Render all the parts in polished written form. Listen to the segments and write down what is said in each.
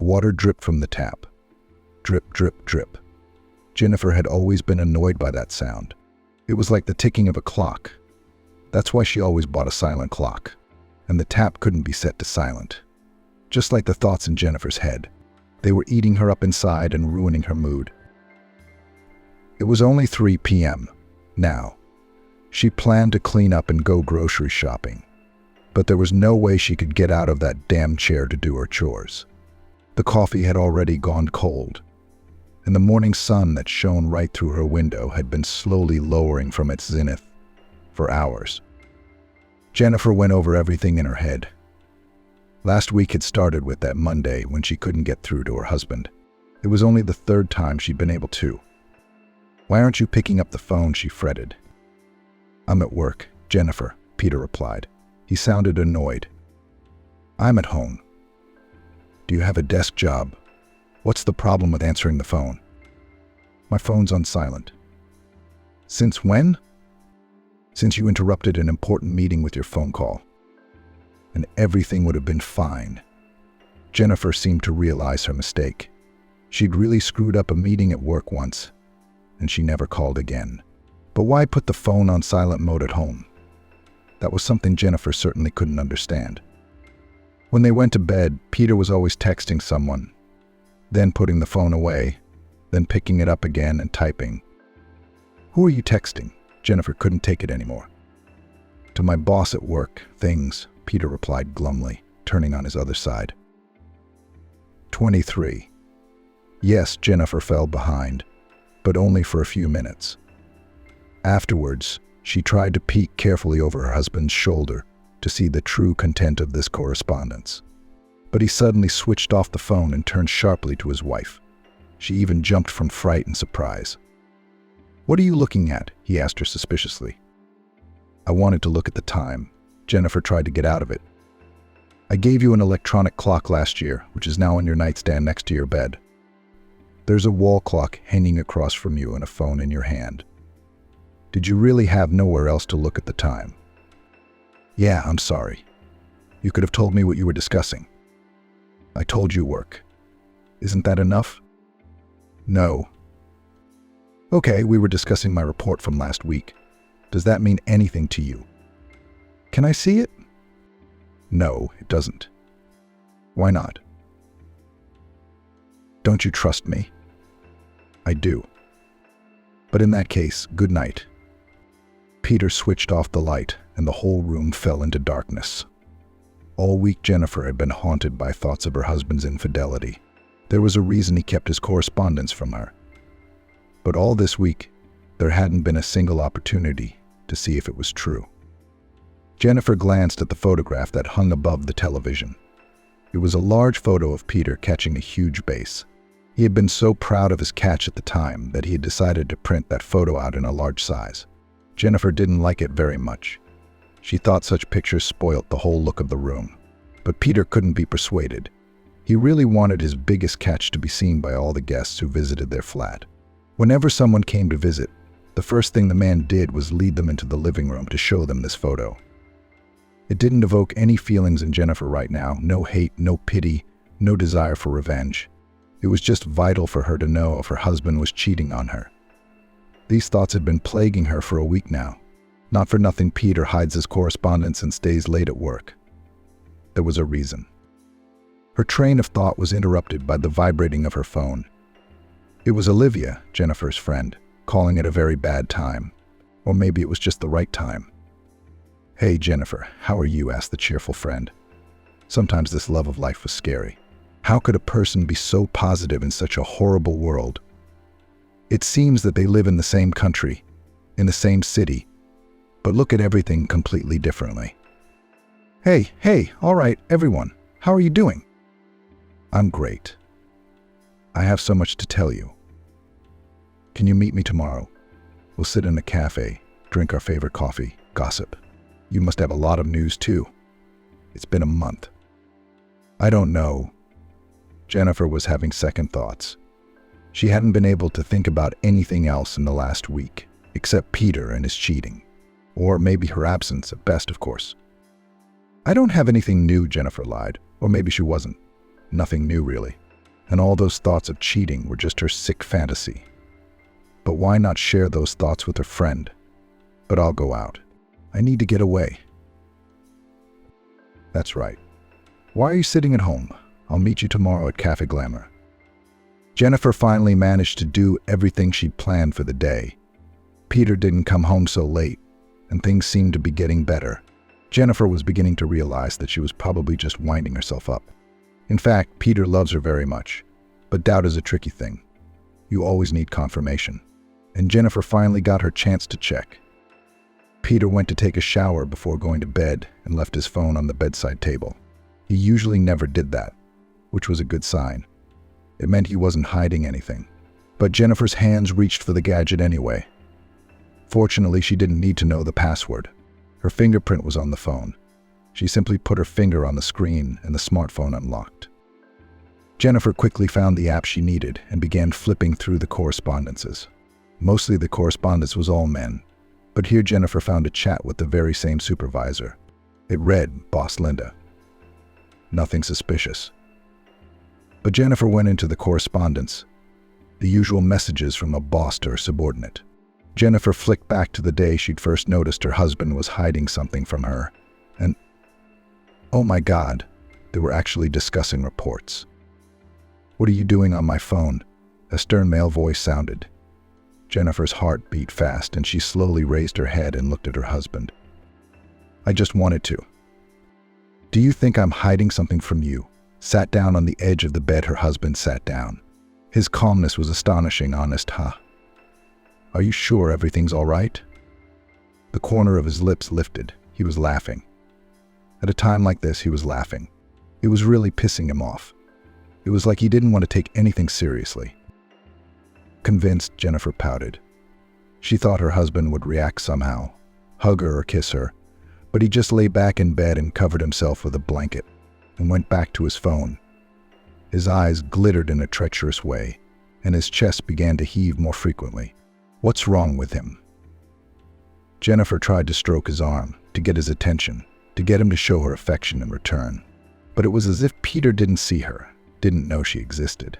Water dripped from the tap. Drip, drip, drip. Jennifer had always been annoyed by that sound. It was like the ticking of a clock. That's why she always bought a silent clock. And the tap couldn't be set to silent. Just like the thoughts in Jennifer's head. They were eating her up inside and ruining her mood. It was only 3 p.m. now. She planned to clean up and go grocery shopping. But there was no way she could get out of that damn chair to do her chores. The coffee had already gone cold, and the morning sun that shone right through her window had been slowly lowering from its zenith for hours. Jennifer went over everything in her head. Last week had started with that Monday when she couldn't get through to her husband. It was only the third time she'd been able to. "Why aren't you picking up the phone?" she fretted. "I'm at work, Jennifer," Peter replied. He sounded annoyed. "I'm at home. Do you have a desk job? What's the problem with answering the phone?" "My phone's on silent." "Since when?" "Since you interrupted an important meeting with your phone call. And everything would have been fine." Jennifer seemed to realize her mistake. She'd really screwed up a meeting at work once, and she never called again. But why put the phone on silent mode at home? That was something Jennifer certainly couldn't understand. When they went to bed, Peter was always texting someone, then putting the phone away, then picking it up again and typing. "Who are you texting?" Jennifer couldn't take it anymore. "To my boss at work, things," Peter replied glumly, turning on his other side. 23. Yes, Jennifer fell behind, but only for a few minutes. Afterwards, she tried to peek carefully over her husband's shoulder to see the true content of this correspondence. But he suddenly switched off the phone and turned sharply to his wife. She even jumped from fright and surprise. "What are you looking at?" he asked her suspiciously. "I wanted to look at the time." Jennifer tried to get out of it. "I gave you an electronic clock last year, which is now on your nightstand next to your bed. There's a wall clock hanging across from you and a phone in your hand. Did you really have nowhere else to look at the time?" "Yeah, I'm sorry. You could have told me what you were discussing." "I told you work. Isn't that enough?" "No." "Okay, we were discussing my report from last week. Does that mean anything to you?" "Can I see it?" "No, it doesn't." "Why not?" "Don't you trust me?" "I do." "But in that case, good night." Peter switched off the light, and the whole room fell into darkness. All week Jennifer had been haunted by thoughts of her husband's infidelity. There was a reason he kept his correspondence from her. But all this week, there hadn't been a single opportunity to see if it was true. Jennifer glanced at the photograph that hung above the television. It was a large photo of Peter catching a huge bass. He had been so proud of his catch at the time that he had decided to print that photo out in a large size. Jennifer didn't like it very much. She thought such pictures spoilt the whole look of the room. But Peter couldn't be persuaded. He really wanted his biggest catch to be seen by all the guests who visited their flat. Whenever someone came to visit, the first thing the man did was lead them into the living room to show them this photo. It didn't evoke any feelings in Jennifer right now, no hate, no pity, no desire for revenge. It was just vital for her to know if her husband was cheating on her. These thoughts had been plaguing her for a week now. Not for nothing Peter hides his correspondence and stays late at work. There was a reason. Her train of thought was interrupted by the vibrating of her phone. It was Olivia, Jennifer's friend, calling at a very bad time. Or maybe it was just the right time. "Hey, Jennifer, how are you?" asked the cheerful friend. Sometimes this love of life was scary. How could a person be so positive in such a horrible world? It seems that they live in the same country, in the same city, but look at everything completely differently. Hey, all right, everyone, how are you doing?" "I'm great. I have so much to tell you. Can you meet me tomorrow? We'll sit in a cafe, drink our favorite coffee, gossip. You must have a lot of news too. It's been a month." "I don't know." Jennifer was having second thoughts. She hadn't been able to think about anything else in the last week, except Peter and his cheating. Or maybe her absence at best, of course. "I don't have anything new," Jennifer lied. Or maybe she wasn't. Nothing new, really. and all those thoughts of cheating were just her sick fantasy. But why not share those thoughts with her friend? But I'll go out. I need to get away. That's right. Why are you sitting at home? I'll meet you tomorrow at Cafe Glamour. Jennifer finally managed to do everything she'd planned for the day. Peter didn't come home so late, and things seemed to be getting better. Jennifer was beginning to realize that she was probably just winding herself up. In fact, Peter loves her very much, but doubt is a tricky thing. You always need confirmation. And Jennifer finally got her chance to check. Peter went to take a shower before going to bed and left his phone on the bedside table. He usually never did that, which was a good sign. It meant he wasn't hiding anything. But Jennifer's hands reached for the gadget anyway. Fortunately, she didn't need to know the password. Her fingerprint was on the phone. She simply put her finger on the screen and the smartphone unlocked. Jennifer quickly found the app she needed and began flipping through the correspondences. Mostly the correspondence was all men, but here Jennifer found a chat with the very same supervisor. It read, "Boss Linda." Nothing suspicious. But Jennifer went into the correspondence. The usual messages from a boss to her subordinate. Jennifer flicked back to the day she'd first noticed her husband was hiding something from her, and oh my God, they were actually discussing reports. "What are you doing on my phone?" A stern male voice sounded. Jennifer's heart beat fast, and she slowly raised her head and looked at her husband. "I just wanted to." "Do you think I'm hiding something from you?" Sat down on the edge of the bed, her husband sat down. His calmness was astonishing, honest, huh? "Are you sure everything's all right?" The corner of his lips lifted. He was laughing. At a time like this, he was laughing. It was really pissing him off. It was like he didn't want to take anything seriously. Convinced, Jennifer pouted. She thought her husband would react somehow, hug her or kiss her, but he just lay back in bed and covered himself with a blanket and went back to his phone. His eyes glittered in a treacherous way, and his chest began to heave more frequently. What's wrong with him? Jennifer tried to stroke his arm, to get his attention, to get him to show her affection in return. But it was as if Peter didn't see her, didn't know she existed.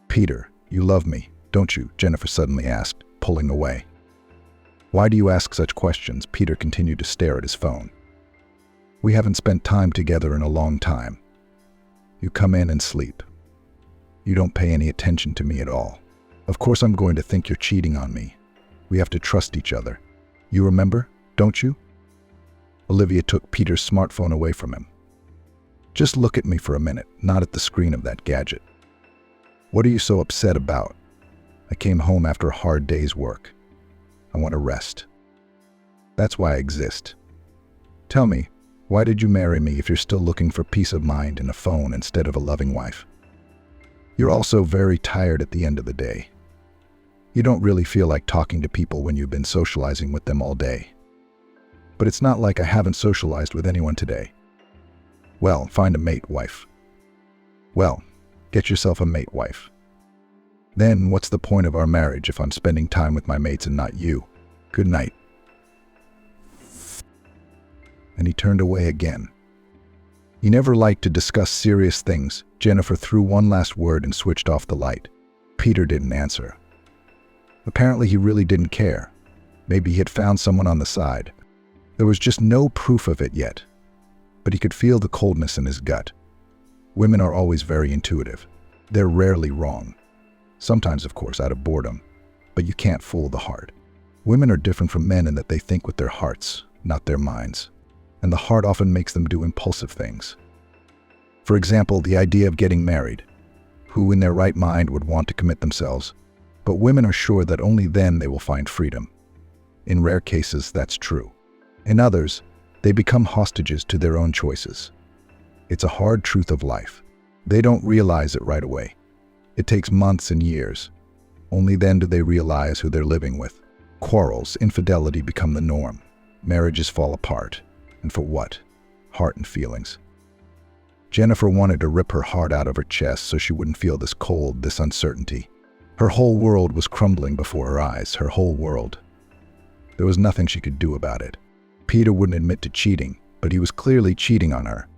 "Peter, you love me, don't you?" Jennifer suddenly asked, pulling away. "Why do you ask such questions?" Peter continued to stare at his phone. "We haven't spent time together in a long time. You come in and sleep. You don't pay any attention to me at all. Of course I'm going to think you're cheating on me. We have to trust each other. You remember, don't you?" Olivia took Peter's smartphone away from him. "Just look at me for a minute, not at the screen of that gadget. What are you so upset about?" "I came home after a hard day's work. I want to rest. That's why I exist. Tell me, why did you marry me if you're still looking for peace of mind in a phone instead of a loving wife? You're also very tired at the end of the day. You don't really feel like talking to people when you've been socializing with them all day. But it's not like I haven't socialized with anyone today. Well, find a mate, wife. Well, get yourself a mate, wife. Then what's the point of our marriage if I'm spending time with my mates and not you? Good night." And he turned away again. He never liked to discuss serious things. Jennifer threw one last word and switched off the light. Peter didn't answer. Apparently he really didn't care. Maybe he had found someone on the side. There was just no proof of it yet. But he could feel the coldness in his gut. Women are always very intuitive. They're rarely wrong. Sometimes, of course, out of boredom. But you can't fool the heart. Women are different from men in that they think with their hearts, not their minds. And the heart often makes them do impulsive things. For example, the idea of getting married. Who in their right mind would want to commit themselves? But women are sure that only then they will find freedom. In rare cases, that's true. In others, they become hostages to their own choices. It's a hard truth of life. They don't realize it right away. It takes months and years. Only then do they realize who they're living with. Quarrels, infidelity become the norm. Marriages fall apart. And for what? Heart and feelings. Jennifer wanted to rip her heart out of her chest so she wouldn't feel this cold, this uncertainty. Her whole world was crumbling before her eyes, her whole world. There was nothing she could do about it. Peter wouldn't admit to cheating, but he was clearly cheating on her.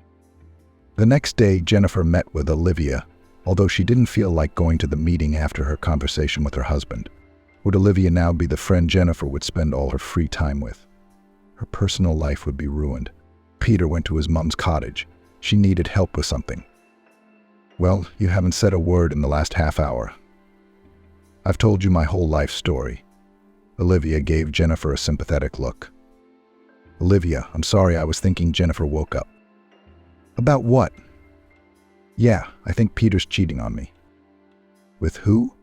The next day, Jennifer met with Olivia, although she didn't feel like going to the meeting after her conversation with her husband. Would Olivia now be the friend Jennifer would spend all her free time with? Her personal life would be ruined. Peter went to his mom's cottage. She needed help with something. Well, you haven't said a word in the last half hour. I've told you my whole life story. Olivia gave Jennifer a sympathetic look. Olivia, I'm sorry, I was thinking. Jennifer woke up. About what? Yeah, I think Peter's cheating on me. With who?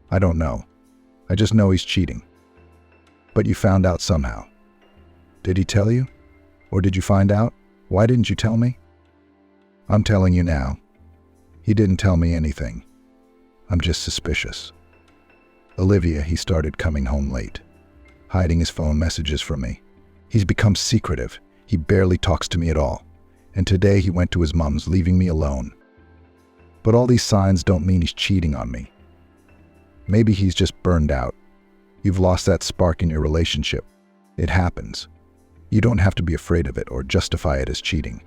I don't know. I just know he's cheating. But you found out somehow. Did he tell you? Or did you find out? Why didn't you tell me? I'm telling you now. He didn't tell me anything. I'm just suspicious. Olivia, he started coming home late, hiding his phone messages from me. He's become secretive. He barely talks to me at all. And today he went to his mom's, leaving me alone. But all these signs don't mean he's cheating on me. Maybe he's just burned out. You've lost that spark in your relationship. It happens. You don't have to be afraid of it or justify it as cheating.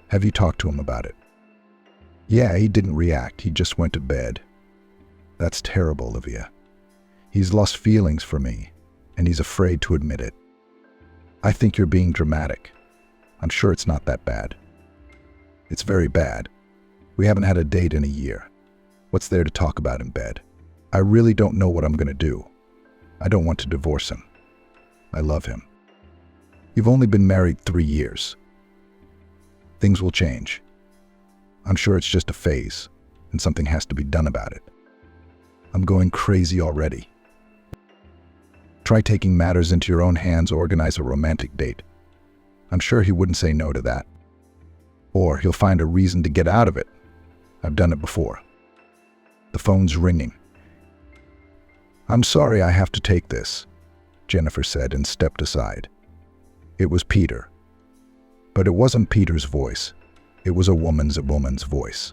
Have you talked to him about it? Yeah, he didn't react. He just went to bed. That's terrible, Olivia. He's lost feelings for me, and he's afraid to admit it. I think you're being dramatic. I'm sure it's not that bad. It's very bad. We haven't had a date in a year. What's there to talk about in bed? I really don't know what I'm going to do. I don't want to divorce him. I love him. You've only been married 3 years. Things will change. I'm sure it's just a phase, and something has to be done about it. I'm going crazy already. Try taking matters into your own hands, organize a romantic date. I'm sure he wouldn't say no to that. Or he'll find a reason to get out of it. I've done it before. The phone's ringing. I'm sorry I have to take this, Jennifer said and stepped aside. It was Peter. But it wasn't Peter's voice. It was a woman's voice.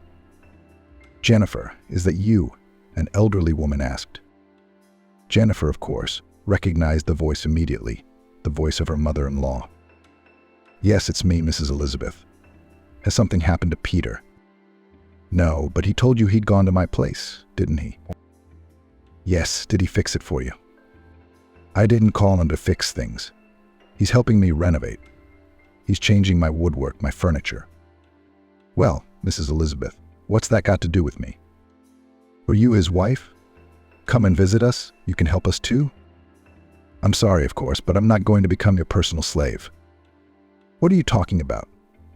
Jennifer, is that you? An elderly woman asked. Jennifer, of course, recognized the voice immediately, the voice of her mother-in-law. Yes, it's me, Mrs. Elizabeth. Has something happened to Peter? No, but he told you he'd gone to my place, didn't he? Yes, did he fix it for you? I didn't call him to fix things. He's helping me renovate. He's changing my woodwork, my furniture. Well, Mrs. Elizabeth, what's that got to do with me? Are you his wife? Come and visit us. You can help us too. I'm sorry, of course, but I'm not going to become your personal slave. What are you talking about?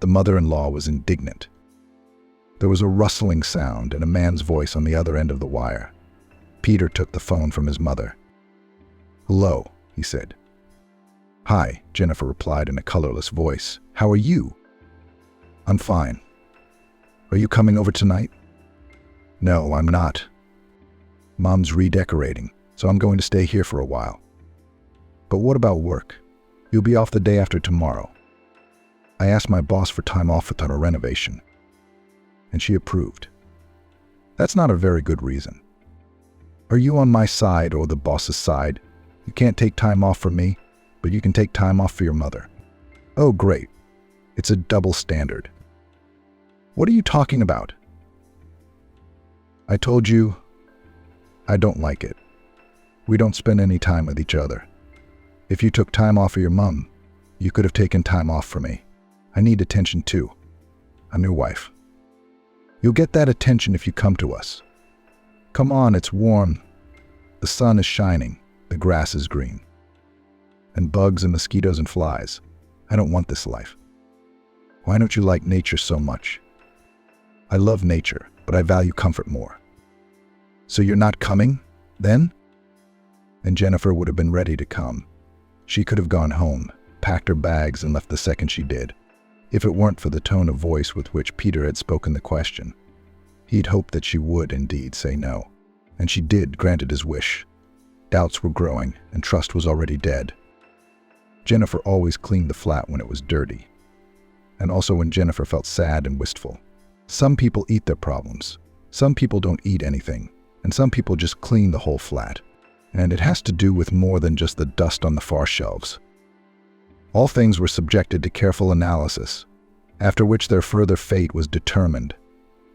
The mother-in-law was indignant. There was a rustling sound and a man's voice on the other end of the wire. Peter took the phone from his mother. Hello, he said. Hi, Jennifer replied in a colorless voice. How are you? I'm fine. Are you coming over tonight? No, I'm not. Mom's redecorating, so I'm going to stay here for a while. But what about work? You'll be off the day after tomorrow. I asked my boss for time off with our renovation, and she approved. That's not a very good reason. Are you on my side or the boss's side? You can't take time off for me, but you can take time off for your mother. Oh, great. It's a double standard. What are you talking about? I told you, I don't like it. We don't spend any time with each other. If you took time off for your mom, you could have taken time off for me. I need attention too. I'm your wife. You'll get that attention if you come to us. Come on, it's warm. The sun is shining. The grass is green. And bugs and mosquitoes and flies. I don't want this life. Why don't you like nature so much? I love nature, but I value comfort more. So you're not coming, then? And Jennifer would have been ready to come. She could have gone home, packed her bags, and left the second she did, if it weren't for the tone of voice with which Peter had spoken the question. He'd hoped that she would indeed say no, and she did, granted his wish. Doubts were growing, and trust was already dead. Jennifer always cleaned the flat when it was dirty, and also when Jennifer felt sad and wistful. Some people eat their problems. Some people don't eat anything, and some people just clean the whole flat. And it has to do with more than just the dust on the far shelves. All things were subjected to careful analysis, after which their further fate was determined.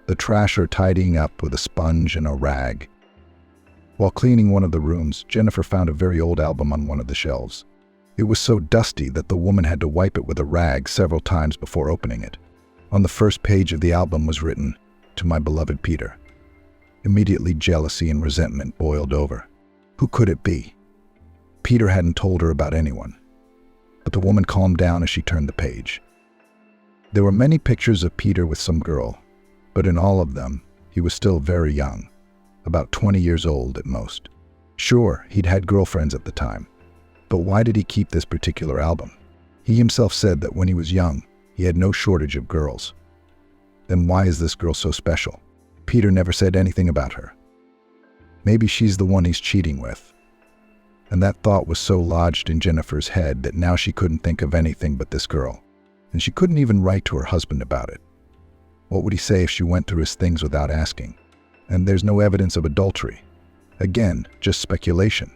the trasher tidying up with a sponge and a rag. While cleaning one of the rooms, Jennifer found a very old album on one of the shelves. It was so dusty that the woman had to wipe it with a rag several times before opening it. On the first page of the album was written, "To my beloved Peter." Immediately jealousy and resentment boiled over. Who could it be? Peter hadn't told her about anyone. But the woman calmed down as she turned the page. There were many pictures of Peter with some girl, but in all of them, he was still very young, about 20 years old at most. Sure, he'd had girlfriends at the time, but why did he keep this particular album? He himself said that when he was young, he had no shortage of girls. Then why is this girl so special? Peter never said anything about her. Maybe she's the one he's cheating with. And that thought was so lodged in Jennifer's head that now she couldn't think of anything but this girl. And she couldn't even write to her husband about it. What would he say if she went through his things without asking? And there's no evidence of adultery. Again, just speculation.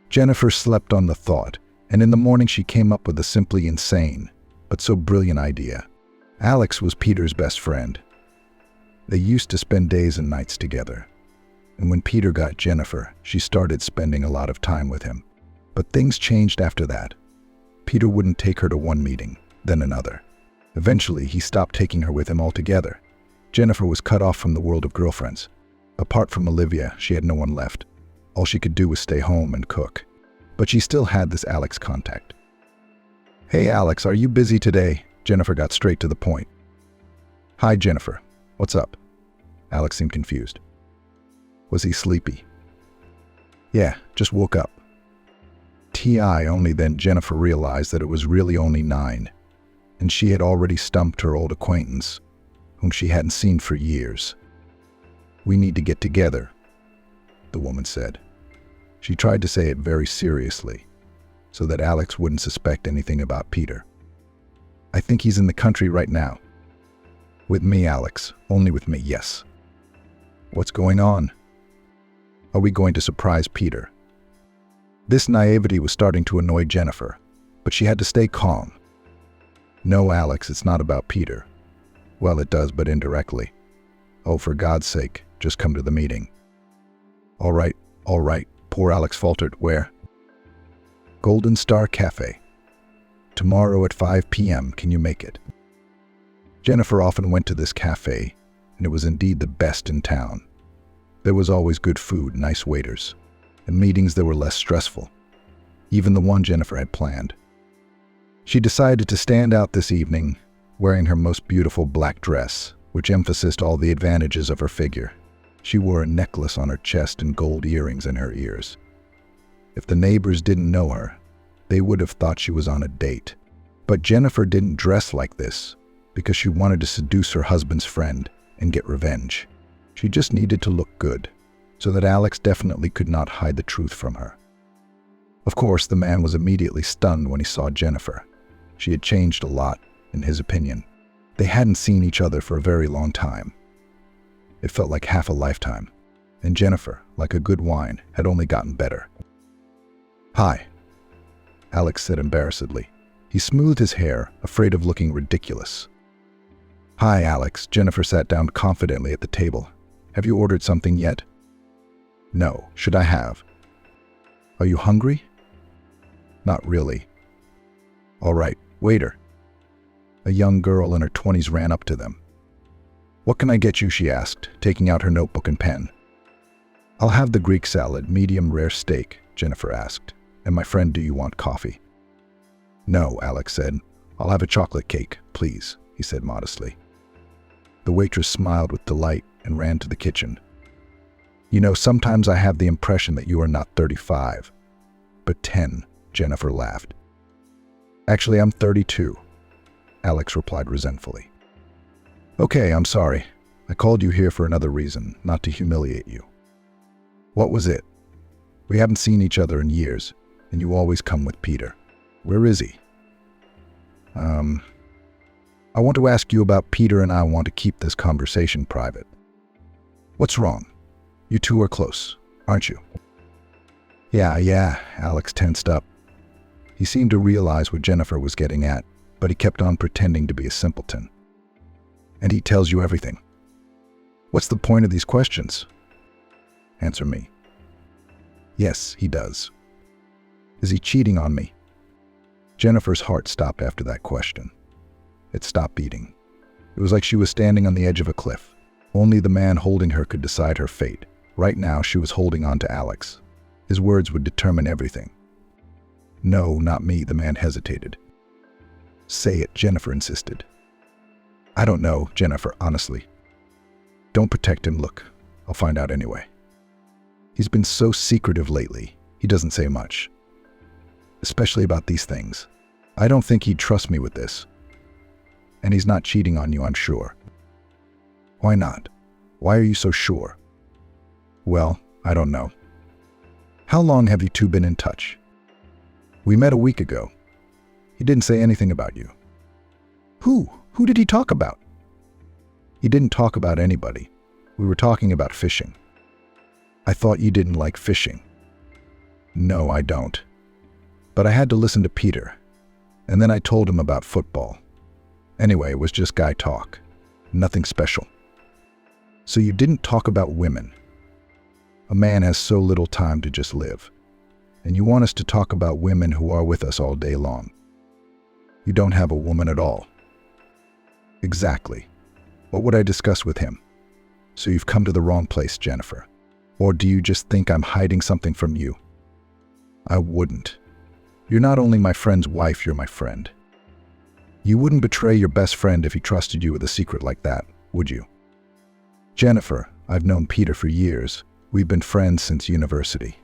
Jennifer slept on the thought, and in the morning she came up with a simply insane, but so brilliant idea. Alex was Peter's best friend. They used to spend days and nights together. And when Peter got Jennifer, she started spending a lot of time with him. But things changed after that. Peter wouldn't take her to one meeting, then another. Eventually, he stopped taking her with him altogether. Jennifer was cut off from the world of girlfriends. Apart from Olivia, she had no one left. All she could do was stay home and cook. But she still had this Alex contact. "Hey Alex, are you busy today?" Jennifer got straight to the point. "Hi Jennifer, what's up?" Alex seemed confused. Was he sleepy? "Yeah, just woke up." Only then Jennifer realized that it was really only 9, and she had already stumped her old acquaintance, whom she hadn't seen for years. "We need to get together," the woman said. She tried to say it very seriously, so that Alex wouldn't suspect anything about Peter. "I think he's in the country right now." "With me, Alex. Only with me, yes." "What's going on? Are we going to surprise Peter?" This naivety was starting to annoy Jennifer, but she had to stay calm. "No, Alex, it's not about Peter." "Well, it does, but indirectly." "Oh, for God's sake, just come to the meeting." All right, poor Alex faltered. "Where?" "Golden Star Cafe. Tomorrow at 5 p.m. Can you make it?" Jennifer often went to this cafe, and it was indeed the best in town. There was always good food, nice waiters, and meetings that were less stressful, even the one Jennifer had planned. She decided to stand out this evening, wearing her most beautiful black dress, which emphasized all the advantages of her figure. She wore a necklace on her chest and gold earrings in her ears. If the neighbors didn't know her, they would have thought she was on a date. But Jennifer didn't dress like this because she wanted to seduce her husband's friend and get revenge. She just needed to look good, so that Alex definitely could not hide the truth from her. Of course, the man was immediately stunned when he saw Jennifer. She had changed a lot, in his opinion. They hadn't seen each other for a very long time. It felt like half a lifetime, and Jennifer, like a good wine, had only gotten better. "Hi," Alex said embarrassedly. He smoothed his hair, afraid of looking ridiculous. "Hi, Alex." Jennifer sat down confidently at the table. "Have you ordered something yet?" "No. Should I have?" "Are you hungry?" "Not really." "All right, waiter." A young girl in her 20s ran up to them. "What can I get you?" she asked, taking out her notebook and pen. "I'll have the Greek salad, medium rare steak," Jennifer asked. "And my friend, do you want coffee?" "No," Alex said. "I'll have a chocolate cake, please," he said modestly. The waitress smiled with delight and ran to the kitchen. "You know, sometimes I have the impression that you are not 35, but 10, Jennifer laughed. "Actually, I'm 32, Alex replied resentfully. "Okay, I'm sorry. I called you here for another reason, not to humiliate you." "What was it?" "We haven't seen each other in years, and you always come with Peter." "Where is he?" I want to ask you about Peter, and I want to keep this conversation private." "What's wrong? You two are close, aren't you?" Yeah, Alex tensed up. He seemed to realize what Jennifer was getting at, but he kept on pretending to be a simpleton. "And he tells you everything?" What's the point of these questions? Answer me. Yes, he does. Is he cheating on me? Jennifer's heart stopped after that question. It stopped beating. It was like she was standing on the edge of a cliff. Only the man holding her could decide her fate. Right now, she was holding on to Alex. His words would determine everything. No, not me, the man hesitated. Say it, Jennifer insisted. I don't know, Jennifer, honestly. Don't protect him, look. I'll find out anyway. He's been so secretive lately. He doesn't say much. Especially about these things. I don't think he'd trust me with this. And he's not cheating on you, I'm sure. Why not? Why are you so sure? Well, I don't know. How long have you two been in touch? We met a week ago. He didn't say anything about you. Who? Who did he talk about? He didn't talk about anybody. We were talking about fishing. I thought you didn't like fishing. No, I don't. But I had to listen to Peter. And then I told him about football. Anyway, it was just guy talk. Nothing special. So you didn't talk about women. A man has so little time to just live. And you want us to talk about women who are with us all day long. You don't have a woman at all. Exactly. What would I discuss with him? So you've come to the wrong place, Jennifer. Or do you just think I'm hiding something from you? I wouldn't. You're not only my friend's wife, you're my friend. You wouldn't betray your best friend if he trusted you with a secret like that, would you? Jennifer, I've known Peter for years. We've been friends since university.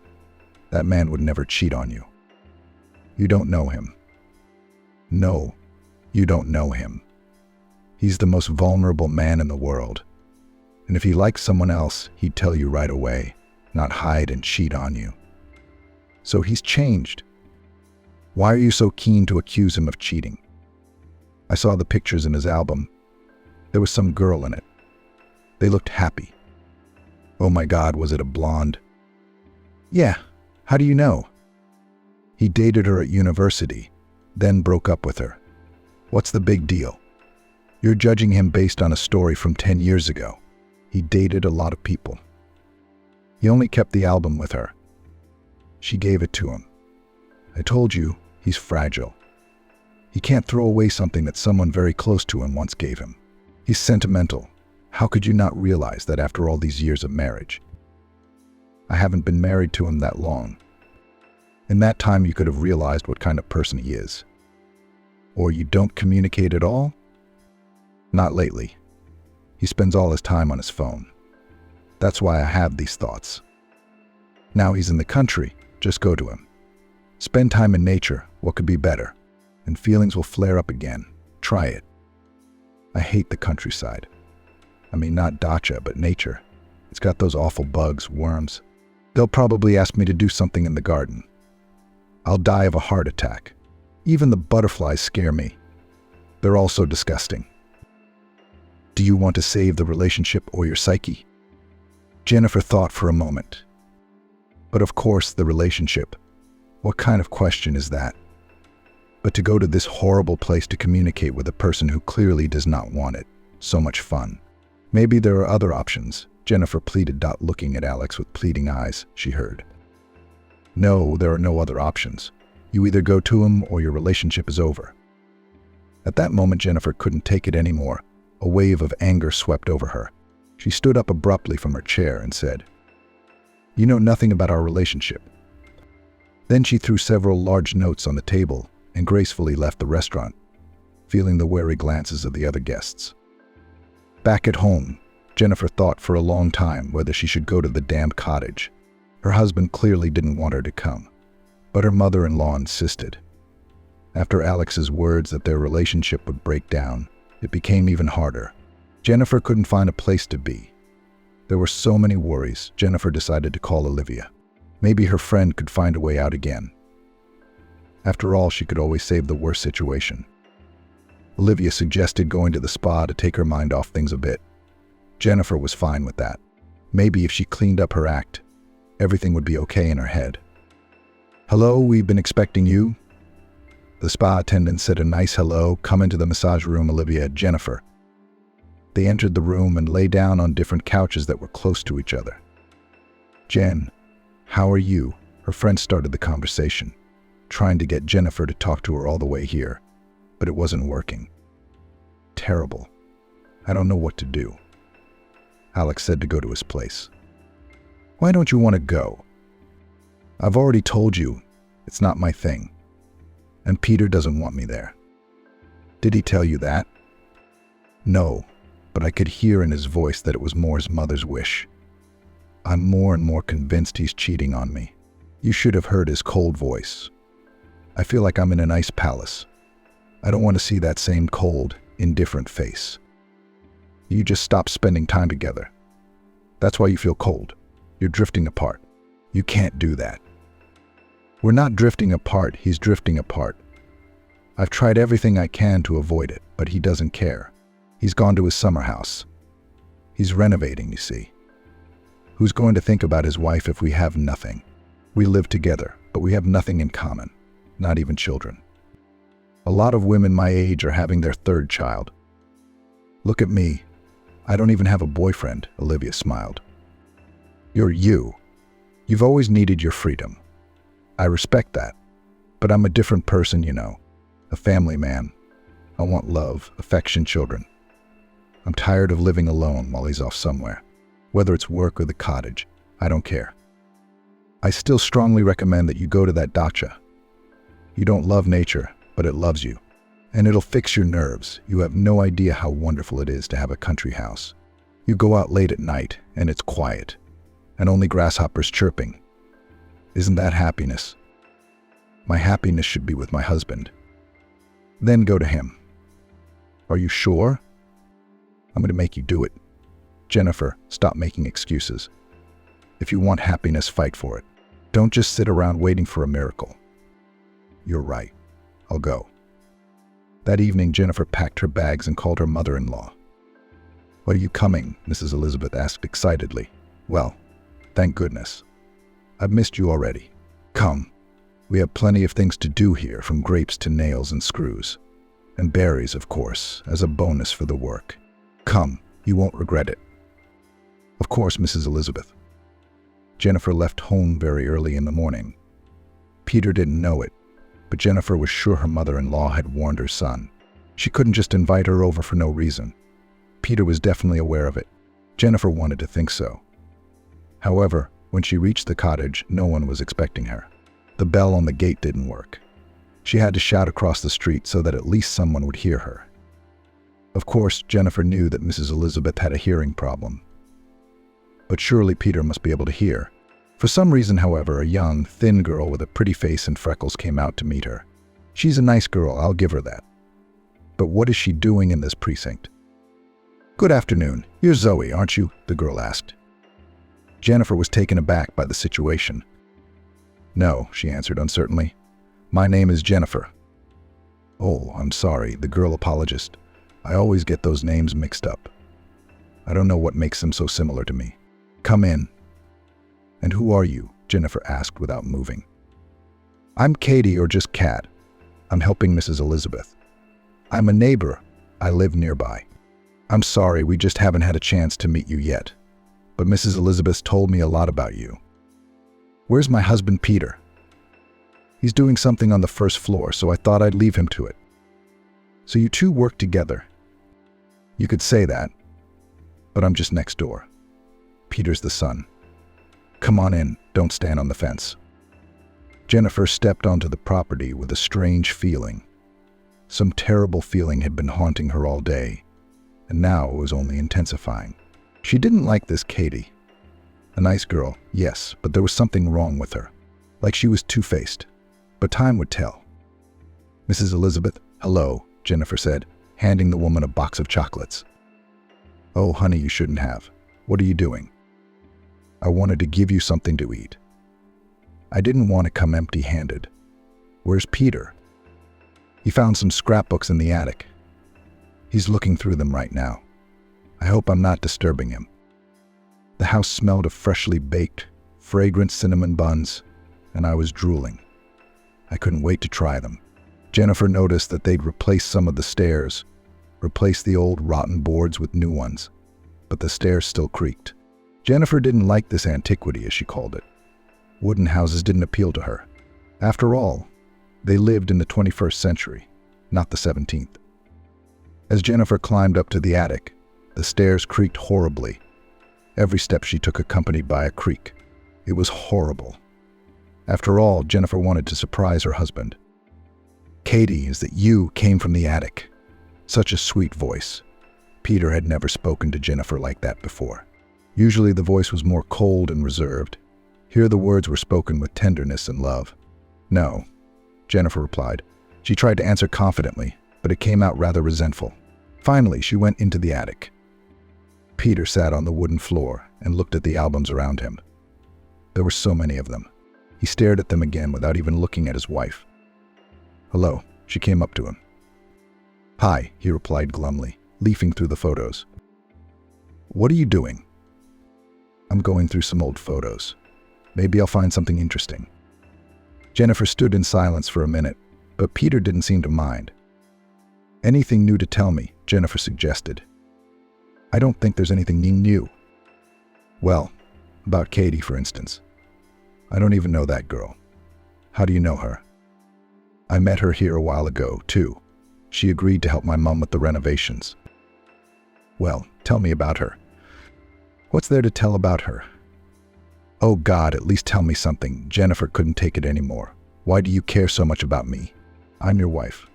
That man would never cheat on you. You don't know him. No, you don't know him. He's the most vulnerable man in the world. And if he liked someone else, he'd tell you right away, not hide and cheat on you. So he's changed. Why are you so keen to accuse him of cheating? I saw the pictures in his album. There was some girl in it. They looked happy. Oh my God, was it a blonde? Yeah, how do you know? He dated her at university, then broke up with her. What's the big deal? You're judging him based on a story from 10 years ago. He dated a lot of people. He only kept the album with her. She gave it to him. I told you, he's fragile. He can't throw away something that someone very close to him once gave him. He's sentimental. How could you not realize that after all these years of marriage? I haven't been married to him that long. In that time, you could have realized what kind of person he is. Or you don't communicate at all? Not lately. He spends all his time on his phone. That's why I have these thoughts. Now he's in the country, just go to him. Spend time in nature, what could be better? And feelings will flare up again. Try it. I hate the countryside. I mean, not dacha, but nature. It's got those awful bugs, worms. They'll probably ask me to do something in the garden. I'll die of a heart attack. Even the butterflies scare me. They're all so disgusting. Do you want to save the relationship or your psyche? Jennifer thought for a moment. But of course, the relationship. What kind of question is that? But to go to this horrible place to communicate with a person who clearly does not want it. So much fun. Maybe there are other options, Jennifer pleaded, looking at Alex with pleading eyes, she heard. No, there are no other options. You either go to him or your relationship is over. At that moment, Jennifer couldn't take it anymore. A wave of anger swept over her. She stood up abruptly from her chair and said, "You know nothing about our relationship." Then she threw several large notes on the table and gracefully left the restaurant, feeling the wary glances of the other guests. Back at home, Jennifer thought for a long time whether she should go to the damned cottage. Her husband clearly didn't want her to come, but her mother-in-law insisted. After Alex's words that their relationship would break down, it became even harder. Jennifer couldn't find a place to be. There were so many worries, Jennifer decided to call Olivia. Maybe her friend could find a way out again. After all, she could always save the worst situation. Olivia suggested going to the spa to take her mind off things a bit. Jennifer was fine with that. Maybe if she cleaned up her act, everything would be okay in her head. "Hello, we've been expecting you." The spa attendant said a nice hello. "Come into the massage room, Olivia." Jennifer. They entered the room and lay down on different couches that were close to each other. "Jen, how are you?" Her friend started the conversation, trying to get Jennifer to talk to her all the way here, but it wasn't working. "Terrible. I don't know what to do." Alex said to go to his place. "Why don't you want to go?" "I've already told you, it's not my thing. And Peter doesn't want me there." "Did he tell you that?" "No, but I could hear in his voice that it was more his mother's wish. I'm more and more convinced he's cheating on me. You should have heard his cold voice. I feel like I'm in an ice palace. I don't want to see that same cold, indifferent face. You just stopped spending time together. That's why you feel cold. You're drifting apart. You can't do that." "We're not drifting apart, he's drifting apart. I've tried everything I can to avoid it, but he doesn't care. He's gone to his summer house. He's renovating, you see. Who's going to think about his wife if we have nothing? We live together, but we have nothing in common, not even children. A lot of women my age are having their third child. Look at me. I don't even have a boyfriend," Olivia smiled. "You're you. You've always needed your freedom. I respect that, but I'm a different person, you know. A family man. I want love, affection, children. I'm tired of living alone while he's off somewhere. Whether it's work or the cottage, I don't care. I still strongly recommend that you go to that dacha. You don't love nature, but it loves you. And it'll fix your nerves. You have no idea how wonderful it is to have a country house. You go out late at night, and it's quiet, and only grasshoppers chirping. Isn't that happiness? My happiness should be with my husband. Then go to him." "Are you sure?" "I'm going to make you do it. Jennifer, stop making excuses. If you want happiness, fight for it. Don't just sit around waiting for a miracle." "You're right. I'll go." That evening, Jennifer packed her bags and called her mother-in-law. "When are you coming?" Mrs. Elizabeth asked excitedly. "Well, thank goodness. I've missed you already. Come. We have plenty of things to do here, from grapes to nails and screws. And berries, of course, as a bonus for the work. Come, you won't regret it." "Of course, Mrs. Elizabeth." Jennifer left home very early in the morning. Peter didn't know it, but Jennifer was sure her mother-in-law had warned her son. She couldn't just invite her over for no reason. Peter was definitely aware of it. Jennifer wanted to think so. However, when she reached the cottage, no one was expecting her. The bell on the gate didn't work. She had to shout across the street so that at least someone would hear her. Of course, Jennifer knew that Mrs. Elizabeth had a hearing problem. But surely Peter must be able to hear. For some reason, however, a young, thin girl with a pretty face and freckles came out to meet her. She's a nice girl, I'll give her that. But what is she doing in this precinct? "Good afternoon. You're Zoe, aren't you?" the girl asked. Jennifer was taken aback by the situation. "No," she answered uncertainly. "My name is Jennifer." "Oh, I'm sorry," the girl apologized. "I always get those names mixed up. I don't know what makes them so similar to me. Come in." "And who are you?" Jennifer asked without moving. "I'm Katie, or just Kat. I'm helping Mrs. Elizabeth. I'm a neighbor. I live nearby. I'm sorry, we just haven't had a chance to meet you yet. But Mrs. Elizabeth told me a lot about you." "Where's my husband, Peter?" "He's doing something on the first floor, so I thought I'd leave him to it." "So you two work together?" "You could say that, but I'm just next door. Peter's the son. Come on in, don't stand on the fence." Jennifer stepped onto the property with a strange feeling. Some terrible feeling had been haunting her all day, and now it was only intensifying. She didn't like this Katie. A nice girl, yes, but there was something wrong with her. Like she was two-faced. But time would tell. "Mrs. Elizabeth, hello," Jennifer said, handing the woman a box of chocolates. "Oh, honey, you shouldn't have. What are you doing?" "I wanted to give you something to eat." "I didn't want to come empty-handed. Where's Peter?" "He found some scrapbooks in the attic. He's looking through them right now. I hope I'm not disturbing him." The house smelled of freshly baked, fragrant cinnamon buns, and I was drooling. I couldn't wait to try them. Jennifer noticed that they'd replaced some of the stairs, replaced the old rotten boards with new ones, but the stairs still creaked. Jennifer didn't like this antiquity, as she called it. Wooden houses didn't appeal to her. After all, they lived in the 21st century, not the 17th. As Jennifer climbed up to the attic, the stairs creaked horribly. Every step she took accompanied by a creak. It was horrible. After all, Jennifer wanted to surprise her husband. "Katie, is that you came from the attic?" Such a sweet voice. Peter had never spoken to Jennifer like that before. Usually the voice was more cold and reserved. Here the words were spoken with tenderness and love. "No," Jennifer replied. She tried to answer confidently, but it came out rather resentful. Finally, she went into the attic. Peter sat on the wooden floor and looked at the albums around him. There were so many of them. He stared at them again without even looking at his wife. "Hello," she came up to him. "Hi," he replied glumly, leafing through the photos. "What are you doing?" "I'm going through some old photos. Maybe I'll find something interesting." Jennifer stood in silence for a minute, but Peter didn't seem to mind. "Anything new to tell me?" Jennifer suggested. "I don't think there's anything new." "Well, about Katie, for instance. I don't even know that girl. How do you know her?" "I met her here a while ago, too. She agreed to help my mom with the renovations." "Well, tell me about her." "What's there to tell about her?" "Oh God, at least tell me something." Jennifer couldn't take it anymore. "Why do you care so much about me? I'm your wife.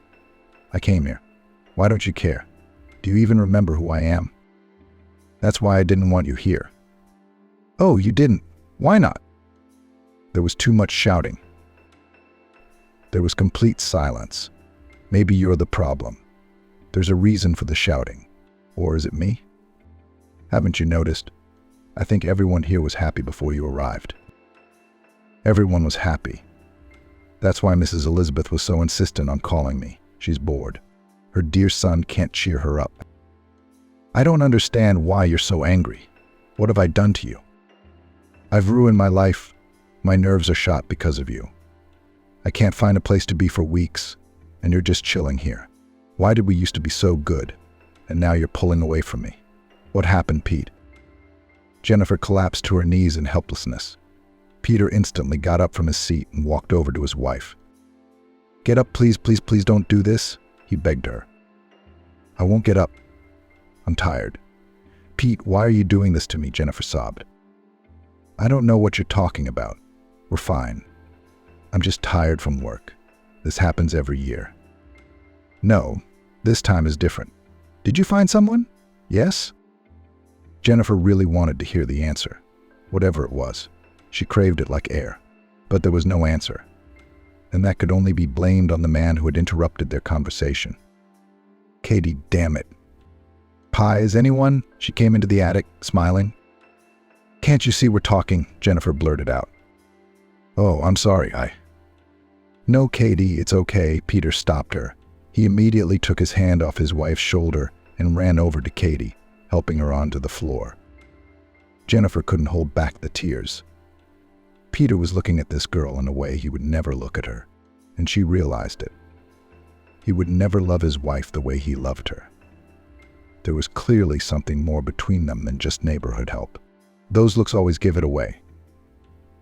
I came here. Why don't you care? Do you even remember who I am?" "That's why I didn't want you here." "Oh, you didn't? Why not?" There was too much shouting. There was complete silence. "Maybe you're the problem. There's a reason for the shouting. Or is it me? Haven't you noticed? I think everyone here was happy before you arrived." "Everyone was happy. That's why Mrs. Elizabeth was so insistent on calling me. She's bored. Her dear son can't cheer her up." "I don't understand why you're so angry. What have I done to you?" "I've ruined my life. My nerves are shot because of you. I can't find a place to be for weeks, and you're just chilling here. Why did we used to be so good, and now you're pulling away from me? What happened, Pete?" Jennifer collapsed to her knees in helplessness. Peter instantly got up from his seat and walked over to his wife. "Get up, please, please, please don't do this," he begged her. "I won't get up. I'm tired." "Pete, why are you doing this to me?" Jennifer sobbed. "I don't know what you're talking about. We're fine. I'm just tired from work. This happens every year." "No, this time is different. Did you find someone? Yes?" Jennifer really wanted to hear the answer. Whatever it was, she craved it like air. But there was no answer. And that could only be blamed on the man who had interrupted their conversation. "Katie, damn it." "Pies, anyone?" She came into the attic, smiling. "Can't you see we're talking?" Jennifer blurted out. "Oh, I'm sorry, "No, Katie, it's okay." Peter stopped her. He immediately took his hand off his wife's shoulder and ran over to Katie, helping her onto the floor. Jennifer couldn't hold back the tears. Peter was looking at this girl in a way he would never look at her, and she realized it. He would never love his wife the way he loved her. There was clearly something more between them than just neighborhood help. Those looks always give it away.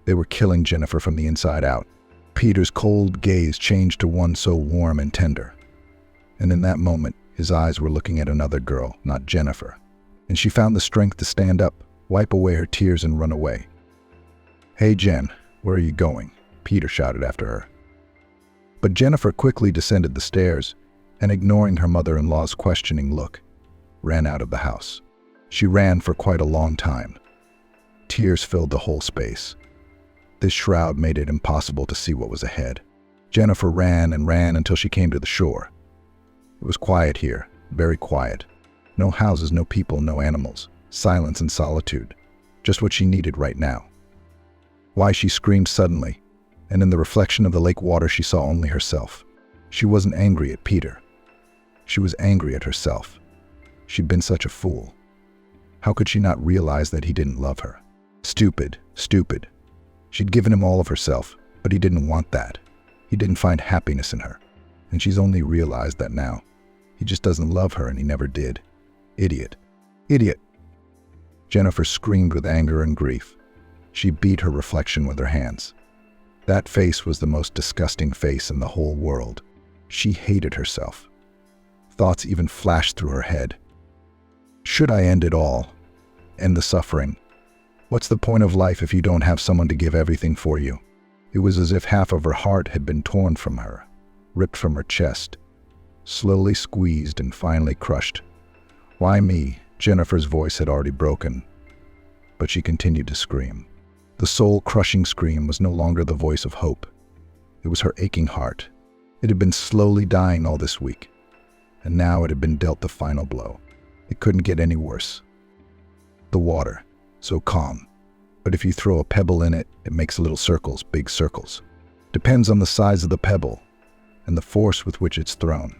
They were killing Jennifer from the inside out. Peter's cold gaze changed to one so warm and tender. And in that moment, his eyes were looking at another girl, not Jennifer. And she found the strength to stand up, wipe away her tears, and run away. "Hey, Jen, where are you going?" Peter shouted after her. But Jennifer quickly descended the stairs and, ignoring her mother-in-law's questioning look, ran out of the house. She ran for quite a long time. Tears filled the whole space. This shroud made it impossible to see what was ahead. Jennifer ran and ran until she came to the shore. It was quiet here, very quiet. No houses, no people, no animals. Silence and solitude. Just what she needed right now. Why, she screamed suddenly, and in the reflection of the lake water she saw only herself. She wasn't angry at Peter. She was angry at herself. She'd been such a fool. How could she not realize that he didn't love her? Stupid, stupid. She'd given him all of herself, but he didn't want that. He didn't find happiness in her, and she's only realized that now. He just doesn't love her, and he never did. Idiot. Idiot. Jennifer screamed with anger and grief. She beat her reflection with her hands. That face was the most disgusting face in the whole world. She hated herself. Thoughts even flashed through her head. Should I end it all? End the suffering? What's the point of life if you don't have someone to give everything for you? It was as if half of her heart had been torn from her, ripped from her chest, slowly squeezed and finally crushed. Why me? Jennifer's voice had already broken, but she continued to scream. The soul-crushing scream was no longer the voice of hope. It was her aching heart. It had been slowly dying all this week, and now it had been dealt the final blow. It couldn't get any worse. The water, so calm, but if you throw a pebble in it, it makes little circles, big circles. Depends on the size of the pebble and the force with which it's thrown.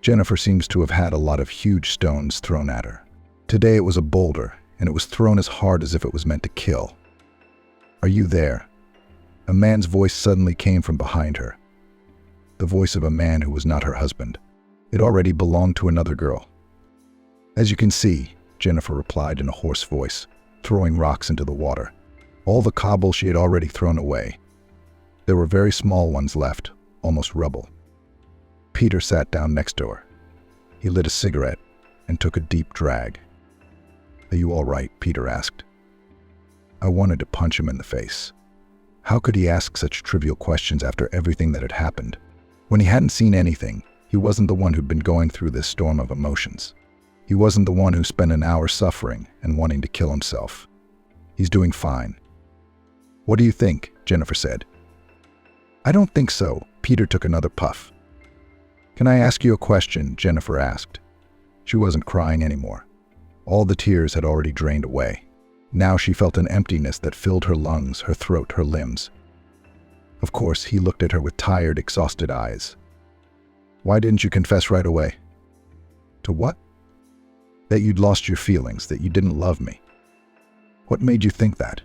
Jennifer seems to have had a lot of huge stones thrown at her. Today it was a boulder, and it was thrown as hard as if it was meant to kill. Are you there? A man's voice suddenly came from behind her. The voice of a man who was not her husband. It already belonged to another girl. As you can see, Jennifer replied in a hoarse voice, throwing rocks into the water. All the cobble she had already thrown away. There were very small ones left, almost rubble. Peter sat down next to her. He lit a cigarette and took a deep drag. Are you all right? Peter asked. I wanted to punch him in the face. How could he ask such trivial questions after everything that had happened? When he hadn't seen anything, he wasn't the one who'd been going through this storm of emotions. He wasn't the one who spent an hour suffering and wanting to kill himself. He's doing fine. What do you think? Jennifer said. I don't think so. Peter took another puff. Can I ask you a question? Jennifer asked. She wasn't crying anymore. All the tears had already drained away. Now she felt an emptiness that filled her lungs, her throat, her limbs. Of course, he looked at her with tired, exhausted eyes. Why didn't you confess right away? To what? That you'd lost your feelings, that you didn't love me. What made you think that?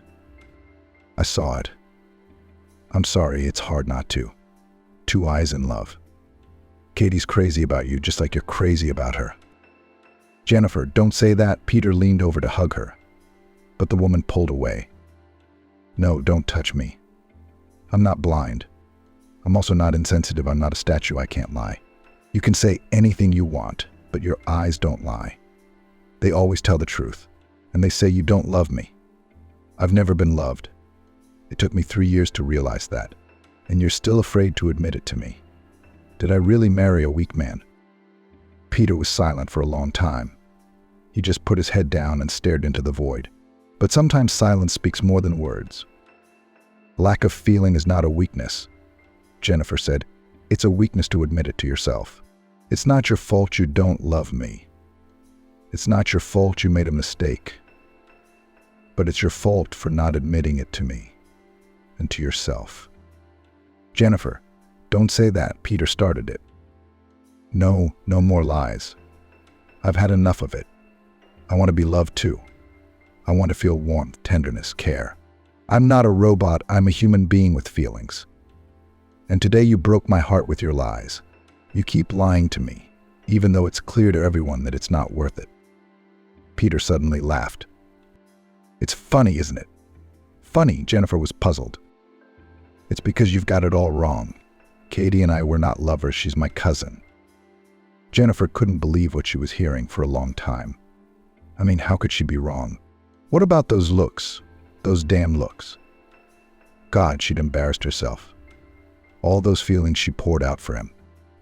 I saw it. I'm sorry, it's hard not to. Two eyes in love. Katie's crazy about you, just like you're crazy about her. Jennifer, don't say that. Peter leaned over to hug her, but the woman pulled away. No, don't touch me. I'm not blind. I'm also not insensitive. I'm not a statue. I can't lie. You can say anything you want, but your eyes don't lie. They always tell the truth, and they say you don't love me. I've never been loved. It took me 3 years to realize that, and you're still afraid to admit it to me. Did I really marry a weak man? Peter was silent for a long time. He just put his head down and stared into the void. But sometimes silence speaks more than words. Lack of feeling is not a weakness, Jennifer said. It's a weakness to admit it to yourself. It's not your fault you don't love me. It's not your fault you made a mistake. But it's your fault for not admitting it to me and to yourself. Jennifer, don't say that. Peter started it. No more lies. I've had enough of it. I want to be loved too. I want to feel warmth, tenderness, care. I'm not a robot. I'm a human being with feelings. And today you broke my heart with your lies. You keep lying to me, even though it's clear to everyone that it's not worth it. Peter suddenly laughed. It's funny, isn't it? Funny, Jennifer was puzzled. It's because you've got it all wrong. Katie and I were not lovers. She's my cousin. Jennifer couldn't believe what she was hearing for a long time. I mean, how could she be wrong? What about those looks? Those damn looks. God, she'd embarrassed herself. All those feelings she poured out for him,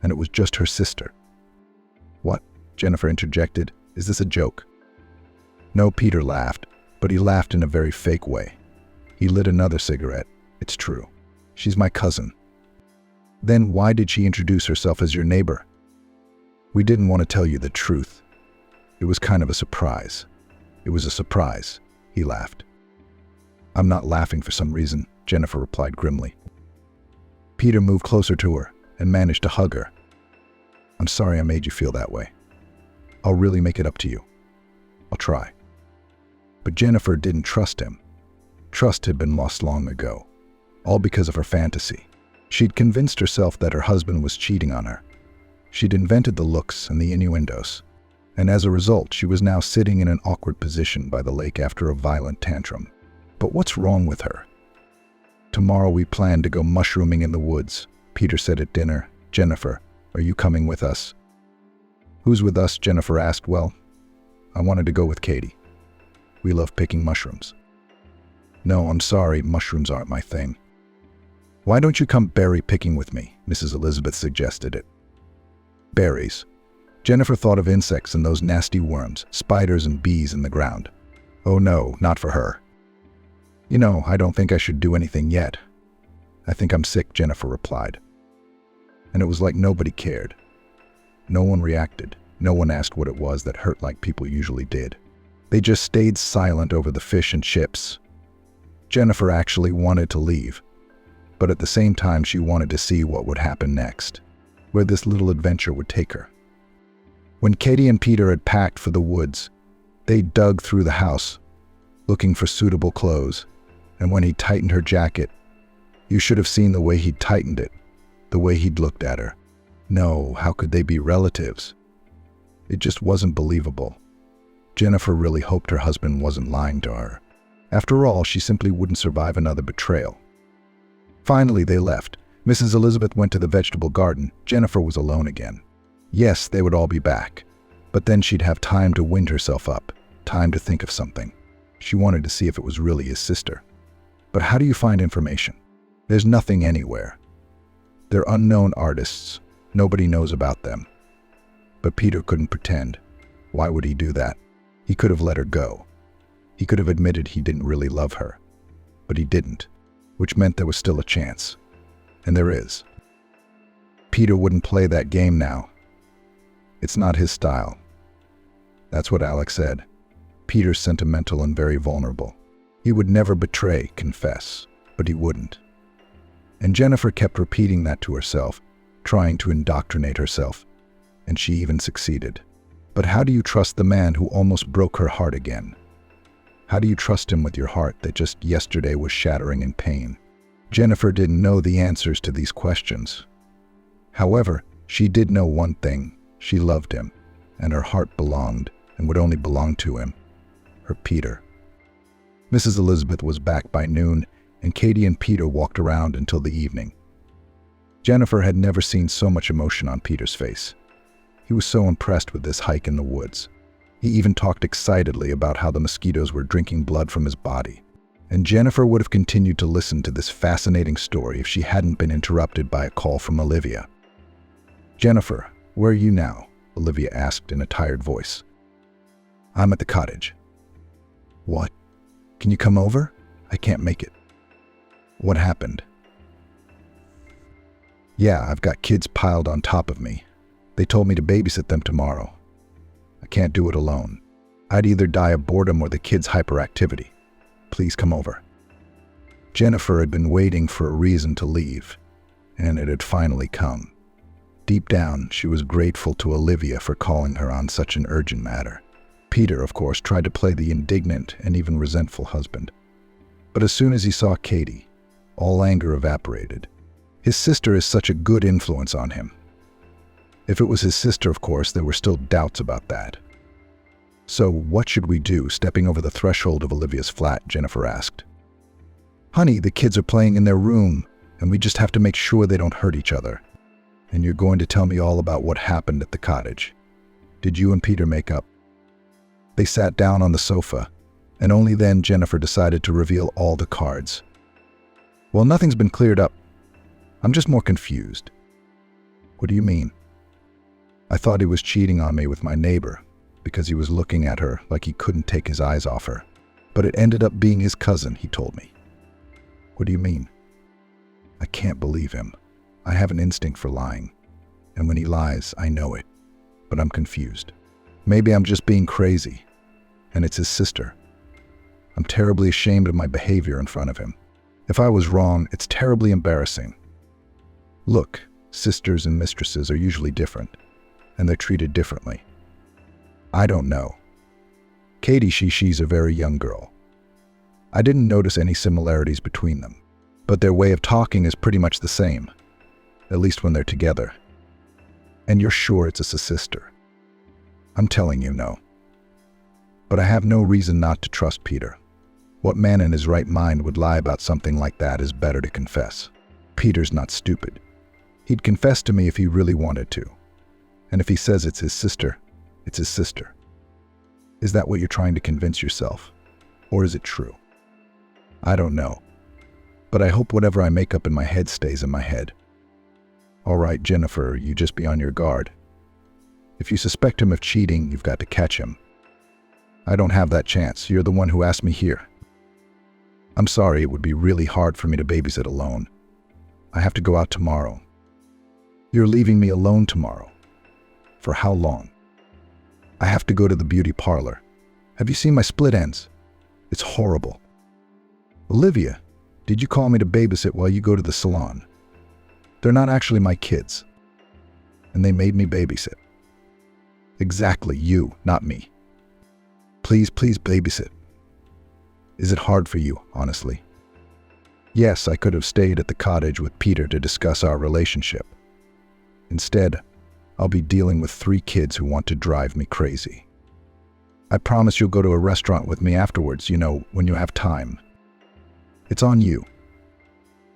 and it was just her sister. What? Jennifer interjected. Is this a joke? No, Peter laughed, but he laughed in a very fake way. He lit another cigarette. It's true. She's my cousin. Then why did she introduce herself as your neighbor? We didn't want to tell you the truth. It was kind of a surprise. It was a surprise, he laughed. I'm not laughing for some reason, Jennifer replied grimly. Peter moved closer to her and managed to hug her. I'm sorry I made you feel that way. I'll really make it up to you. I'll try. But Jennifer didn't trust him. Trust had been lost long ago, all because of her fantasy. She'd convinced herself that her husband was cheating on her, She'd invented the looks and the innuendos, and as a result, she was now sitting in an awkward position by the lake after a violent tantrum. But what's wrong with her? "Tomorrow we plan to go mushrooming in the woods," Peter said at dinner. "Jennifer, are you coming with us?" "Who's with us?" Jennifer asked. "Well, I wanted to go with Katie. We love picking mushrooms." "No, I'm sorry, mushrooms aren't my thing." "Why don't you come berry picking with me?" Mrs. Elizabeth suggested it. Berries. Jennifer thought of insects and those nasty worms, spiders and bees in the ground. Oh no, not for her. "You know, I don't think I should do anything yet. I think I'm sick," Jennifer replied. And it was like nobody cared. No one reacted. No one asked what it was that hurt like people usually did. They just stayed silent over the fish and chips. Jennifer actually wanted to leave, but at the same time she wanted to see what would happen next, where this little adventure would take her. When Katie and Peter had packed for the woods, they dug through the house, looking for suitable clothes, and when he tightened her jacket, you should have seen the way he'd tightened it, the way he'd looked at her. No, how could they be relatives? It just wasn't believable. Jennifer really hoped her husband wasn't lying to her. After all, she simply wouldn't survive another betrayal. Finally, they left. Mrs. Elizabeth went to the vegetable garden. Jennifer was alone again. Yes, they would all be back, but then she'd have time to wind herself up, time to think of something. She wanted to see if it was really his sister. But how do you find information? There's nothing anywhere. They're unknown artists. Nobody knows about them. But Peter couldn't pretend. Why would he do that? He could have let her go. He could have admitted he didn't really love her. But he didn't, which meant there was still a chance. And there is. Peter wouldn't play that game now. It's not his style. That's what Alex said. Peter's sentimental and very vulnerable. He would never betray, confess, but he wouldn't. And Jennifer kept repeating that to herself, trying to indoctrinate herself, and she even succeeded. But how do you trust the man who almost broke her heart again? How do you trust him with your heart that just yesterday was shattering in pain? Jennifer didn't know the answers to these questions. However, she did know one thing. She loved him, and her heart belonged, and would only belong to him. Her Peter. Mrs. Elizabeth was back by noon, and Katie and Peter walked around until the evening. Jennifer had never seen so much emotion on Peter's face. He was so impressed with this hike in the woods. He even talked excitedly about how the mosquitoes were drinking blood from his body. And Jennifer would have continued to listen to this fascinating story if she hadn't been interrupted by a call from Olivia. "Jennifer, where are you now?" Olivia asked in a tired voice. "I'm at the cottage." "What? Can you come over? I can't make it." "What happened?" "Yeah, I've got kids piled on top of me. They told me to babysit them tomorrow. I can't do it alone. I'd either die of boredom or the kids' hyperactivity. Please come over." Jennifer had been waiting for a reason to leave, and it had finally come. Deep down, she was grateful to Olivia for calling her on such an urgent matter. Peter, of course, tried to play the indignant and even resentful husband. But as soon as he saw Katie, all anger evaporated. His sister is such a good influence on him. If it was his sister, of course, there were still doubts about that. "So what should we do?" Stepping over the threshold of Olivia's flat, Jennifer asked. "Honey, the kids are playing in their room, and we just have to make sure they don't hurt each other. And you're going to tell me all about what happened at the cottage. Did you and Peter make up?" They sat down on the sofa, and only then Jennifer decided to reveal all the cards. "Well, nothing's been cleared up. I'm just more confused." "What do you mean?" "I thought he was cheating on me with my neighbor because he was looking at her like he couldn't take his eyes off her. But it ended up being his cousin," he told me. "What do you mean?" "I can't believe him. I have an instinct for lying. And when he lies, I know it. But I'm confused. Maybe I'm just being crazy. And it's his sister. I'm terribly ashamed of my behavior in front of him. If I was wrong, it's terribly embarrassing. Look, sisters and mistresses are usually different, and they're treated differently. I don't know. Katie, she's a very young girl. I didn't notice any similarities between them, but their way of talking is pretty much the same, at least when they're together. And you're sure it's a sister? I'm telling you no. But I have no reason not to trust Peter. What man in his right mind would lie about something like that is better to confess. Peter's not stupid. He'd confess to me if he really wanted to. And if he says it's his sister, it's his sister. Is that what you're trying to convince yourself? Or is it true? I don't know. But I hope whatever I make up in my head stays in my head. All right, Jennifer, you just be on your guard. If you suspect him of cheating, you've got to catch him. I don't have that chance. You're the one who asked me here. I'm sorry, it would be really hard for me to babysit alone. I have to go out tomorrow. You're leaving me alone tomorrow. For how long? I have to go to the beauty parlor. Have you seen my split ends? It's horrible. Olivia, did you call me to babysit while you go to the salon? They're not actually my kids. And they made me babysit. Exactly, you, not me. Please babysit. Is it hard for you, honestly? Yes, I could have stayed at the cottage with Peter to discuss our relationship. Instead, I'll be dealing with 3 kids who want to drive me crazy. I promise you'll go to a restaurant with me afterwards, when you have time. It's on you.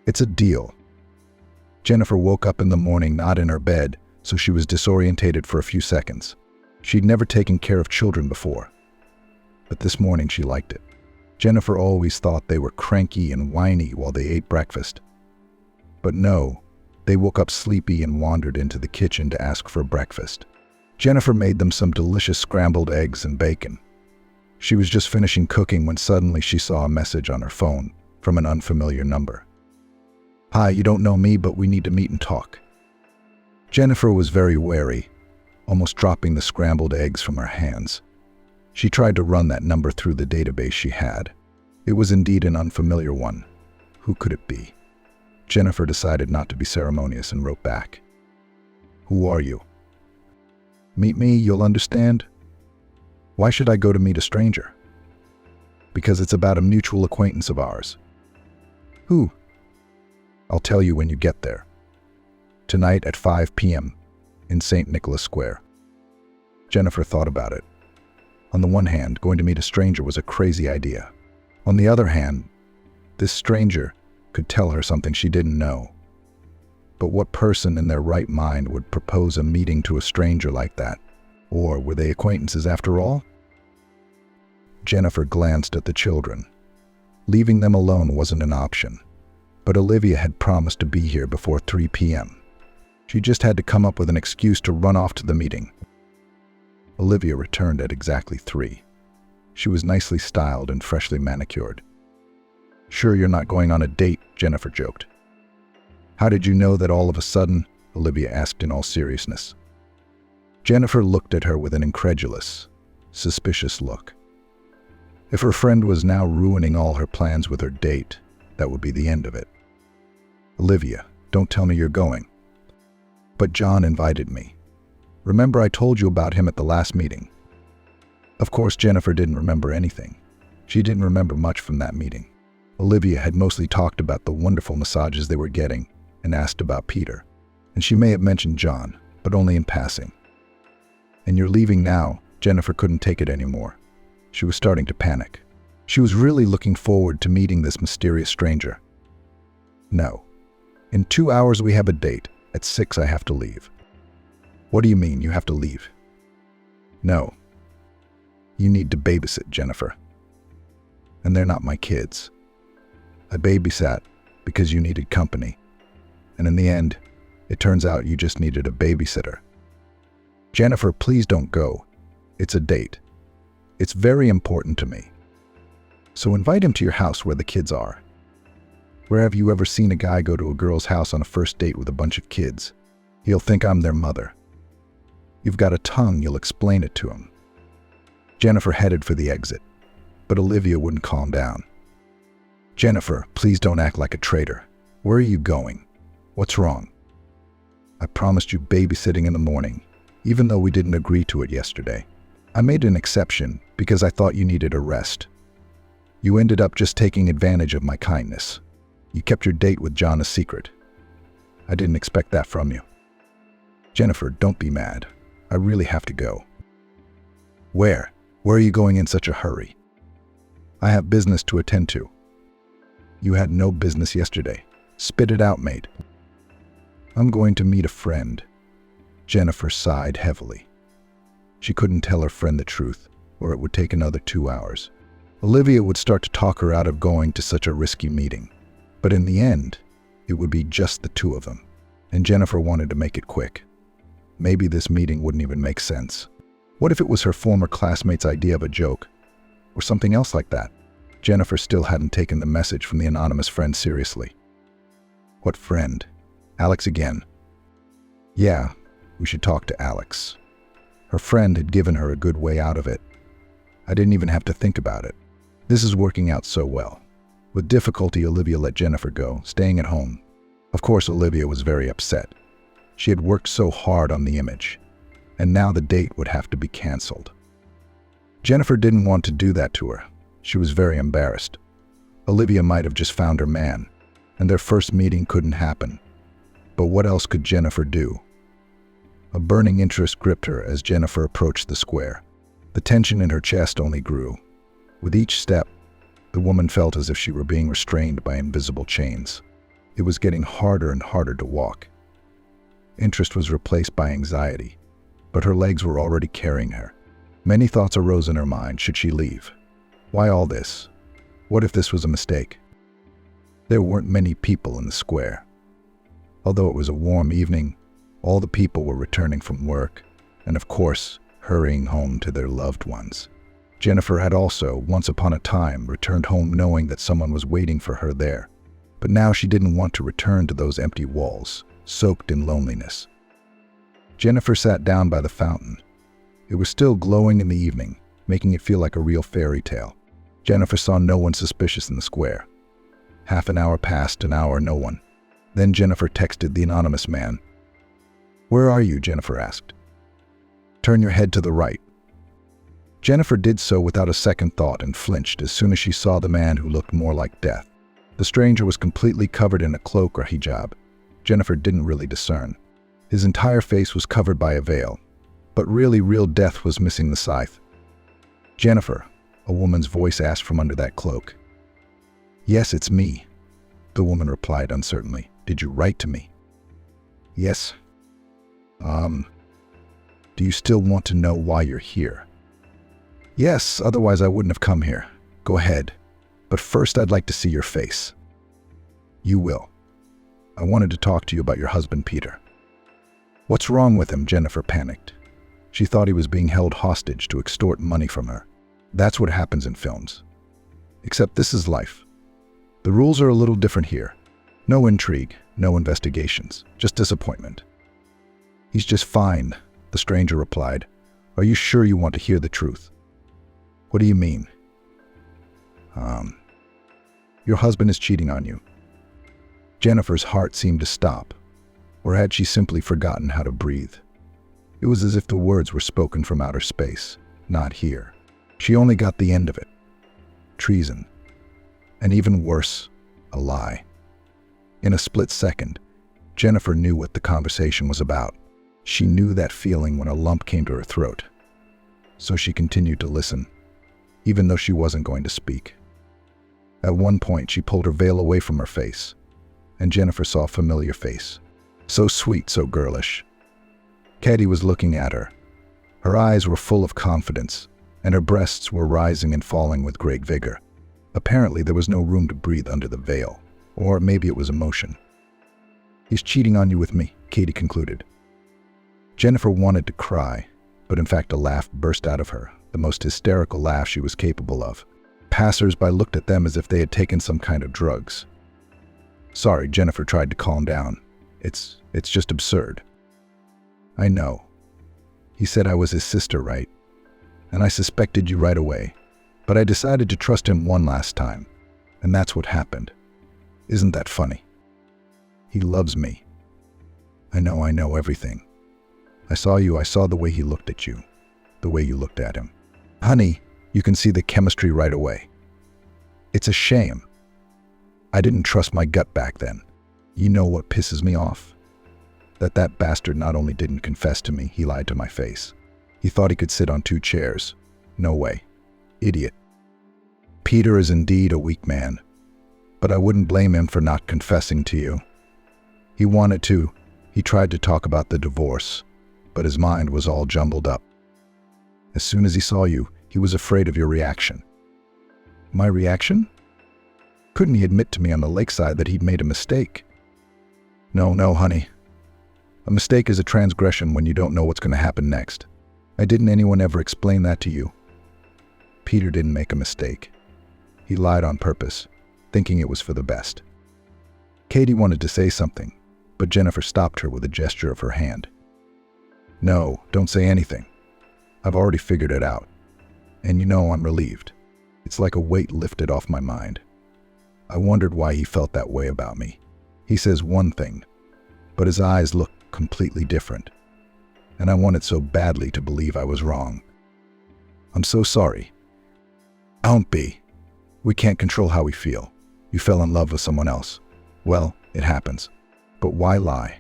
It's a deal. Jennifer woke up in the morning not in her bed, so she was disorientated for a few seconds. She'd never taken care of children before. But this morning she liked it. Jennifer always thought they were cranky and whiny while they ate breakfast. But no, they woke up sleepy and wandered into the kitchen to ask for breakfast. Jennifer made them some delicious scrambled eggs and bacon. She was just finishing cooking when suddenly she saw a message on her phone from an unfamiliar number. Hi, you don't know me, but we need to meet and talk. Jennifer was very wary, almost dropping the scrambled eggs from her hands. She tried to run that number through the database she had. It was indeed an unfamiliar one. Who could it be? Jennifer decided not to be ceremonious and wrote back. Who are you? Meet me, you'll understand. Why should I go to meet a stranger? Because it's about a mutual acquaintance of ours. Who? I'll tell you when you get there. Tonight at 5 p.m. in St. Nicholas Square. Jennifer thought about it. On the one hand, going to meet a stranger was a crazy idea. On the other hand, this stranger could tell her something she didn't know. But what person in their right mind would propose a meeting to a stranger like that? Or were they acquaintances after all? Jennifer glanced at the children. Leaving them alone wasn't an option. But Olivia had promised to be here before 3 p.m. She just had to come up with an excuse to run off to the meeting. Olivia returned at exactly 3. She was nicely styled and freshly manicured. Sure you're not going on a date, Jennifer joked. How did you know that all of a sudden? Olivia asked in all seriousness. Jennifer looked at her with an incredulous, suspicious look. If her friend was now ruining all her plans with her date, that would be the end of it. Olivia, don't tell me you're going. But John invited me. Remember I told you about him at the last meeting? Of course, Jennifer didn't remember anything. She didn't remember much from that meeting. Olivia had mostly talked about the wonderful massages they were getting and asked about Peter. And she may have mentioned John, but only in passing. And you're leaving now? Jennifer couldn't take it anymore. She was starting to panic. She was really looking forward to meeting this mysterious stranger. No. In 2 hours we have a date. At 6 I have to leave. What do you mean, you have to leave? No. You need to babysit, Jennifer. And they're not my kids. I babysat because you needed company. And in the end, it turns out you just needed a babysitter. Jennifer, please don't go. It's a date. It's very important to me. So invite him to your house where the kids are. Where have you ever seen a guy go to a girl's house on a first date with a bunch of kids? He'll think I'm their mother. You've got a tongue, you'll explain it to him. Jennifer headed for the exit, but Olivia wouldn't calm down. Jennifer, please don't act like a traitor. Where are you going? What's wrong? I promised you babysitting in the morning, even though we didn't agree to it yesterday. I made an exception because I thought you needed a rest. You ended up just taking advantage of my kindness. You kept your date with John a secret. I didn't expect that from you. Jennifer, don't be mad. I really have to go. Where? Where are you going in such a hurry? I have business to attend to. You had no business yesterday. Spit it out, mate. I'm going to meet a friend. Jennifer sighed heavily. She couldn't tell her friend the truth, or it would take another 2 hours. Olivia would start to talk her out of going to such a risky meeting. But in the end, it would be just the two of them. And Jennifer wanted to make it quick. Maybe this meeting wouldn't even make sense. What if it was her former classmate's idea of a joke? Or something else like that? Jennifer still hadn't taken the message from the anonymous friend seriously. What friend? Alex again. Yeah, we should talk to Alex. Her friend had given her a good way out of it. I didn't even have to think about it. This is working out so well. With difficulty, Olivia let Jennifer go, staying at home. Of course, Olivia was very upset. She had worked so hard on the image, and now the date would have to be canceled. Jennifer didn't want to do that to her. She was very embarrassed. Olivia might have just found her man, and their first meeting couldn't happen. But what else could Jennifer do? A burning interest gripped her as Jennifer approached the square. The tension in her chest only grew. With each step, the woman felt as if she were being restrained by invisible chains. It was getting harder and harder to walk. Interest was replaced by anxiety, but her legs were already carrying her. Many thoughts arose in her mind. Should she leave? Why all this? What if this was a mistake? There weren't many people in the square. Although it was a warm evening, all the people were returning from work, and of course, hurrying home to their loved ones. Jennifer had also, once upon a time, returned home knowing that someone was waiting for her there. But now she didn't want to return to those empty walls, soaked in loneliness. Jennifer sat down by the fountain. It was still glowing in the evening, making it feel like a real fairy tale. Jennifer saw no one suspicious in the square. Half an hour passed, an hour, no one. Then Jennifer texted the anonymous man. "Where are you?" Jennifer asked. "Turn your head to the right." Jennifer did so without a second thought and flinched as soon as she saw the man who looked more like death. The stranger was completely covered in a cloak or hijab. Jennifer didn't really discern. His entire face was covered by a veil, but really real death was missing the scythe. "Jennifer," a woman's voice asked from under that cloak. "Yes, it's me," the woman replied uncertainly. "Did you write to me?" "Yes." Do you still want to know why you're here?" "Yes, otherwise I wouldn't have come here." "Go ahead, but first I'd like to see your face." "You will. I wanted to talk to you about your husband, Peter." "What's wrong with him?" Jennifer panicked. She thought he was being held hostage to extort money from her. That's what happens in films. Except this is life. The rules are a little different here. No intrigue, no investigations, just disappointment. "He's just fine," the stranger replied. "Are you sure you want to hear the truth?" "What do you mean?" Your husband is cheating on you." Jennifer's heart seemed to stop, or had she simply forgotten how to breathe? It was as if the words were spoken from outer space, not here. She only got the end of it. Treason. And even worse, a lie. In a split second, Jennifer knew what the conversation was about. She knew that feeling when a lump came to her throat. So she continued to listen, even though she wasn't going to speak. At one point, she pulled her veil away from her face, and Jennifer saw a familiar face. So sweet, so girlish. Katie was looking at her. Her eyes were full of confidence, and her breasts were rising and falling with great vigor. Apparently, there was no room to breathe under the veil, or maybe it was emotion. "He's cheating on you with me," Katie concluded. Jennifer wanted to cry, but in fact a laugh burst out of her, the most hysterical laugh she was capable of. Passers-by looked at them as if they had taken some kind of drugs. "Sorry," Jennifer tried to calm down. It's just absurd." "I know. He said I was his sister, right? And I suspected you right away. But I decided to trust him one last time. And that's what happened. Isn't that funny? He loves me. I know everything. I saw you, I saw the way he looked at you, the way you looked at him. Honey, you can see the chemistry right away. It's a shame. I didn't trust my gut back then. You know what pisses me off? That bastard not only didn't confess to me, he lied to my face. He thought he could sit on 2 chairs. No way. Idiot. Peter is indeed a weak man, but I wouldn't blame him for not confessing to you. He wanted to. He tried to talk about the divorce, but his mind was all jumbled up. As soon as he saw you, he was afraid of your reaction. My reaction? Couldn't he admit to me on the lakeside that he'd made a mistake? No, honey. A mistake is a transgression when you don't know what's going to happen next. Didn't anyone ever explain that to you? Peter didn't make a mistake. He lied on purpose, thinking it was for the best. Katie wanted to say something, but Jennifer stopped her with a gesture of her hand. No, don't say anything. I've already figured it out. And I'm relieved. It's like a weight lifted off my mind. I wondered why he felt that way about me. He says one thing, but his eyes look completely different. And I wanted so badly to believe I was wrong. I'm so sorry. Don't be. We can't control how we feel. You fell in love with someone else. Well, it happens. But why lie?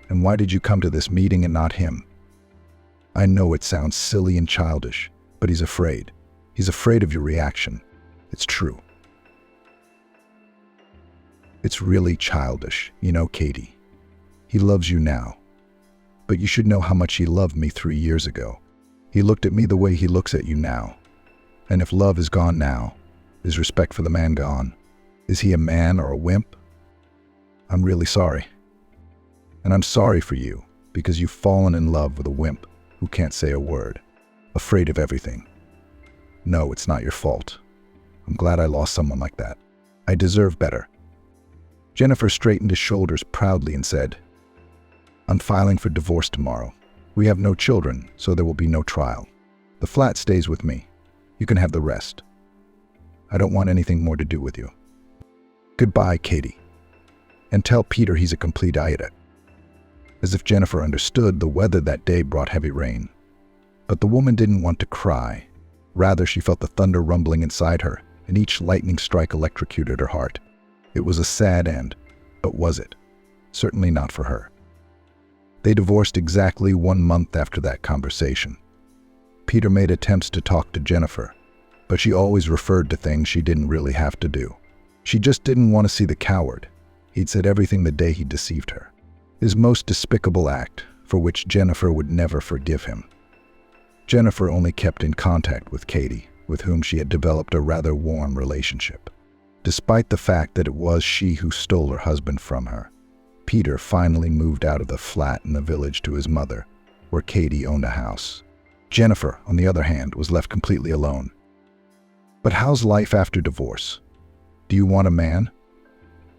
And why did you come to this meeting and not him? I know it sounds silly and childish, but he's afraid. He's afraid of your reaction. It's true. It's really childish, Katie. He loves you now. But you should know how much he loved me 3 years ago. He looked at me the way he looks at you now. And if love is gone now, is respect for the man gone? Is he a man or a wimp? I'm really sorry. And I'm sorry for you, because you've fallen in love with a wimp who can't say a word, afraid of everything. No, it's not your fault. I'm glad I lost someone like that. I deserve better. Jennifer straightened his shoulders proudly and said, I'm filing for divorce tomorrow. We have no children, so there will be no trial. The flat stays with me. You can have the rest. I don't want anything more to do with you. Goodbye, Katie. And tell Peter he's a complete idiot. As if Jennifer understood, the weather that day brought heavy rain. But the woman didn't want to cry. Rather, she felt the thunder rumbling inside her, and each lightning strike electrocuted her heart. It was a sad end, but was it? Certainly not for her. They divorced exactly 1 month after that conversation. Peter made attempts to talk to Jennifer, but she always referred to things she didn't really have to do. She just didn't want to see the coward. He'd said everything the day he deceived her. His most despicable act, for which Jennifer would never forgive him. Jennifer only kept in contact with Katie, with whom she had developed a rather warm relationship. Despite the fact that it was she who stole her husband from her, Peter finally moved out of the flat in the village to his mother, where Katie owned a house. Jennifer, on the other hand, was left completely alone. But how's life after divorce? Do you want a man?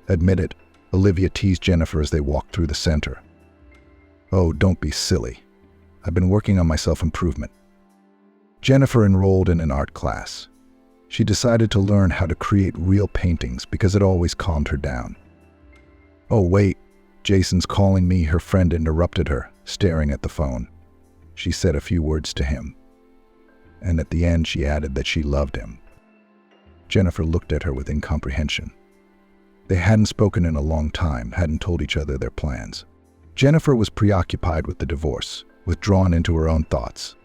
Admit it, Olivia teased Jennifer as they walked through the center. Oh, don't be silly. I've been working on my self-improvement. Jennifer enrolled in an art class. She decided to learn how to create real paintings because it always calmed her down. Oh, wait, Jason's calling me, her friend interrupted her, staring at the phone. She said a few words to him, and at the end she added that she loved him. Jennifer looked at her with incomprehension. They hadn't spoken in a long time, hadn't told each other their plans. Jennifer was preoccupied with the divorce, withdrawn into her own thoughts.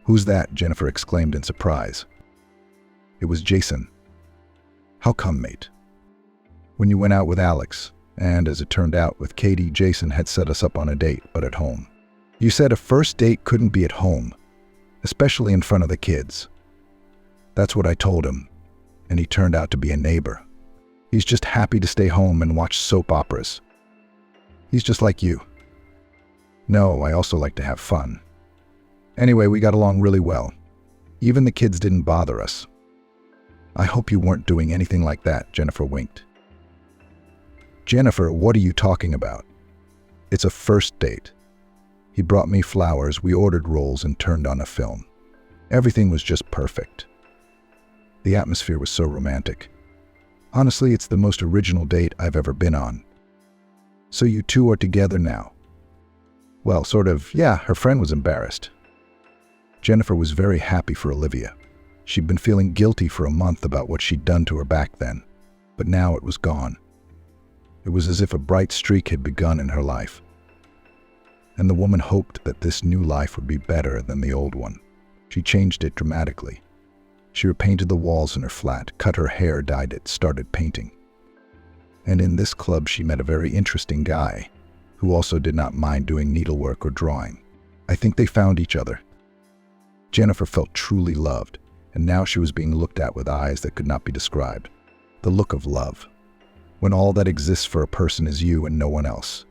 Who's that? Jennifer exclaimed in surprise. It was Jason. How come, mate? When you went out with Alex, and as it turned out with Katie, Jason had set us up on a date, but at home. You said a first date couldn't be at home, especially in front of the kids. That's what I told him, and he turned out to be a neighbor. He's just happy to stay home and watch soap operas. He's just like you. No, I also like to have fun. Anyway, we got along really well. Even the kids didn't bother us. I hope you weren't doing anything like that, Jennifer winked. Jennifer, what are you talking about? It's a first date. He brought me flowers, we ordered rolls and turned on a film. Everything was just perfect. The atmosphere was so romantic. Honestly, it's the most original date I've ever been on. So you two are together now? Well, sort of, yeah, her friend was embarrassed. Jennifer was very happy for Olivia. She'd been feeling guilty for a month about what she'd done to her back then, but now it was gone. It was as if a bright streak had begun in her life. and the woman hoped that this new life would be better than the old one. She changed it dramatically. She repainted the walls in her flat, cut her hair, dyed it, started painting. And in this club she met a very interesting guy who also did not mind doing needlework or drawing. I think they found each other. Jennifer felt truly loved, and now she was being looked at with eyes that could not be described. The look of love, when all that exists for a person is you and no one else.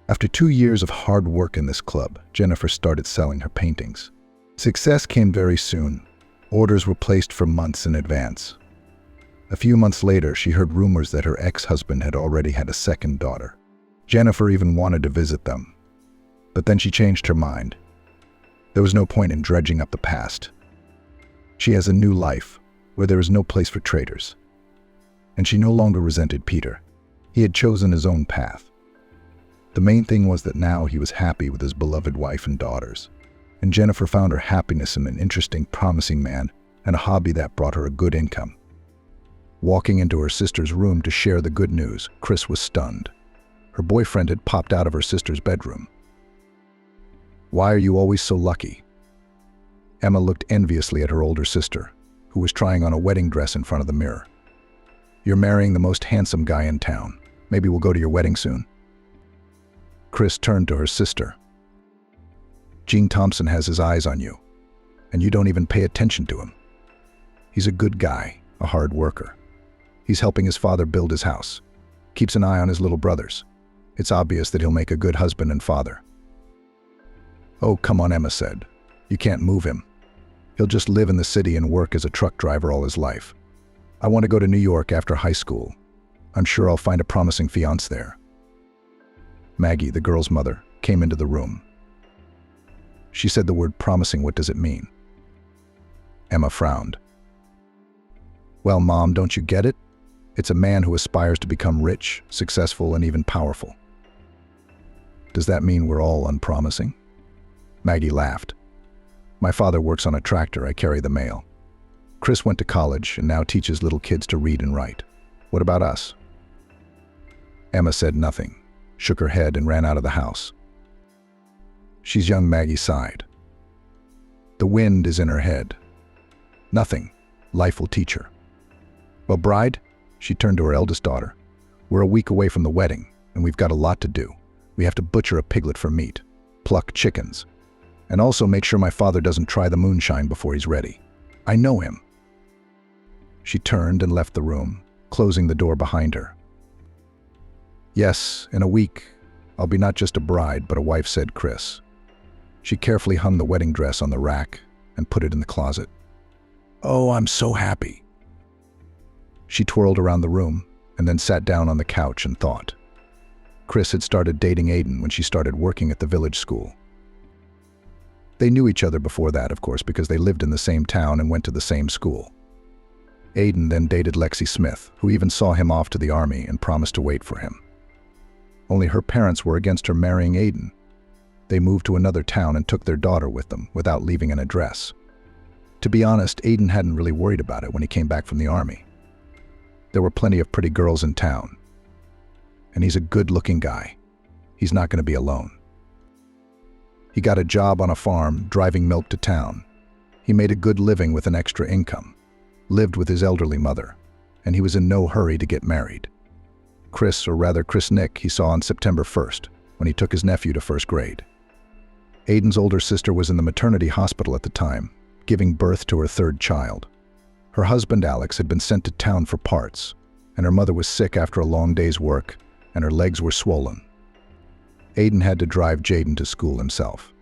After 2 years of hard work in this club, Jennifer started selling her paintings. Success came very soon. Orders were placed for months in advance. A few months later, she heard rumors that her ex-husband had already had a second daughter. Jennifer even wanted to visit them. But then she changed her mind. There was no point in dredging up the past. She has a new life, where there is no place for traitors. And she no longer resented Peter. He had chosen his own path. The main thing was that now he was happy with his beloved wife and daughters. And Jennifer found her happiness in an interesting, promising man and a hobby that brought her a good income. Walking into her sister's room to share the good news, Chris was stunned. Her boyfriend had popped out of her sister's bedroom. "Why are you always so lucky?" Emma looked enviously at her older sister, who was trying on a wedding dress in front of the mirror. "You're marrying the most handsome guy in town. Maybe we'll go to your wedding soon." Chris turned to her sister. "Gene Thompson has his eyes on you, and you don't even pay attention to him. He's a good guy, a hard worker. He's helping his father build his house, keeps an eye on his little brothers. It's obvious that he'll make a good husband and father." "Oh, come on," Emma said. "You can't move him. He'll just live in the city and work as a truck driver all his life. I want to go to New York after high school. I'm sure I'll find a promising fiancé there." Maggie, the girl's mother, came into the room. She said the word promising. "What does it mean?" Emma frowned. "Well, Mom, don't you get it? It's a man who aspires to become rich, successful, and even powerful." "Does that mean we're all unpromising?" Maggie laughed. "My father works on a tractor. I carry the mail. Chris went to college and now teaches little kids to read and write. What about us?" Emma said nothing, shook her head, and ran out of the house. "She's young," Maggie sighed. "The wind is in her head. Nothing. Life will teach her." "Well, bride," she turned to her eldest daughter, "we're a week away from the wedding, and we've got a lot to do. We have to butcher a piglet for meat, pluck chickens, and also make sure my father doesn't try the moonshine before he's ready. I know him." She turned and left the room, closing the door behind her. "Yes, in a week, I'll be not just a bride, but a wife," said Chris. She carefully hung the wedding dress on the rack and put it in the closet. "Oh, I'm so happy." She twirled around the room and then sat down on the couch and thought. Chris had started dating Aiden when she started working at the village school. They knew each other before that, of course, because they lived in the same town and went to the same school. Aiden then dated Lexi Smith, who even saw him off to the army and promised to wait for him. Only her parents were against her marrying Aiden. They moved to another town and took their daughter with them without leaving an address. To be honest, Aiden hadn't really worried about it when he came back from the army. There were plenty of pretty girls in town. And he's a good-looking guy. He's not going to be alone. He got a job on a farm, driving milk to town. He made a good living with an extra income, lived with his elderly mother, and he was in no hurry to get married. Chris, or rather Chris Nick, he saw on September 1st, when he took his nephew to first grade. Aiden's older sister was in the maternity hospital at the time, giving birth to her third child. Her husband, Alex, had been sent to town for parts, and her mother was sick after a long day's work, and her legs were swollen. Aiden had to drive Jaden to school himself.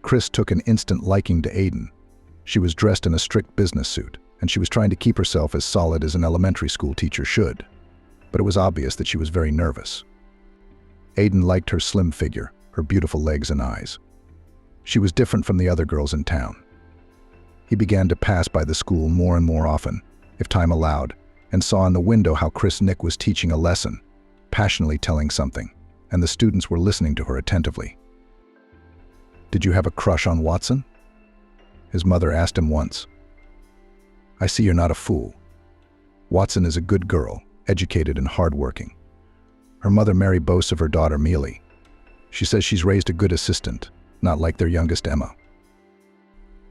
Chris took an instant liking to Aiden. She was dressed in a strict business suit, and she was trying to keep herself as solid as an elementary school teacher should. But it was obvious that she was very nervous. Aiden liked her slim figure, her beautiful legs and eyes. She was different from the other girls in town. He began to pass by the school more and more often, if time allowed, and saw in the window how Chris Nick was teaching a lesson, passionately telling something, and the students were listening to her attentively. "Did you have a crush on Watson?" his mother asked him once. "I see you're not a fool. Watson is a good girl, educated and hardworking. Her mother Mary boasts of her daughter Mealy. She says she's raised a good assistant, not like their youngest Emma.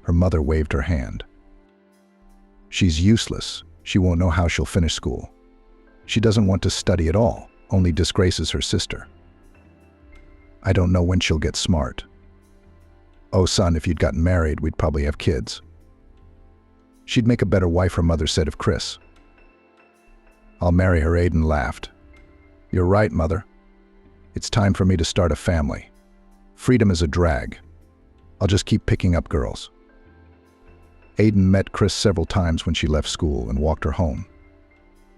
Her mother waved her hand. She's useless. She won't know how she'll finish school. She doesn't want to study at all, only disgraces her sister. I don't know when she'll get smart. Oh, son, if you'd gotten married, we'd probably have kids. She'd make a better wife, her mother said of Chris. I'll marry her, Aiden laughed. You're right, mother. It's time for me to start a family. Freedom is a drag. I'll just keep picking up girls. Aiden met Chris several times when she left school and walked her home.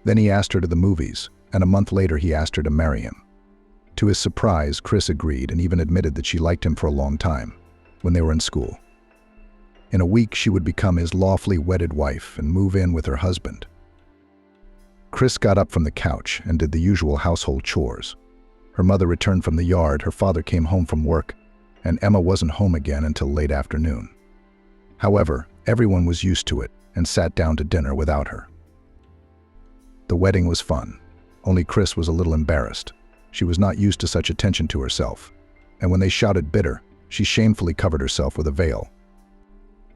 Then he asked her to the movies, and a month later he asked her to marry him. To his surprise, Chris agreed and even admitted that she liked him for a long time, when they were in school. In a week, she would become his lawfully wedded wife and move in with her husband. Chris got up from the couch and did the usual household chores. Her mother returned from the yard, her father came home from work, and Emma wasn't home again until late afternoon. However, everyone was used to it and sat down to dinner without her. The wedding was fun, only Chris was a little embarrassed. She was not used to such attention to herself, and when they shouted bitter, she shamefully covered herself with a veil.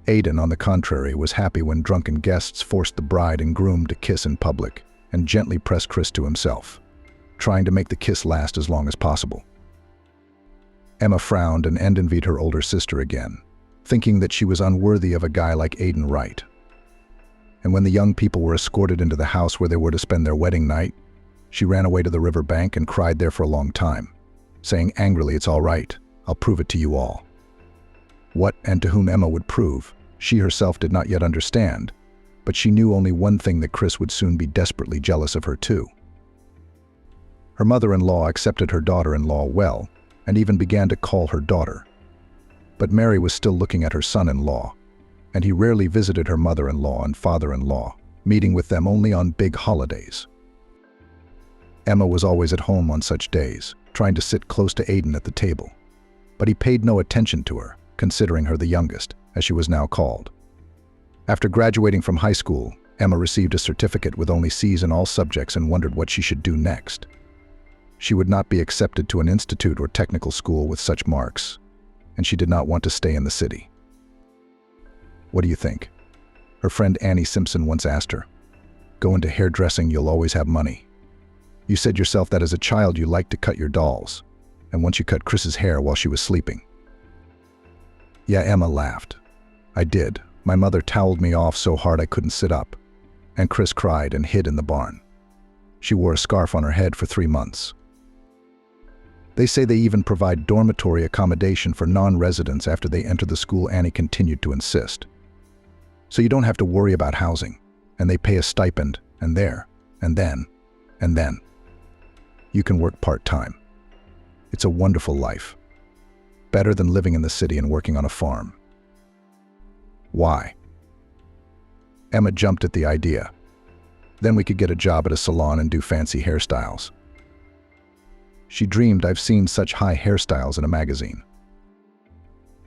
Aiden, on the contrary, was happy when drunken guests forced the bride and groom to kiss in public and gently pressed Chris to himself, trying to make the kiss last as long as possible. Emma frowned and envied her older sister again, thinking that she was unworthy of a guy like Aiden Wright. And when the young people were escorted into the house where they were to spend their wedding night, she ran away to the river bank and cried there for a long time, saying angrily, "It's all right, I'll prove it to you all." What and to whom Emma would prove, she herself did not yet understand, but she knew only one thing, that Chris would soon be desperately jealous of her too. Her mother-in-law accepted her daughter-in-law well, and even began to call her daughter. But Mary was still looking at her son-in-law, and he rarely visited her mother-in-law and father-in-law, meeting with them only on big holidays. Emma was always at home on such days, trying to sit close to Aiden at the table, but he paid no attention to her, considering her the youngest, as she was now called. After graduating from high school, Emma received a certificate with only C's in all subjects and wondered what she should do next. She would not be accepted to an institute or technical school with such marks, and she did not want to stay in the city. What do you think? Her friend Annie Simpson once asked her. Go into hairdressing, you'll always have money. You said yourself that as a child you liked to cut your dolls, and once you cut Chris's hair while she was sleeping. Yeah, Emma laughed. I did. My mother toweled me off so hard I couldn't sit up, and Chris cried and hid in the barn. She wore a scarf on her head for 3 months. They say they even provide dormitory accommodation for non-residents after they enter the school, Annie continued to insist. So you don't have to worry about housing, and they pay a stipend, and there, and then, and then. You can work part-time. It's a wonderful life. Better than living in the city and working on a farm. Why? Emma jumped at the idea. Then we could get a job at a salon and do fancy hairstyles. She dreamed, I've seen such high hairstyles in a magazine.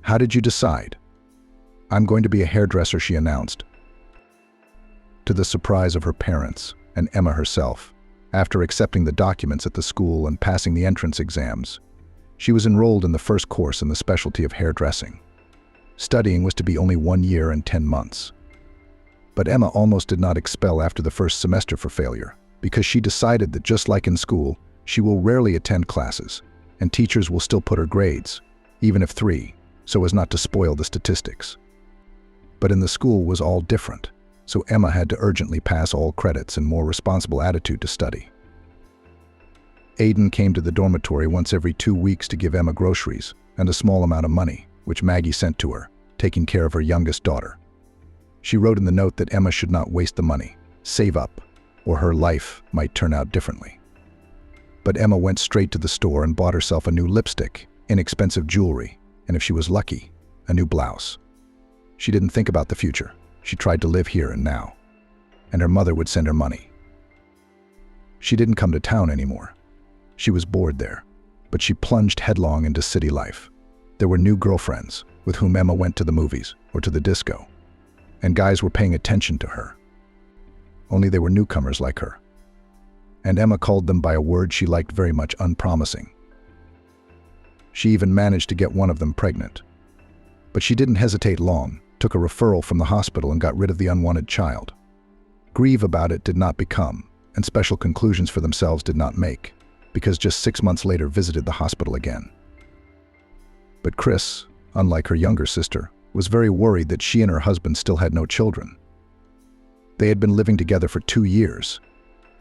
How did you decide? I'm going to be a hairdresser, she announced. To the surprise of her parents and Emma herself, after accepting the documents at the school and passing the entrance exams, she was enrolled in the first course in the specialty of hairdressing. Studying was to be only 1 year and 10 months. But Emma almost did not expel after the first semester for failure, because she decided that just like in school, she will rarely attend classes, and teachers will still put her grades, even if 3, so as not to spoil the statistics. But in the school was all different, so Emma had to urgently pass all credits and more responsible attitude to study. Aiden came to the dormitory once every 2 weeks to give Emma groceries and a small amount of money, which Maggie sent to her, taking care of her youngest daughter. She wrote in the note that Emma should not waste the money, save up, or her life might turn out differently. But Emma went straight to the store and bought herself a new lipstick, inexpensive jewelry, and if she was lucky, a new blouse. She didn't think about the future. She tried to live here and now, and her mother would send her money. She didn't come to town anymore. She was bored there, but she plunged headlong into city life. There were new girlfriends with whom Emma went to the movies or to the disco, and guys were paying attention to her. Only they were newcomers like her, and Emma called them by a word she liked very much, unpromising. She even managed to get one of them pregnant. But she didn't hesitate long, took a referral from the hospital and got rid of the unwanted child. Grieve about it did not become, and special conclusions for themselves did not make, because just 6 months later visited the hospital again. But Chris, unlike her younger sister, was very worried that she and her husband still had no children. They had been living together for 2 years,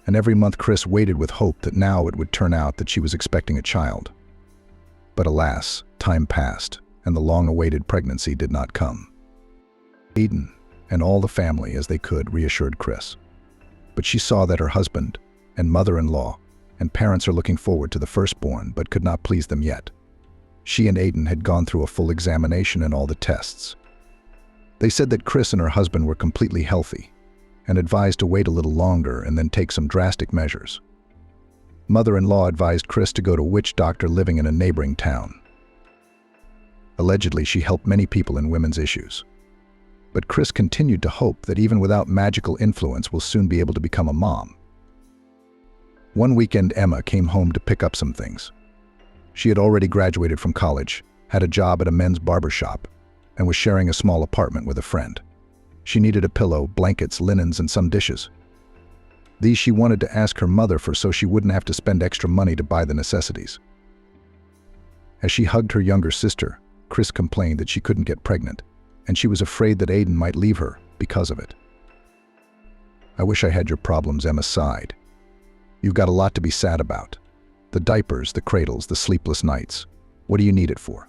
and every month Chris waited with hope that now it would turn out that she was expecting a child. But alas, time passed, and the long-awaited pregnancy did not come. Aiden and all the family, as they could, reassured Chris. But she saw that her husband and mother-in-law and parents are looking forward to the firstborn but could not please them yet. She and Aiden had gone through a full examination and all the tests. They said that Chris and her husband were completely healthy and advised to wait a little longer and then take some drastic measures. Mother-in-law advised Chris to go to a witch doctor living in a neighboring town. Allegedly, she helped many people in women's issues. But Chris continued to hope that even without magical influence will soon be able to become a mom. One weekend, Emma came home to pick up some things. She had already graduated from college, had a job at a men's barber shop, and was sharing a small apartment with a friend. She needed a pillow, blankets, linens, and some dishes. These she wanted to ask her mother for so she wouldn't have to spend extra money to buy the necessities. As she hugged her younger sister, Chris complained that she couldn't get pregnant, and she was afraid that Aiden might leave her because of it. "I wish I had your problems," Emma sighed. "You've got a lot to be sad about. The diapers, the cradles, the sleepless nights. What do you need it for?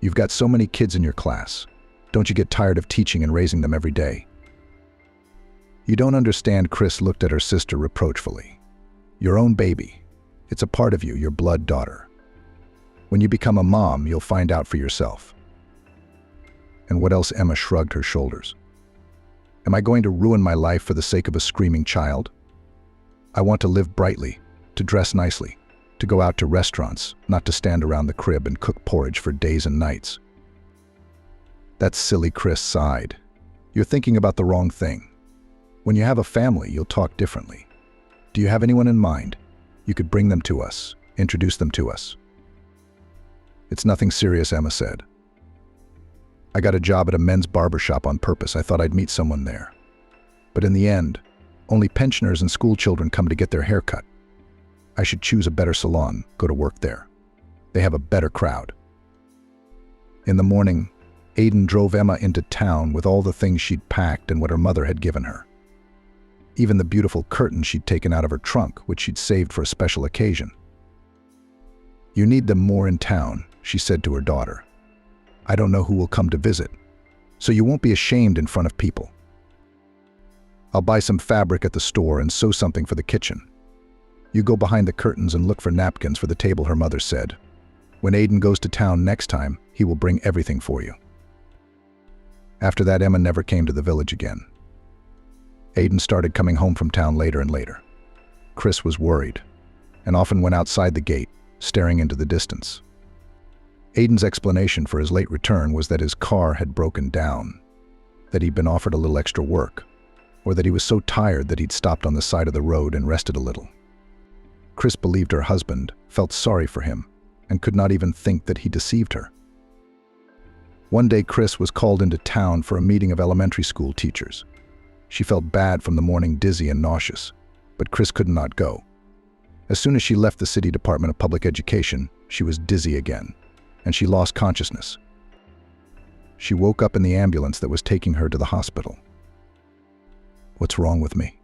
You've got so many kids in your class. Don't you get tired of teaching and raising them every day?" "You don't understand," Chris looked at her sister reproachfully. "Your own baby. It's a part of you, your blood daughter. When you become a mom, you'll find out for yourself." "And what else?" Emma shrugged her shoulders. "Am I going to ruin my life for the sake of a screaming child? I want to live brightly, to dress nicely, to go out to restaurants, not to stand around the crib and cook porridge for days and nights." "That's silly," Chris sighed. "You're thinking about the wrong thing. When you have a family, you'll talk differently. Do you have anyone in mind? You could bring them to us, introduce them to us." "It's nothing serious," Emma said. "I got a job at a men's barber shop on purpose. I thought I'd meet someone there. But in the end, only pensioners and school children come to get their hair cut. I should choose a better salon, go to work there. They have a better crowd." In the morning, Aiden drove Emma into town with all the things she'd packed and what her mother had given her. Even the beautiful curtains she'd taken out of her trunk, which she'd saved for a special occasion. "You need them more in town," she said to her daughter. "I don't know who will come to visit, so you won't be ashamed in front of people. I'll buy some fabric at the store and sew something for the kitchen. You go behind the curtains and look for napkins for the table," her mother said. "When Aiden goes to town next time, he will bring everything for you." After that, Emma never came to the village again. Aiden started coming home from town later and later. Chris was worried, and often went outside the gate, staring into the distance. Aiden's explanation for his late return was that his car had broken down, that he'd been offered a little extra work, or that he was so tired that he'd stopped on the side of the road and rested a little. Chris believed her husband, felt sorry for him, and could not even think that he deceived her. One day, Chris was called into town for a meeting of elementary school teachers. She felt bad from the morning, dizzy and nauseous, but Chris could not go. As soon as she left the City Department of Public Education, she was dizzy again, and she lost consciousness. She woke up in the ambulance that was taking her to the hospital. "What's wrong with me?"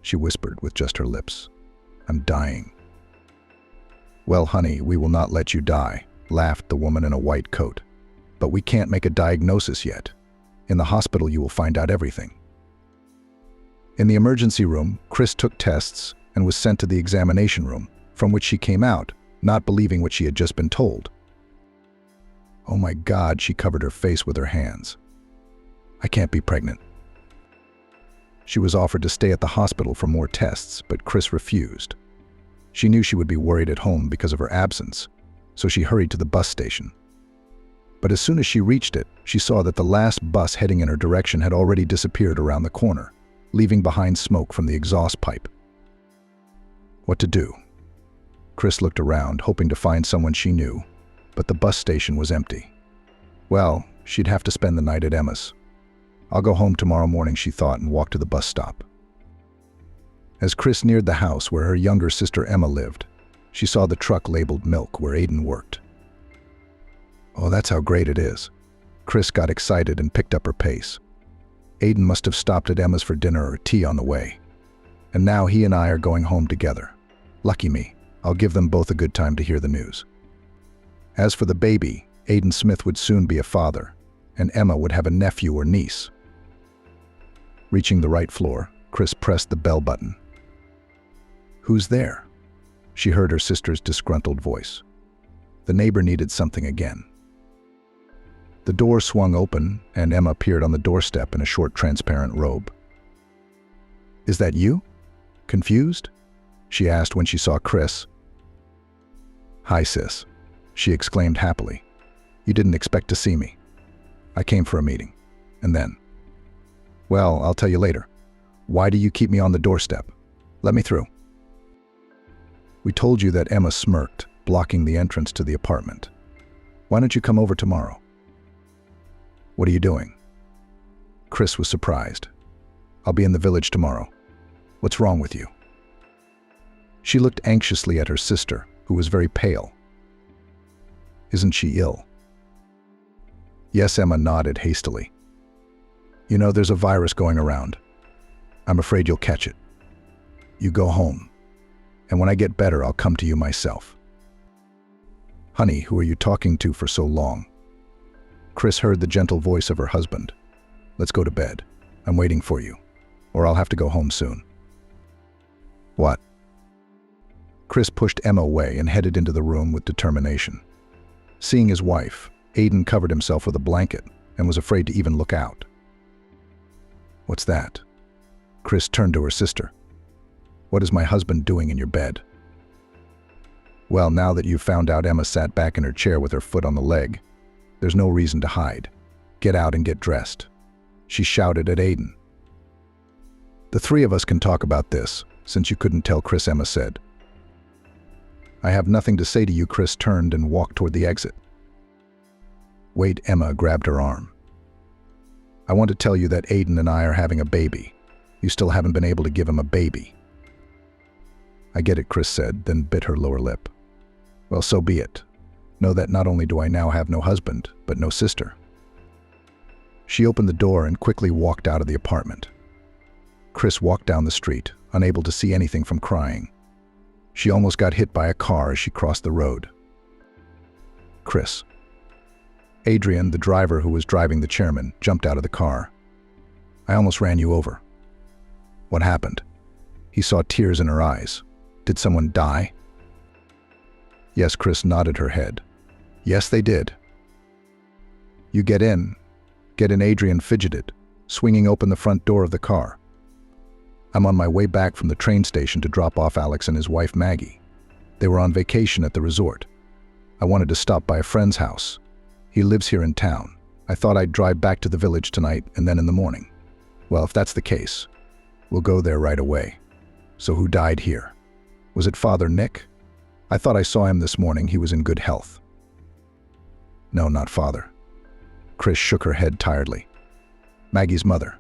she whispered with just her lips. "I'm dying." "Well, honey, we will not let you die," laughed the woman in a white coat. "But we can't make a diagnosis yet. In the hospital, you will find out everything." In the emergency room, Chris took tests and was sent to the examination room, from which she came out, not believing what she had just been told. "Oh my God," she covered her face with her hands. "I can't be pregnant." She was offered to stay at the hospital for more tests, but Chris refused. She knew she would be worried at home because of her absence, so she hurried to the bus station. But as soon as she reached it, she saw that the last bus heading in her direction had already disappeared around the corner, leaving behind smoke from the exhaust pipe. What to do? Chris looked around, hoping to find someone she knew, but the bus station was empty. Well, she'd have to spend the night at Emma's. I'll go home tomorrow morning, she thought, and walked to the bus stop. As Chris neared the house where her younger sister Emma lived, she saw the truck labeled Milk where Aiden worked. Oh, that's how great it is. Chris got excited and picked up her pace. Aiden must have stopped at Emma's for dinner or tea on the way. And now he and I are going home together. Lucky me, I'll give them both a good time to hear the news. As for the baby, Aiden Smith would soon be a father, and Emma would have a nephew or niece. Reaching the right floor, Chris pressed the bell button. "Who's there?" She heard her sister's disgruntled voice. The neighbor needed something again. The door swung open, and Emma appeared on the doorstep in a short transparent robe. "Is that you? Confused?" she asked when she saw Chris. "Hi, sis," she exclaimed happily. "You didn't expect to see me. I came for a meeting. And then, well, I'll tell you later. Why do you keep me on the doorstep? Let me through." "We told you that." Emma smirked, blocking the entrance to the apartment. "Why don't you come over tomorrow?" "What are you doing?" Chris was surprised. "I'll be in the village tomorrow. What's wrong with you?" She looked anxiously at her sister, who was very pale. "Isn't she ill?" "Yes," Emma nodded hastily. "You know, there's a virus going around. I'm afraid you'll catch it. You go home, and when I get better, I'll come to you myself." "Honey, who are you talking to for so long?" Chris heard the gentle voice of her husband. "Let's go to bed. I'm waiting for you, or I'll have to go home soon." "What?" Chris pushed Emma away and headed into the room with determination. Seeing his wife, Aiden covered himself with a blanket and was afraid to even look out. "What's that?" Chris turned to her sister. "What is my husband doing in your bed?" "Well, now that you've found out," Emma sat back in her chair with her foot on the leg, "there's no reason to hide. Get out and get dressed," she shouted at Aiden. "The three of us can talk about this, since you couldn't tell Chris," Emma said. "I have nothing to say to you." Chris turned and walked toward the exit. "Wait," Emma grabbed her arm. "I want to tell you that Aiden and I are having a baby. You still haven't been able to give him a baby." "I get it," Chris said, then bit her lower lip. "Well, so be it. Know that not only do I now have no husband, but no sister." She opened the door and quickly walked out of the apartment. Chris walked down the street, unable to see anything from crying. She almost got hit by a car as she crossed the road. "Chris." Adrian, the driver who was driving the chairman, jumped out of the car. "I almost ran you over." "What happened?" He saw tears in her eyes. "Did someone die?" "Yes," Chris nodded her head. "Yes, they did." "You get in." "Get in," Adrian fidgeted, swinging open the front door of the car. "I'm on my way back from the train station to drop off Alex and his wife Maggie. They were on vacation at the resort. I wanted to stop by a friend's house. He lives here in town. I thought I'd drive back to the village tonight and then in the morning. Well, if that's the case, we'll go there right away." "So who died here? Was it Father Nick? I thought I saw him this morning. He was in good health." "No, not Father." Chris shook her head tiredly. "Maggie's mother."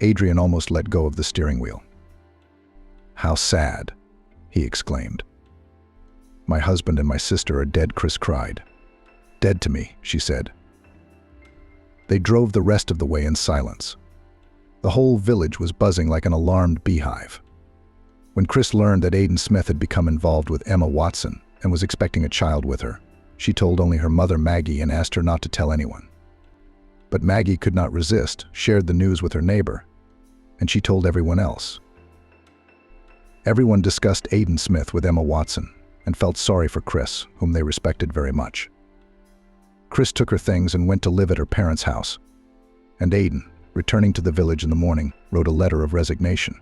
Adrian almost let go of the steering wheel. "How sad," he exclaimed. "My husband and my sister are dead," Chris cried. "Dead to me," she said. They drove the rest of the way in silence. The whole village was buzzing like an alarmed beehive. When Chris learned that Aiden Smith had become involved with Emma Watson and was expecting a child with her, she told only her mother Maggie and asked her not to tell anyone. But Maggie could not resist, shared the news with her neighbor, and she told everyone else. Everyone discussed Aiden Smith with Emma Watson and felt sorry for Chris, whom they respected very much. Chris took her things and went to live at her parents' house, and Aiden, returning to the village in the morning, wrote a letter of resignation.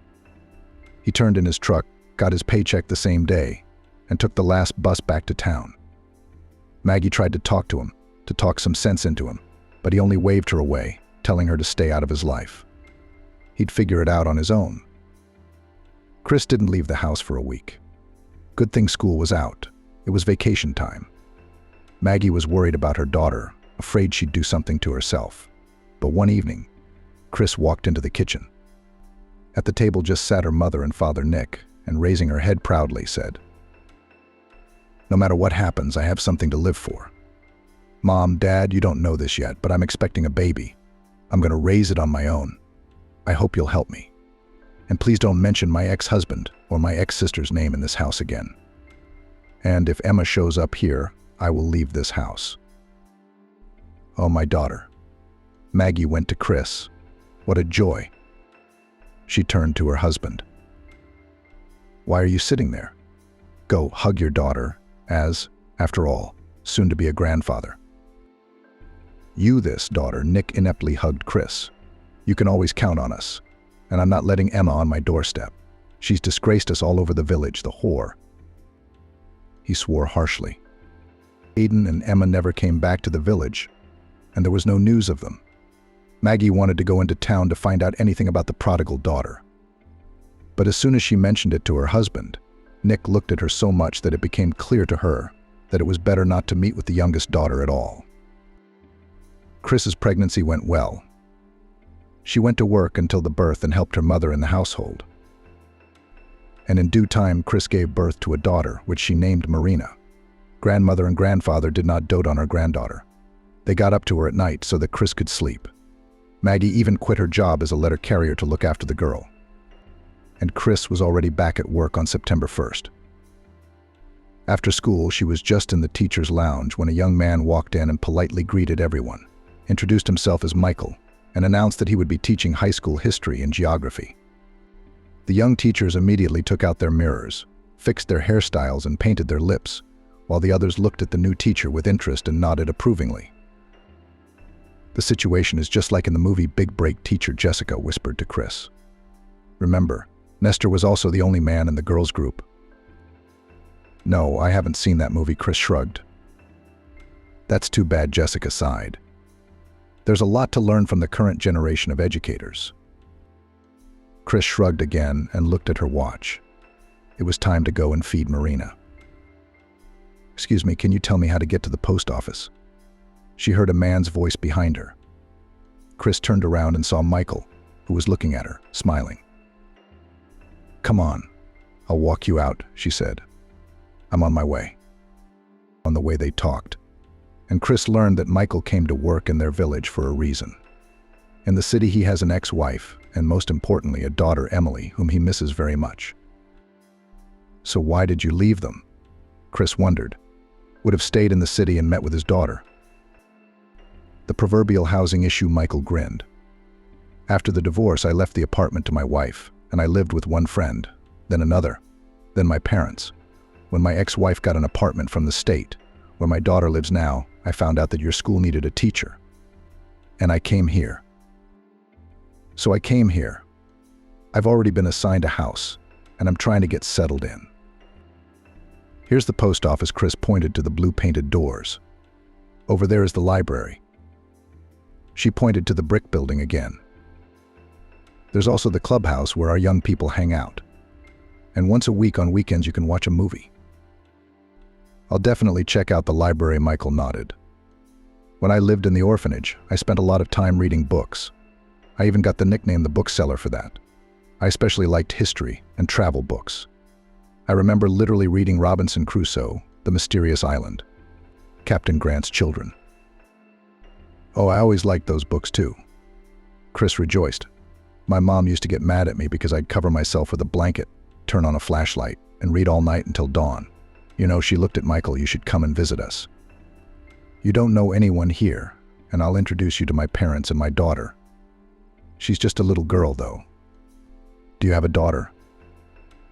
He turned in his truck, got his paycheck the same day, and took the last bus back to town. Maggie tried to talk to him, to talk some sense into him, but he only waved her away, telling her to stay out of his life. He'd figure it out on his own. Chris didn't leave the house for a week. Good thing school was out. It was vacation time. Maggie was worried about her daughter, afraid she'd do something to herself. But one evening, Chris walked into the kitchen. At the table just sat her mother and father Nick, and raising her head proudly said, "No matter what happens, I have something to live for. Mom, Dad, you don't know this yet, but I'm expecting a baby. I'm going to raise it on my own. I hope you'll help me. And please don't mention my ex-husband or my ex-sister's name in this house again. And if Emma shows up here, I will leave this house." Oh, my daughter. Maggie went to Chris. What a joy. She turned to her husband. "Why are you sitting there? Go hug your daughter, as, after all, soon to be a grandfather." "You this, daughter," Nick ineptly hugged Chris. "You can always count on us. And I'm not letting Emma on my doorstep. She's disgraced us all over the village, the whore." He swore harshly. Aiden and Emma never came back to the village, and there was no news of them. Maggie wanted to go into town to find out anything about the prodigal daughter. But as soon as she mentioned it to her husband, Nick looked at her so much that it became clear to her that it was better not to meet with the youngest daughter at all. Chris's pregnancy went well. She went to work until the birth and helped her mother in the household. And in due time, Chris gave birth to a daughter, which she named Marina. Grandmother and grandfather did not dote on our granddaughter. They got up to her at night so that Chris could sleep. Maggie even quit her job as a letter carrier to look after the girl. And Chris was already back at work on September 1st. After school, she was just in the teacher's lounge when a young man walked in and politely greeted everyone, introduced himself as Michael, and announced that he would be teaching high school history and geography. The young teachers immediately took out their mirrors, fixed their hairstyles and painted their lips, while the others looked at the new teacher with interest and nodded approvingly. "The situation is just like in the movie Big Break," teacher Jessica whispered to Chris. "Remember, Nestor was also the only man in the girls' group." "No, I haven't seen that movie," Chris shrugged. "That's too bad," Jessica sighed. "There's a lot to learn from the current generation of educators." Chris shrugged again and looked at her watch. It was time to go and feed Marina. "Excuse me, can you tell me how to get to the post office?" She heard a man's voice behind her. Chris turned around and saw Michael, who was looking at her, smiling. "Come on, I'll walk you out," she said. "I'm on my way." On the way they talked, and Chris learned that Michael came to work in their village for a reason. In the city he has an ex-wife, and most importantly a daughter, Emily, whom he misses very much. "So why did you leave them?" Chris wondered. Would have stayed in the city and met with his daughter. "The proverbial housing issue," Michael grinned. "After the divorce, I left the apartment to my wife, and I lived with one friend, then another, then my parents. When my ex-wife got an apartment from the state, where my daughter lives now, I found out that your school needed a teacher. And I came here. So I came here. I've already been assigned a house, and I'm trying to get settled in. Here's the post office." Chris pointed to the blue-painted doors. "Over there is the library." She pointed to the brick building again. "There's also the clubhouse where our young people hang out. And once a week on weekends you can watch a movie." "I'll definitely check out the library," Michael nodded. "When I lived in the orphanage, I spent a lot of time reading books. I even got the nickname the bookseller for that. I especially liked history and travel books. I remember literally reading Robinson Crusoe, The Mysterious Island, Captain Grant's Children. Oh, I always liked those books too." Chris rejoiced. "My mom used to get mad at me because I'd cover myself with a blanket, turn on a flashlight, and read all night until dawn. You know," she looked at Michael, "you should come and visit us. You don't know anyone here, and I'll introduce you to my parents and my daughter. She's just a little girl, though." "Do you have a daughter?"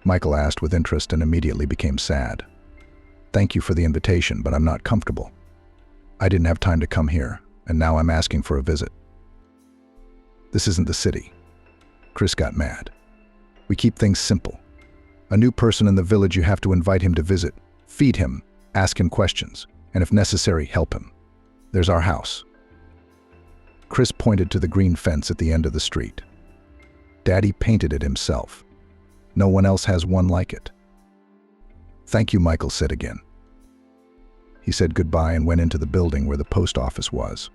Michael asked with interest and immediately became sad. "Thank you for the invitation, but I'm not comfortable. I didn't have time to come here, and now I'm asking for a visit." "This isn't the city." Chris got mad. "We keep things simple. A new person in the village, you have to invite him to visit, feed him, ask him questions, and if necessary, help him. There's our house." Chris pointed to the green fence at the end of the street. "Daddy painted it himself. No one else has one like it." "Thank you," Michael said again. He said goodbye and went into the building where the post office was.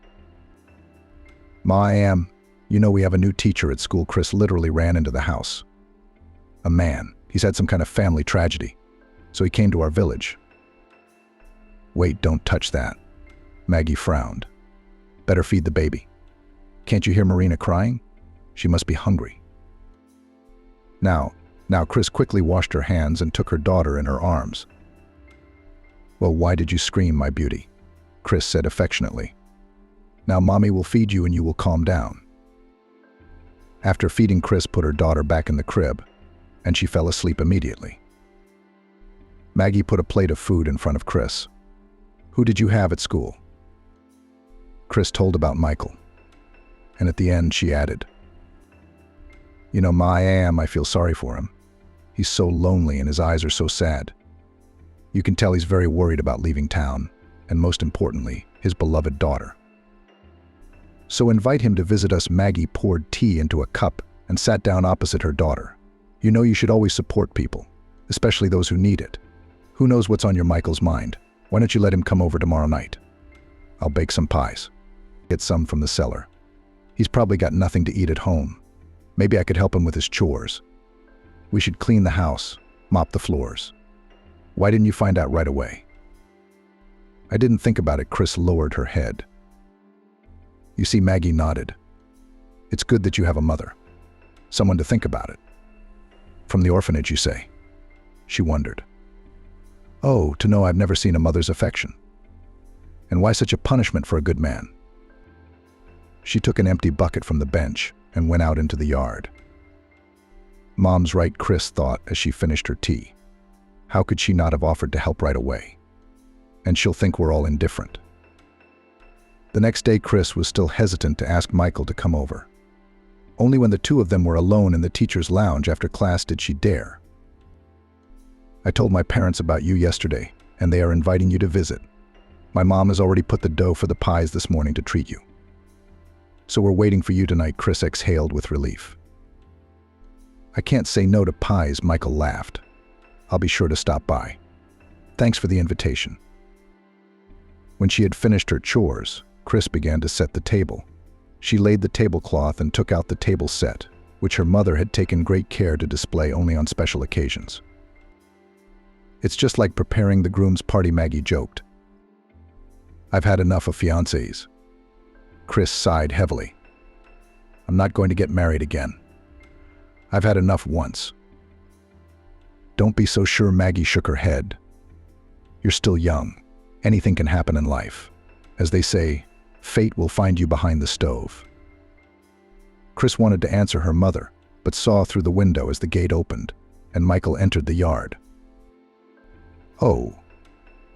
"Ma, I am. You know we have a new teacher at school." Chris literally ran into the house. "A man. He's had some kind of family tragedy. So he came to our village." "Wait, don't touch that." Maggie frowned. "Better feed the baby. Can't you hear Marina crying? She must be hungry." Now, Chris quickly washed her hands and took her daughter in her arms. "Well, why did you scream, my beauty?" Chris said affectionately. "Now Mommy will feed you and you will calm down." After feeding, Chris put her daughter back in the crib, and she fell asleep immediately. Maggie put a plate of food in front of Chris. "Who did you have at school?" Chris told about Michael, and at the end she added, "You know, Ma, I feel sorry for him. He's so lonely and his eyes are so sad. You can tell he's very worried about leaving town, and most importantly, his beloved daughter. So invite him to visit us." Maggie poured tea into a cup and sat down opposite her daughter. "You know you should always support people, especially those who need it. Who knows what's on your Michael's mind? Why don't you let him come over tomorrow night? I'll bake some pies. Get some from the cellar. He's probably got nothing to eat at home. Maybe I could help him with his chores. We should clean the house, mop the floors. Why didn't you find out right away?" "I didn't think about it." Chris lowered her head. "You see," Maggie nodded. "It's good that you have a mother. Someone to think about it. From the orphanage, you say?" She wondered. "Oh, to know I've never seen a mother's affection. And why such a punishment for a good man?" She took an empty bucket from the bench and went out into the yard. "Mom's right," Chris thought as she finished her tea. How could she not have offered to help right away? And she'll think we're all indifferent. The next day, Chris was still hesitant to ask Michael to come over. Only when the two of them were alone in the teacher's lounge after class did she dare. "I told my parents about you yesterday, and they are inviting you to visit. My mom has already put the dough for the pies this morning to treat you. So we're waiting for you tonight." Chris exhaled with relief. "I can't say no to pies," Michael laughed. "I'll be sure to stop by. Thanks for the invitation." When she had finished her chores, Chris began to set the table. She laid the tablecloth and took out the table set, which her mother had taken great care to display only on special occasions. "It's just like preparing the groom's party," Maggie joked. "I've had enough of fiancés." Chris sighed heavily. "I'm not going to get married again. I've had enough once." "Don't be so sure." Maggie shook her head. "You're still young. Anything can happen in life. As they say, fate will find you behind the stove." Chris wanted to answer her mother, but saw through the window as the gate opened, and Michael entered the yard. "Oh,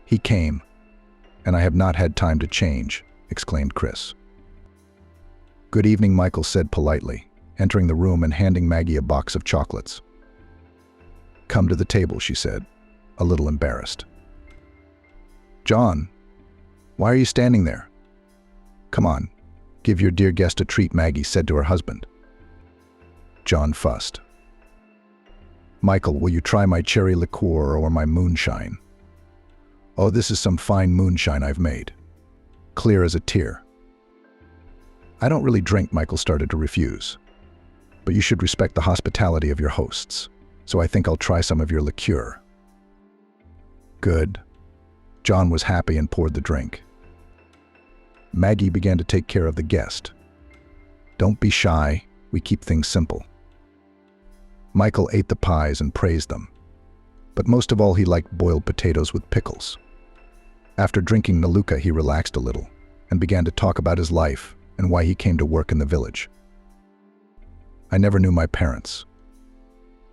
he came, and I have not had time to change," exclaimed Chris. "Good evening," Michael said politely, entering the room and handing Maggie a box of chocolates. "Come to the table," she said, a little embarrassed. "John, why are you standing there? Come on, give your dear guest a treat," Maggie said to her husband. John fussed. "Michael, will you try my cherry liqueur or my moonshine?" "Oh, this is some fine moonshine I've made. Clear as a tear." "I don't really drink," Michael started to refuse. "But you should respect the hospitality of your hosts, so I think I'll try some of your liqueur." "Good." John was happy and poured the drink. Maggie began to take care of the guest. "Don't be shy, we keep things simple." Michael ate the pies and praised them, but most of all he liked boiled potatoes with pickles. After drinking Naluka, he relaxed a little and began to talk about his life and why he came to work in the village. "I never knew my parents.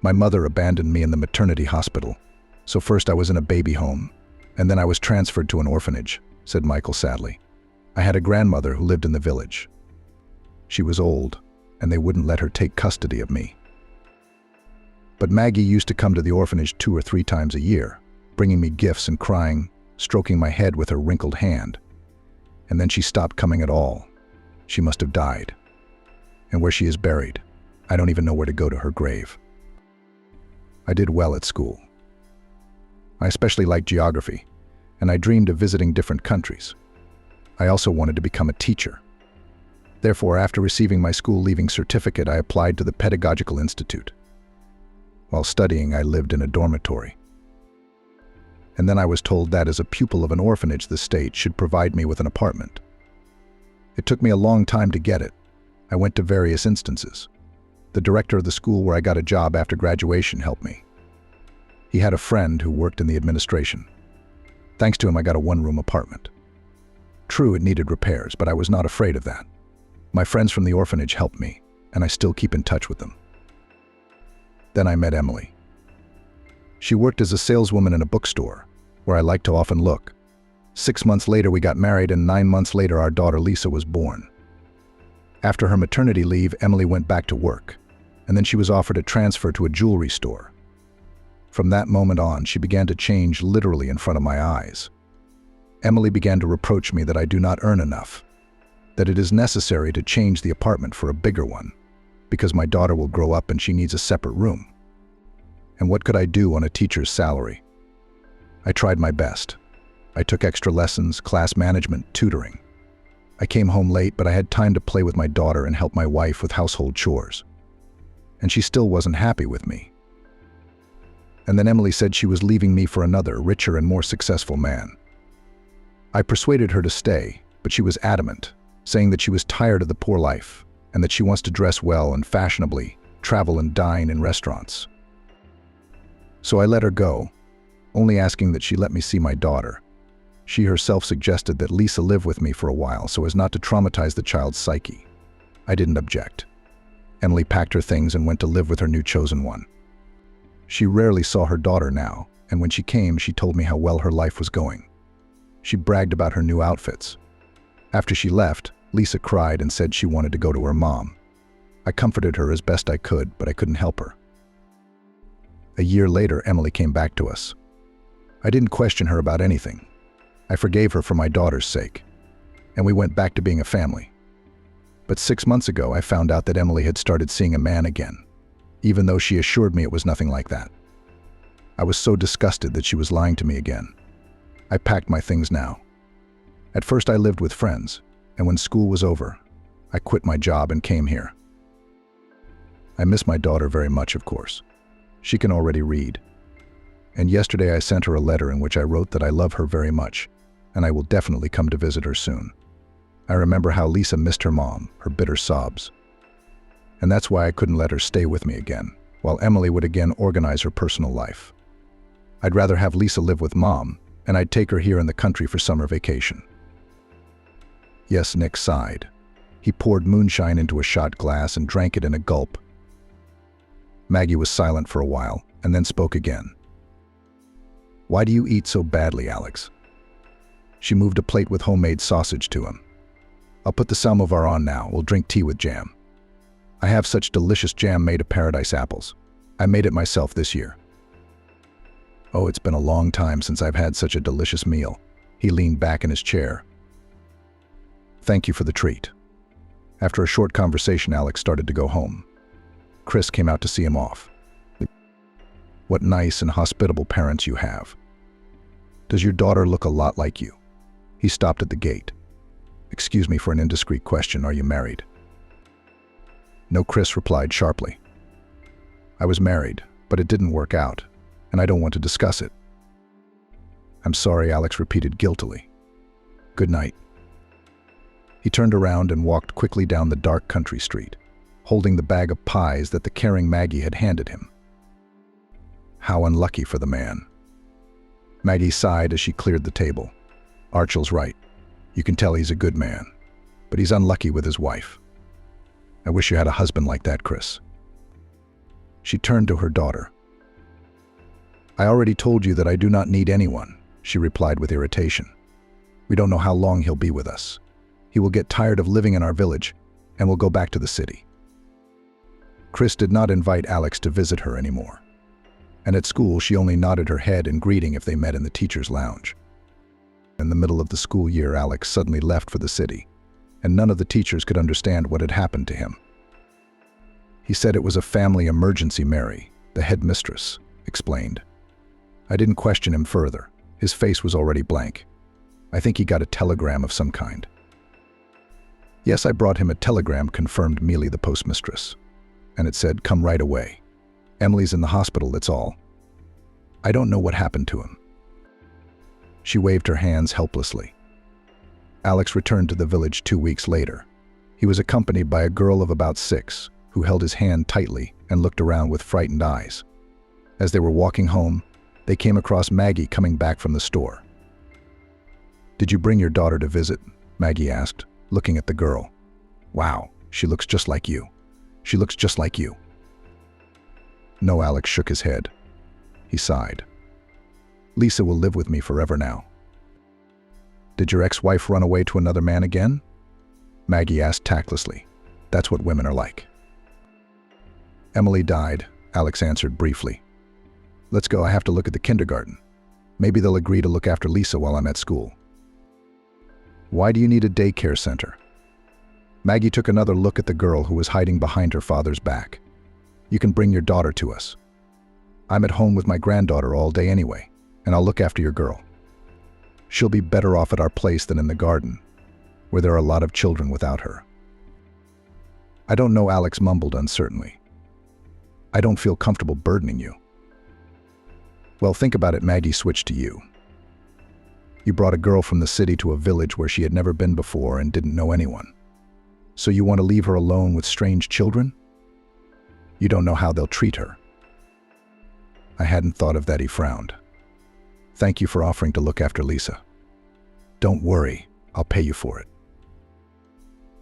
My mother abandoned me in the maternity hospital, so first I was in a baby home, and then I was transferred to an orphanage," said Michael sadly. "I had a grandmother who lived in the village. She was old, and they wouldn't let her take custody of me. But Maggie used to come to the orphanage 2 or 3 times a year, bringing me gifts and crying, stroking my head with her wrinkled hand. And then she stopped coming at all. She must have died. And where she is buried, I don't even know where to go to her grave. I did well at school. I especially liked geography, and I dreamed of visiting different countries. I also wanted to become a teacher. Therefore, after receiving my school leaving certificate, I applied to the Pedagogical Institute. While studying, I lived in a dormitory. And then I was told that as a pupil of an orphanage, the state should provide me with an apartment. It took me a long time to get it. I went to various instances. The director of the school where I got a job after graduation helped me. He had a friend who worked in the administration. Thanks to him, I got a one-room apartment. True, it needed repairs, but I was not afraid of that. My friends from the orphanage helped me, and I still keep in touch with them. Then I met Emily. She worked as a saleswoman in a bookstore, where I like to often look. 6 months later, we got married, and 9 months later, our daughter Lisa was born. After her maternity leave, Emily went back to work, and then she was offered a transfer to a jewelry store. From that moment on, she began to change literally in front of my eyes. Emily began to reproach me that I do not earn enough, that it is necessary to change the apartment for a bigger one, because my daughter will grow up and she needs a separate room. And what could I do on a teacher's salary? I tried my best. I took extra lessons, class management, tutoring. I came home late, but I had time to play with my daughter and help my wife with household chores. And she still wasn't happy with me. And then Emily said she was leaving me for another, richer and more successful man. I persuaded her to stay, but she was adamant, saying that she was tired of the poor life and that she wants to dress well and fashionably, travel and dine in restaurants. So I let her go, only asking that she let me see my daughter. She herself suggested that Lisa live with me for a while so as not to traumatize the child's psyche. I didn't object. Emily packed her things and went to live with her new chosen one. She rarely saw her daughter now, and when she came, she told me how well her life was going. She bragged about her new outfits. After she left, Lisa cried and said she wanted to go to her mom. I comforted her as best I could, but I couldn't help her. A year later, Emily came back to us. I didn't question her about anything. I forgave her for my daughter's sake, and we went back to being a family. But 6 months ago, I found out that Emily had started seeing a man again, even though she assured me it was nothing like that. I was so disgusted that she was lying to me again. I packed my things now. At first I lived with friends, and when school was over, I quit my job and came here. I miss my daughter very much, of course. She can already read. And yesterday I sent her a letter in which I wrote that I love her very much, and I will definitely come to visit her soon. I remember how Lisa missed her mom, her bitter sobs. And that's why I couldn't let her stay with me again, while Emily would again organize her personal life. I'd rather have Lisa live with Mom, and I'd take her here in the country for summer vacation. Yes, Nick sighed. He poured moonshine into a shot glass and drank it in a gulp. Maggie was silent for a while, and then spoke again. Why do you eat so badly, Alex? She moved a plate with homemade sausage to him. I'll put the samovar on now. We'll drink tea with jam. I have such delicious jam made of paradise apples. I made it myself this year. Oh, it's been a long time since I've had such a delicious meal. He leaned back in his chair. Thank you for the treat. After a short conversation, Alex started to go home. Chris came out to see him off. What nice and hospitable parents you have. Does your daughter look a lot like you? He stopped at the gate. Excuse me for an indiscreet question, are you married? No, Chris replied sharply. I was married, but it didn't work out, and I don't want to discuss it. I'm sorry, Alex repeated guiltily. Good night. He turned around and walked quickly down the dark country street, holding the bag of pies that the caring Maggie had handed him. How unlucky for the man. Maggie sighed as she cleared the table. Archel's right. You can tell he's a good man, but he's unlucky with his wife. I wish you had a husband like that, Chris. She turned to her daughter. I already told you that I do not need anyone, she replied with irritation. We don't know how long he'll be with us. He will get tired of living in our village and will go back to the city. Chris did not invite Alex to visit her anymore. And at school, she only nodded her head in greeting if they met in the teacher's lounge. In the middle of the school year, Alex suddenly left for the city, and none of the teachers could understand what had happened to him. He said it was a family emergency. Mary, the headmistress, explained. I didn't question him further. His face was already blank. I think he got a telegram of some kind. Yes, I brought him a telegram, confirmed Mealy, the postmistress. And it said, "Come right away. Emily's in the hospital, that's all. I don't know what happened to him." She waved her hands helplessly. Alex returned to the village 2 weeks later. He was accompanied by a girl of about 6, who held his hand tightly and looked around with frightened eyes. As they were walking home, they came across Maggie coming back from the store. "Did you bring your daughter to visit?" Maggie asked, looking at the girl. "Wow, she looks just like you. She looks just like you." No, Alex shook his head. He sighed. "Lisa will live with me forever now." "Did your ex-wife run away to another man again?" Maggie asked tactlessly. "That's what women are like." "Emily died," Alex answered briefly. "Let's go, I have to look at the kindergarten. Maybe they'll agree to look after Lisa while I'm at school." "Why do you need a daycare center?" Maggie took another look at the girl who was hiding behind her father's back. "You can bring your daughter to us. I'm at home with my granddaughter all day anyway, and I'll look after your girl. She'll be better off at our place than in the garden, where there are a lot of children without her." "I don't know," Alex mumbled uncertainly. "I don't feel comfortable burdening you." "Well, think about it." Maggie switched to you. "You brought a girl from the city to a village where she had never been before and didn't know anyone. So you want to leave her alone with strange children? You don't know how they'll treat her." "I hadn't thought of that," he frowned. "Thank you for offering to look after Lisa. Don't worry, I'll pay you for it."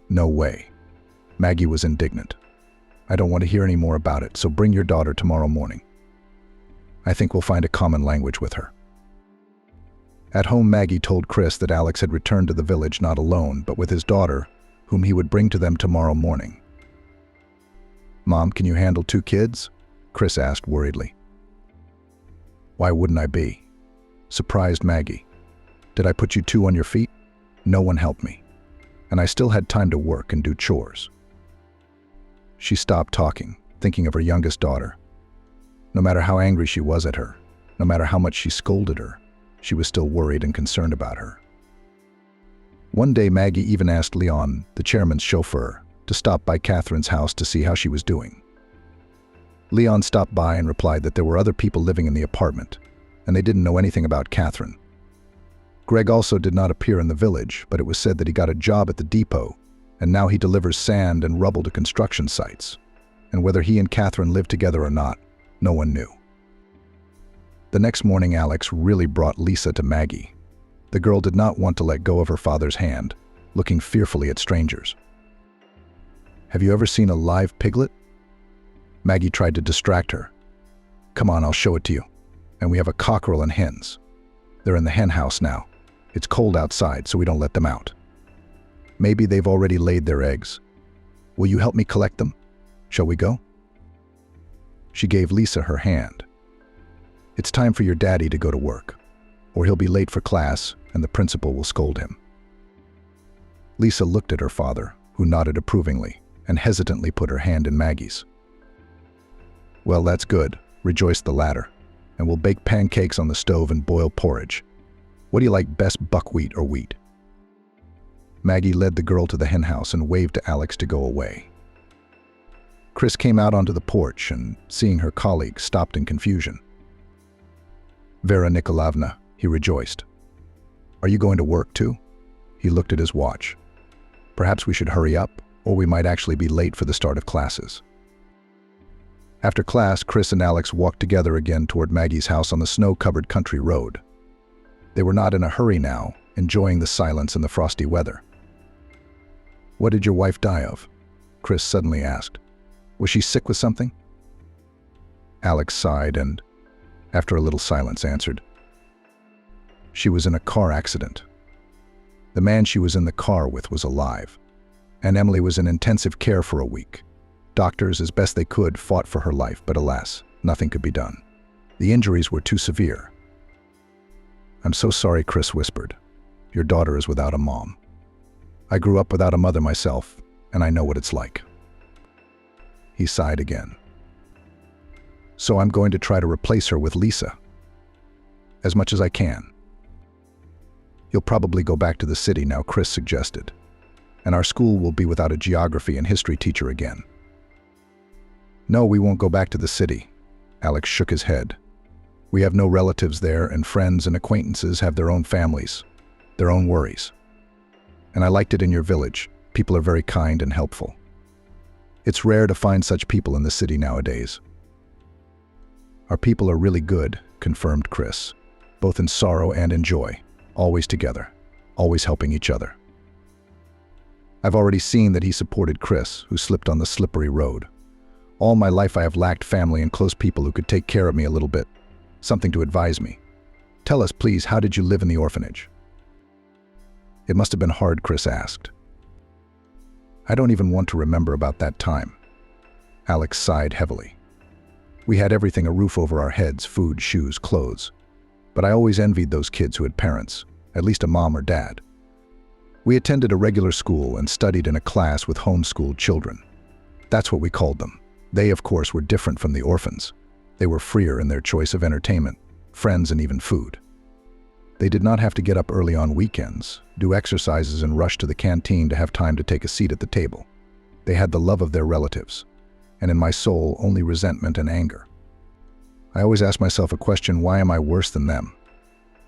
"No way." Maggie was indignant. "I don't want to hear any more about it, so bring your daughter tomorrow morning. I think we'll find a common language with her." At home, Maggie told Chris that Alex had returned to the village not alone, but with his daughter, whom he would bring to them tomorrow morning. "Mom, can you handle 2 kids?" Chris asked worriedly. "Why wouldn't I be?" surprised Maggie. "Did I put you 2 on your feet? No one helped me. And I still had time to work and do chores." She stopped talking, thinking of her youngest daughter. No matter how angry she was at her, no matter how much she scolded her, she was still worried and concerned about her. One day, Maggie even asked Leon, the chairman's chauffeur, to stop by Catherine's house to see how she was doing. Leon stopped by and replied that there were other people living in the apartment, and they didn't know anything about Catherine. Greg also did not appear in the village, but it was said that he got a job at the depot, and now he delivers sand and rubble to construction sites. And whether he and Catherine lived together or not, no one knew. The next morning, Alex really brought Lisa to Maggie. The girl did not want to let go of her father's hand, looking fearfully at strangers. "Have you ever seen a live piglet?" Maggie tried to distract her. "Come on, I'll show it to you. And we have a cockerel and hens. They're in the hen house now. It's cold outside, so we don't let them out. Maybe they've already laid their eggs. Will you help me collect them? Shall we go?" She gave Lisa her hand. "It's time for your daddy to go to work, or he'll be late for class and the principal will scold him." Lisa looked at her father, who nodded approvingly and hesitantly put her hand in Maggie's. "Well, that's good," rejoiced the latter, "and we'll bake pancakes on the stove and boil porridge. What do you like best, buckwheat or wheat?" Maggie led the girl to the henhouse and waved to Alex to go away. Chris came out onto the porch and, seeing her colleague, stopped in confusion. "Vera Nikolaevna," he rejoiced. "Are you going to work too?" He looked at his watch. "Perhaps we should hurry up, or we might actually be late for the start of classes." After class, Chris and Alex walked together again toward Maggie's house on the snow-covered country road. They were not in a hurry now, enjoying the silence and the frosty weather. "What did your wife die of?" Chris suddenly asked. "Was she sick with something?" Alex sighed and, after a little silence, answered. "She was in a car accident. The man she was in the car with was alive, and Emily was in intensive care for a week. Doctors, as best they could, fought for her life, but alas, nothing could be done. The injuries were too severe." "I'm so sorry," Chris whispered. "Your daughter is without a mom. I grew up without a mother myself, and I know what it's like." He sighed again. "So I'm going to try to replace her with Lisa. As much as I can. You'll probably go back to the city now, Chris suggested. And our school will be without a geography and history teacher again. No, we won't go back to the city. Alex shook his head. We have no relatives there, and friends and acquaintances have their own families, their own worries. And I liked it in your village. People are very kind and helpful. It's rare to find such people in the city nowadays. Our people are really good, confirmed Chris, both in sorrow and in joy, always together, always helping each other. I've already seen that he supported Chris, who slipped on the slippery road. All my life I have lacked family and close people who could take care of me a little bit, something to advise me. Tell us, please, how did you live in the orphanage? It must have been hard, Chris asked. I don't even want to remember about that time. Alex sighed heavily. We had everything, a roof over our heads, food, shoes, clothes. But I always envied those kids who had parents, at least a mom or dad. We attended a regular school and studied in a class with homeschooled children. That's what we called them. They, of course, were different from the orphans. They were freer in their choice of entertainment, friends, and even food. They did not have to get up early on weekends, do exercises, and rush to the canteen to have time to take a seat at the table. They had the love of their relatives, and in my soul, only resentment and anger. I always ask myself a question: why am I worse than them?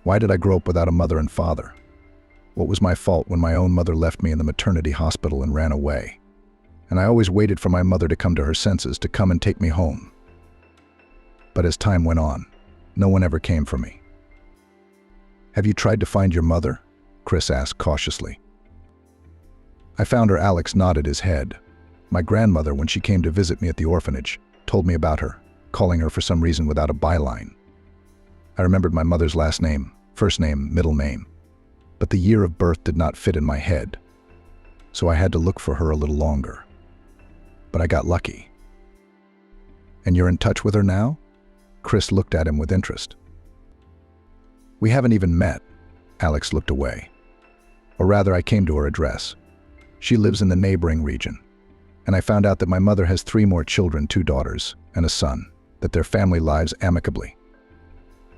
Why did I grow up without a mother and father? What was my fault when my own mother left me in the maternity hospital and ran away? And I always waited for my mother to come to her senses, to come and take me home. But as time went on, no one ever came for me. Have you tried to find your mother? Chris asked cautiously. I found her. Alex nodded his head. My grandmother, when she came to visit me at the orphanage, told me about her, calling her for some reason without a byline. I remembered my mother's last name, first name, middle name, but the year of birth did not fit in my head, so I had to look for her a little longer. But I got lucky. And you're in touch with her now? Chris looked at him with interest. We haven't even met. Alex looked away. Or rather, I came to her address. She lives in the neighboring region. And I found out that my mother has 3 more children, 2 daughters and a son, that their family lives amicably.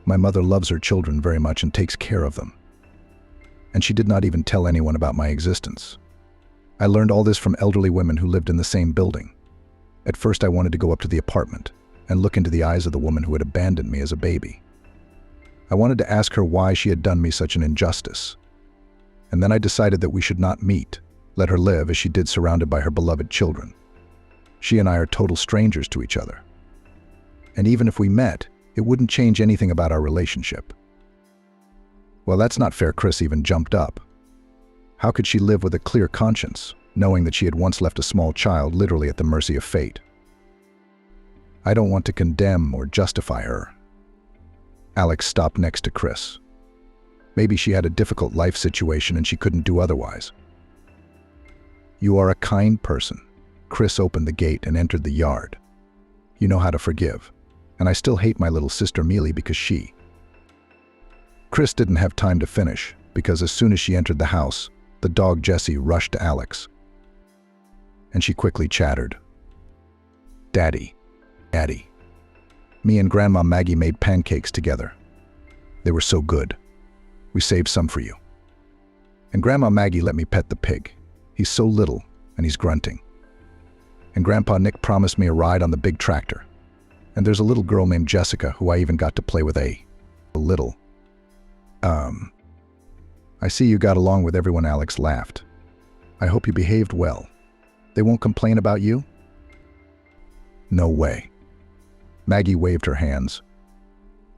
My mother loves her children very much and takes care of them. And she did not even tell anyone about my existence. I learned all this from elderly women who lived in the same building. At first I wanted to go up to the apartment and look into the eyes of the woman who had abandoned me as a baby. I wanted to ask her why she had done me such an injustice. And then I decided that we should not meet, let her live as she did, surrounded by her beloved children. She and I are total strangers to each other. And even if we met, it wouldn't change anything about our relationship. Well, that's not fair. Chris even jumped up. How could she live with a clear conscience, knowing that she had once left a small child literally at the mercy of fate? I don't want to condemn or justify her. Alex stopped next to Chris. Maybe she had a difficult life situation and she couldn't do otherwise. You are a kind person. Chris opened the gate and entered the yard. You know how to forgive. And I still hate my little sister Mealy because she... Chris didn't have time to finish, because as soon as she entered the house, the dog Jessie rushed to Alex. And she quickly chattered. Daddy, Daddy. Me and Grandma Maggie made pancakes together. They were so good. We saved some for you. And Grandma Maggie let me pet the pig. He's so little, and he's grunting. And Grandpa Nick promised me a ride on the big tractor. And there's a little girl named Jessica who I even got to play with a little. I see you got along with everyone. Alex laughed. I hope you behaved well. They won't complain about you? No way. Maggie waved her hands.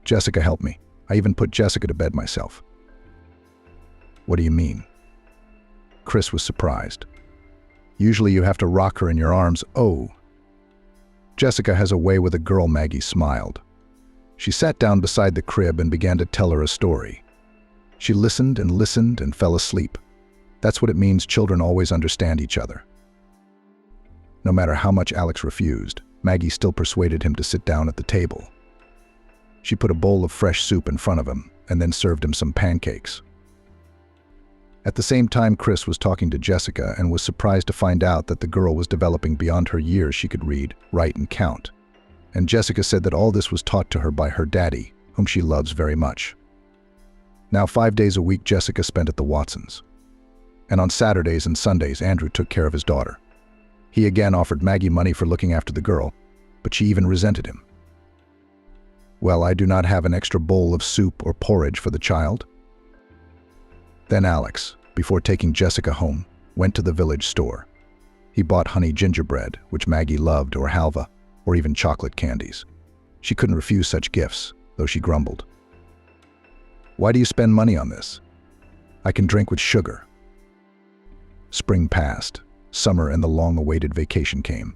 Jessica helped me. I even put Jessica to bed myself. What do you mean? Chris was surprised. Usually you have to rock her in your arms. Oh. Jessica has a way with a girl. Maggie smiled. She sat down beside the crib and began to tell her a story. She listened and fell asleep. That's what it means. Children always understand each other. No matter how much Alex refused, Maggie still persuaded him to sit down at the table. She put a bowl of fresh soup in front of him and then served him some pancakes. At the same time, Chris was talking to Jessica and was surprised to find out that the girl was developing beyond her years. She could read, write, and count. And Jessica said that all this was taught to her by her daddy, whom she loves very much. Now 5 days a week Jessica spent at the Watsons. And on Saturdays and Sundays Andrew took care of his daughter. He again offered Maggie money for looking after the girl, but she even resented him. Well, I do not have an extra bowl of soup or porridge for the child. Then Alex, before taking Jessica home, went to the village store. He bought honey gingerbread, which Maggie loved, or halva, or even chocolate candies. She couldn't refuse such gifts, though she grumbled. Why do you spend money on this? I can drink with sugar. Spring passed. Summer and the long-awaited vacation came.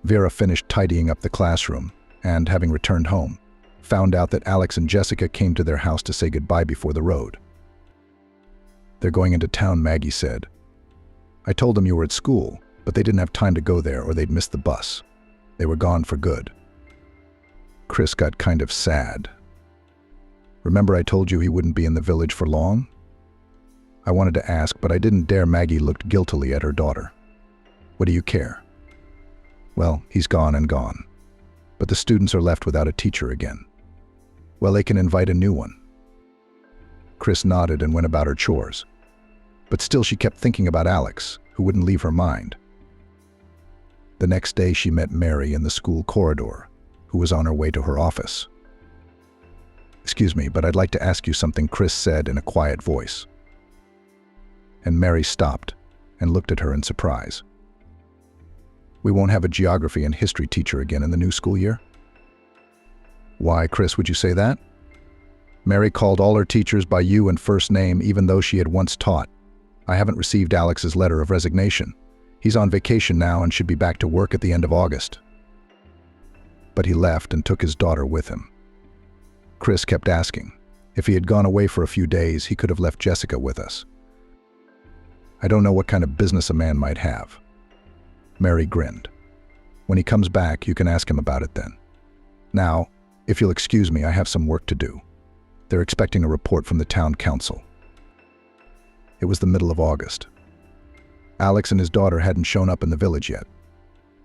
Vera finished tidying up the classroom and, having returned home, found out that Alex and Jessica came to their house to say goodbye before the road. They're going into town, Maggie said. I told them you were at school, but they didn't have time to go there or they'd miss the bus. They were gone for good. Chris got kind of sad. Remember I told you he wouldn't be in the village for long? I wanted to ask, but I didn't dare. Maggie looked guiltily at her daughter. What do you care? Well, he's gone and gone. But the students are left without a teacher again. Well, they can invite a new one. Chris nodded and went about her chores. But still she kept thinking about Alex, who wouldn't leave her mind. The next day she met Mary in the school corridor, who was on her way to her office. Excuse me, but I'd like to ask you something, Chris said in a quiet voice. And Mary stopped and looked at her in surprise. We won't have a geography and history teacher again in the new school year? Why, Chris, would you say that? Mary called all her teachers by you and first name, even though she had once taught. I haven't received Alex's letter of resignation. He's on vacation now and should be back to work at the end of August. But he left and took his daughter with him. Chris kept asking. If he had gone away for a few days, he could have left Jessica with us. I don't know what kind of business a man might have. Mary grinned. When he comes back, you can ask him about it then. Now, if you'll excuse me, I have some work to do. They're expecting a report from the town council. It was the middle of August. Alex and his daughter hadn't shown up in the village yet,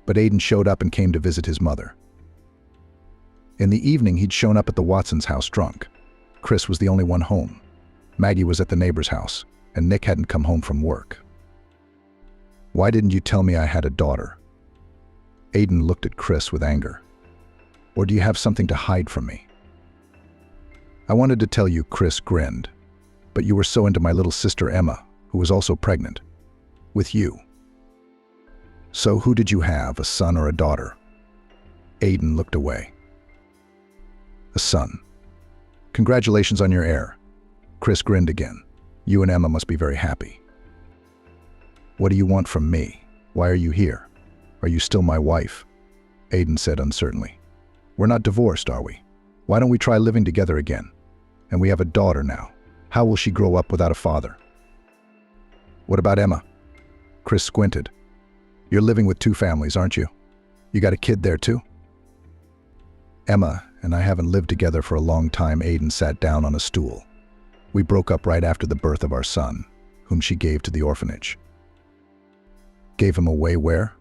but Aiden showed up and came to visit his mother. In the evening, he'd shown up at the Watsons' house drunk. Chris was the only one home. Maggie was at the neighbor's house, and Nick hadn't come home from work. Why didn't you tell me I had a daughter? Aiden looked at Chris with anger. Or do you have something to hide from me? I wanted to tell you, Chris grinned, but you were so into my little sister Emma, who was also pregnant. With you. So who did you have, a son or a daughter? Aiden looked away. A son. Congratulations on your heir. Chris grinned again. You and Emma must be very happy. What do you want from me? Why are you here? Are you still my wife? Aiden said uncertainly. We're not divorced, are we? Why don't we try living together again? And we have a daughter now. How will she grow up without a father? What about Emma? Chris squinted. You're living with two families, aren't you? You got a kid there too? Emma and I haven't lived together for a long time. Aiden sat down on a stool. We broke up right after the birth of our son, whom she gave to the orphanage. Gave him away where?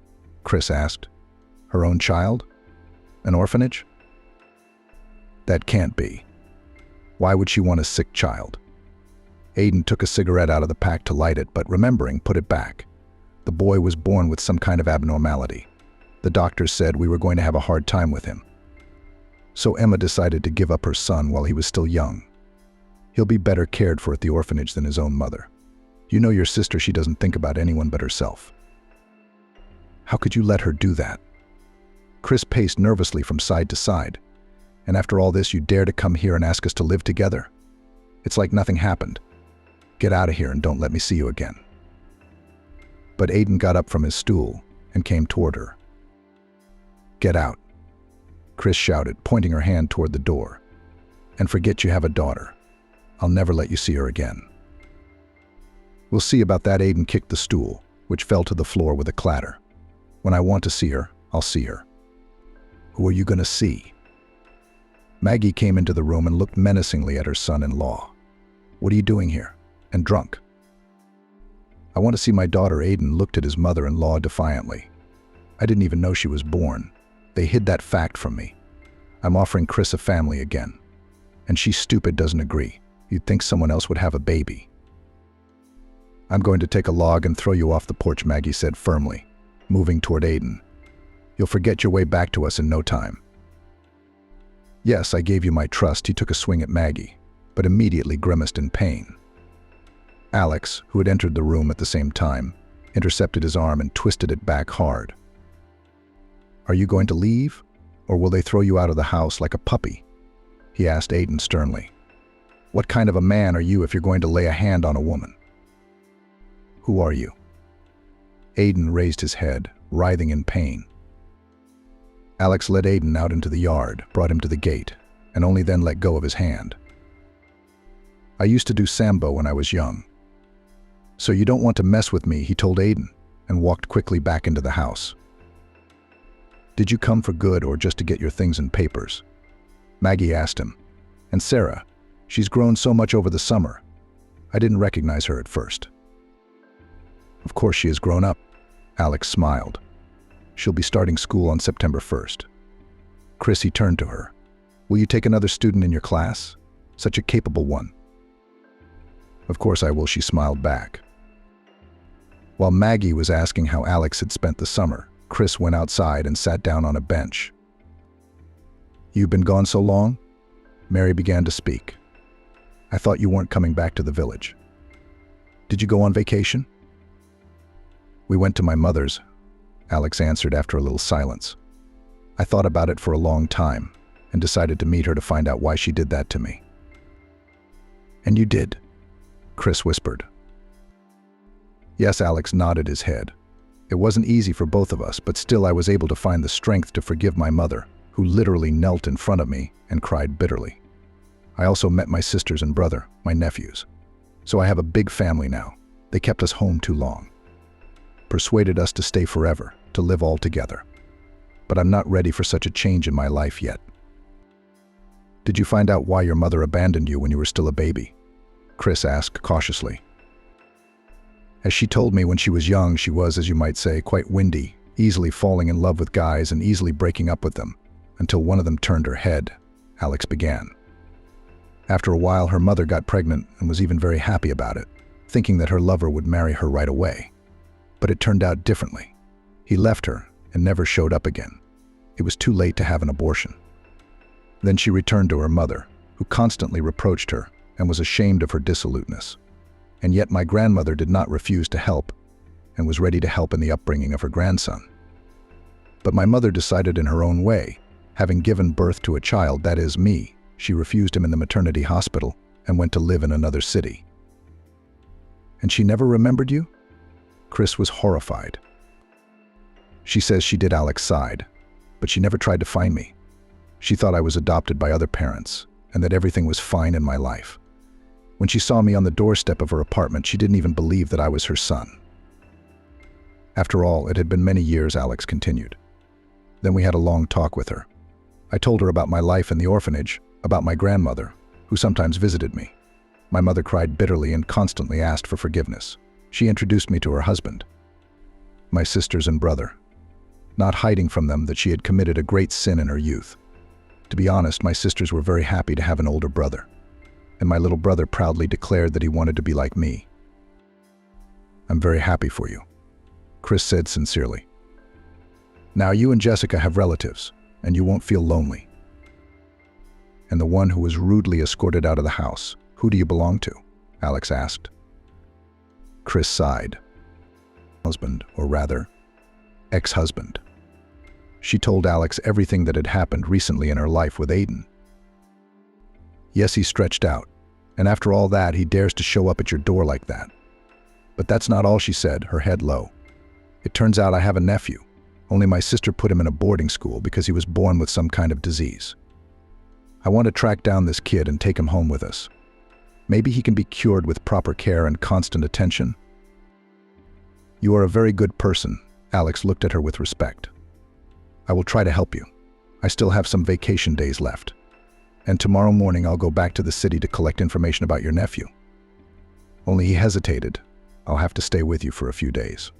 Chris asked. Her own child? An orphanage? That can't be. Why would she want a sick child? Aiden took a cigarette out of the pack to light it, but remembering, put it back. The boy was born with some kind of abnormality. The doctors said we were going to have a hard time with him. So Emma decided to give up her son while he was still young. He'll be better cared for at the orphanage than his own mother. You know your sister, she doesn't think about anyone but herself. How could you let her do that? Chris paced nervously from side to side. And after all this, you dare to come here and ask us to live together? It's like nothing happened. Get out of here and don't let me see you again. But Aiden got up from his stool and came toward her. Get out, Chris shouted, pointing her hand toward the door. And forget you have a daughter. I'll never let you see her again. We'll see about that. Aiden kicked the stool, which fell to the floor with a clatter. When I want to see her, I'll see her. Who are you going to see? Maggie came into the room and looked menacingly at her son-in-law. What are you doing here? And drunk? I want to see my daughter. Aiden looked at his mother-in-law defiantly. I didn't even know she was born. They hid that fact from me. I'm offering Chris a family again. And she's stupid, doesn't agree. You'd think someone else would have a baby. I'm going to take a log and throw you off the porch, Maggie said firmly, moving toward Aiden. You'll forget your way back to us in no time. Yes, I gave you my trust. He took a swing at Maggie, but immediately grimaced in pain. Alex, who had entered the room at the same time, intercepted his arm and twisted it back hard. Are you going to leave, or will they throw you out of the house like a puppy? He asked Aiden sternly. What kind of a man are you if you're going to lay a hand on a woman? Who are you? Aiden raised his head, writhing in pain. Alex led Aiden out into the yard, brought him to the gate, and only then let go of his hand. I used to do sambo when I was young. So you don't want to mess with me, he told Aiden, and walked quickly back into the house. Did you come for good or just to get your things and papers? Maggie asked him. And Sarah, she's grown so much over the summer. I didn't recognize her at first. Of course she has grown up, Alex smiled. She'll be starting school on September 1st. Chrissy turned to her. Will you take another student in your class? Such a capable one. Of course I will, she smiled back. While Maggie was asking how Alex had spent the summer, Chris went outside and sat down on a bench. You've been gone so long? Mary began to speak. I thought you weren't coming back to the village. Did you go on vacation? We went to my mother's, Alex answered after a little silence. I thought about it for a long time and decided to meet her to find out why she did that to me. And you did? Chris whispered. Yes, Alex nodded his head. It wasn't easy for both of us, but still I was able to find the strength to forgive my mother, who literally knelt in front of me and cried bitterly. I also met my sisters and brother, my nephews. So I have a big family now. They kept us home too long. Persuaded us to stay forever, to live all together. But I'm not ready for such a change in my life yet. Did you find out why your mother abandoned you when you were still a baby? Chris asked cautiously. As she told me when she was young, she was, as you might say, quite windy, easily falling in love with guys and easily breaking up with them, until one of them turned her head, Alex began. After a while, her mother got pregnant and was even very happy about it, thinking that her lover would marry her right away. But it turned out differently. He left her and never showed up again. It was too late to have an abortion. Then she returned to her mother, who constantly reproached her and was ashamed of her dissoluteness. And yet my grandmother did not refuse to help and was ready to help in the upbringing of her grandson. But my mother decided in her own way, having given birth to a child, that is me, she refused him in the maternity hospital and went to live in another city. And she never remembered you? Chris was horrified. She says she did. Alex sighed, but she never tried to find me. She thought I was adopted by other parents and that everything was fine in my life. When she saw me on the doorstep of her apartment, she didn't even believe that I was her son. After all, it had been many years, Alex continued. Then we had a long talk with her. I told her about my life in the orphanage, about my grandmother, who sometimes visited me. My mother cried bitterly and constantly asked for forgiveness. She introduced me to her husband, my sisters and brother, not hiding from them that she had committed a great sin in her youth. To be honest, my sisters were very happy to have an older brother, and my little brother proudly declared that he wanted to be like me. I'm very happy for you, Chris said sincerely. Now you and Jessica have relatives, and you won't feel lonely. And the one who was rudely escorted out of the house, who do you belong to? Alex asked. Chris sighed. Husband, or rather, ex-husband. She told Alex everything that had happened recently in her life with Aiden. Yes, he stretched out, and after all that, he dares to show up at your door like that. But that's not all, she said, her head low. It turns out I have a nephew, only my sister put him in a boarding school because he was born with some kind of disease. I want to track down this kid and take him home with us. Maybe he can be cured with proper care and constant attention. You are a very good person, Alex looked at her with respect. I will try to help you. I still have some vacation days left. And tomorrow morning I'll go back to the city to collect information about your nephew. Only he hesitated. I'll have to stay with you for a few days.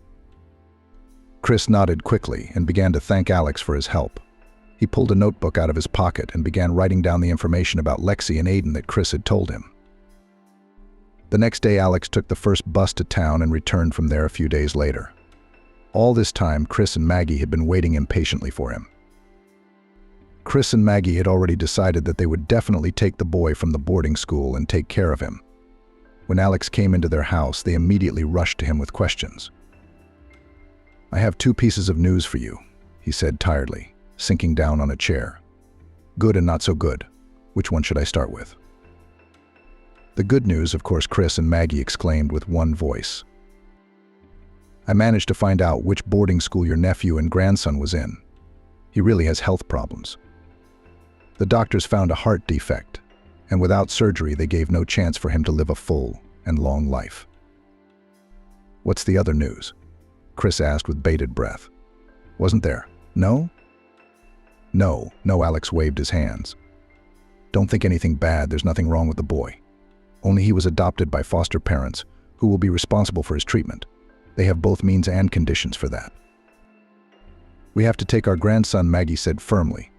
Chris nodded quickly and began to thank Alex for his help. He pulled a notebook out of his pocket and began writing down the information about Lexi and Aiden that Chris had told him. The next day, Alex took the first bus to town and returned from there a few days later. All this time, Chris and Maggie had been waiting impatiently for him. Chris and Maggie had already decided that they would definitely take the boy from the boarding school and take care of him. When Alex came into their house, they immediately rushed to him with questions. "I have 2 pieces of news for you," he said tiredly, sinking down on a chair. "Good and not so good. Which one should I start with?" "The good news, of course," Chris and Maggie exclaimed with one voice. "I managed to find out which boarding school your nephew and grandson was in. He really has health problems. The doctors found a heart defect, and without surgery they gave no chance for him to live a full and long life." "What's the other news?" Chris asked with bated breath. "Wasn't there? No?" No, Alex waved his hands. "Don't think anything bad, there's nothing wrong with the boy. Only he was adopted by foster parents who will be responsible for his treatment. They have both means and conditions for that." "We have to take our grandson," Maggie said firmly.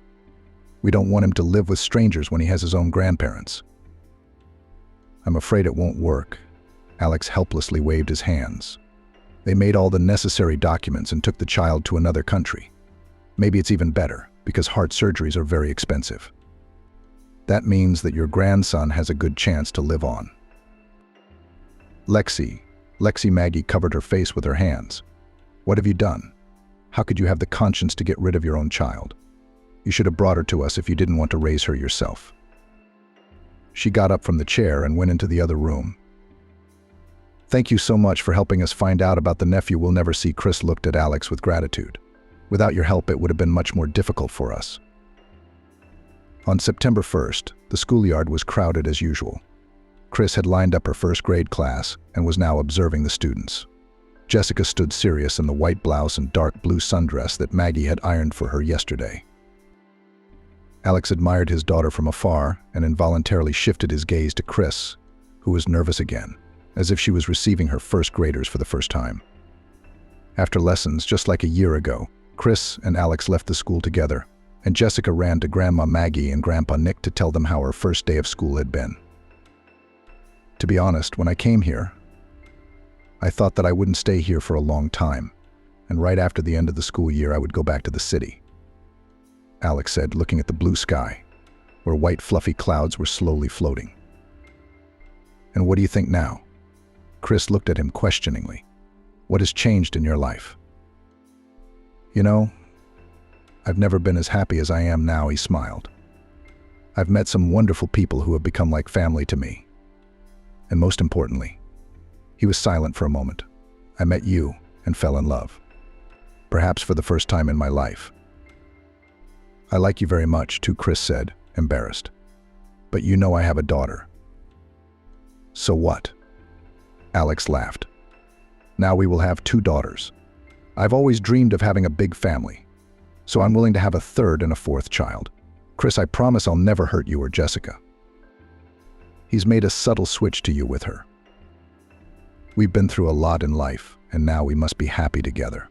"We don't want him to live with strangers when he has his own grandparents." "I'm afraid it won't work." Alex helplessly waved his hands. "They made all the necessary documents and took the child to another country. Maybe it's even better, because heart surgeries are very expensive. That means that your grandson has a good chance to live on." Lexi, Maggie covered her face with her hands. "What have you done? How could you have the conscience to get rid of your own child? You should have brought her to us if you didn't want to raise her yourself." She got up from the chair and went into the other room. "Thank you so much for helping us find out about the nephew we'll never see." Chris looked at Alex with gratitude. "Without your help, it would have been much more difficult for us." On September 1st, the schoolyard was crowded as usual. Chris had lined up her first grade class and was now observing the students. Jessica stood serious in the white blouse and dark blue sundress that Maggie had ironed for her yesterday. Alex admired his daughter from afar and involuntarily shifted his gaze to Chris, who was nervous again, as if she was receiving her first graders for the first time. After lessons, just like a year ago, Chris and Alex left the school together, and Jessica ran to Grandma Maggie and Grandpa Nick to tell them how her first day of school had been. "To be honest, when I came here, I thought that I wouldn't stay here for a long time, and right after the end of the school year I would go back to the city," Alex said, looking at the blue sky, where white fluffy clouds were slowly floating. "And what do you think now?" Chris looked at him questioningly. "What has changed in your life?" "You know, I've never been as happy as I am now," he smiled. "I've met some wonderful people who have become like family to me. And most importantly," he was silent for a moment, "I met you and fell in love. Perhaps for the first time in my life." "I like you very much, too," Chris said, embarrassed. "But you know I have a daughter." "So what?" Alex laughed. "Now we will have 2 daughters. I've always dreamed of having a big family, so I'm willing to have a 3rd and a 4th child. Chris, I promise I'll never hurt you or Jessica." He's made a subtle switch to you with her. "We've been through a lot in life, and now we must be happy together."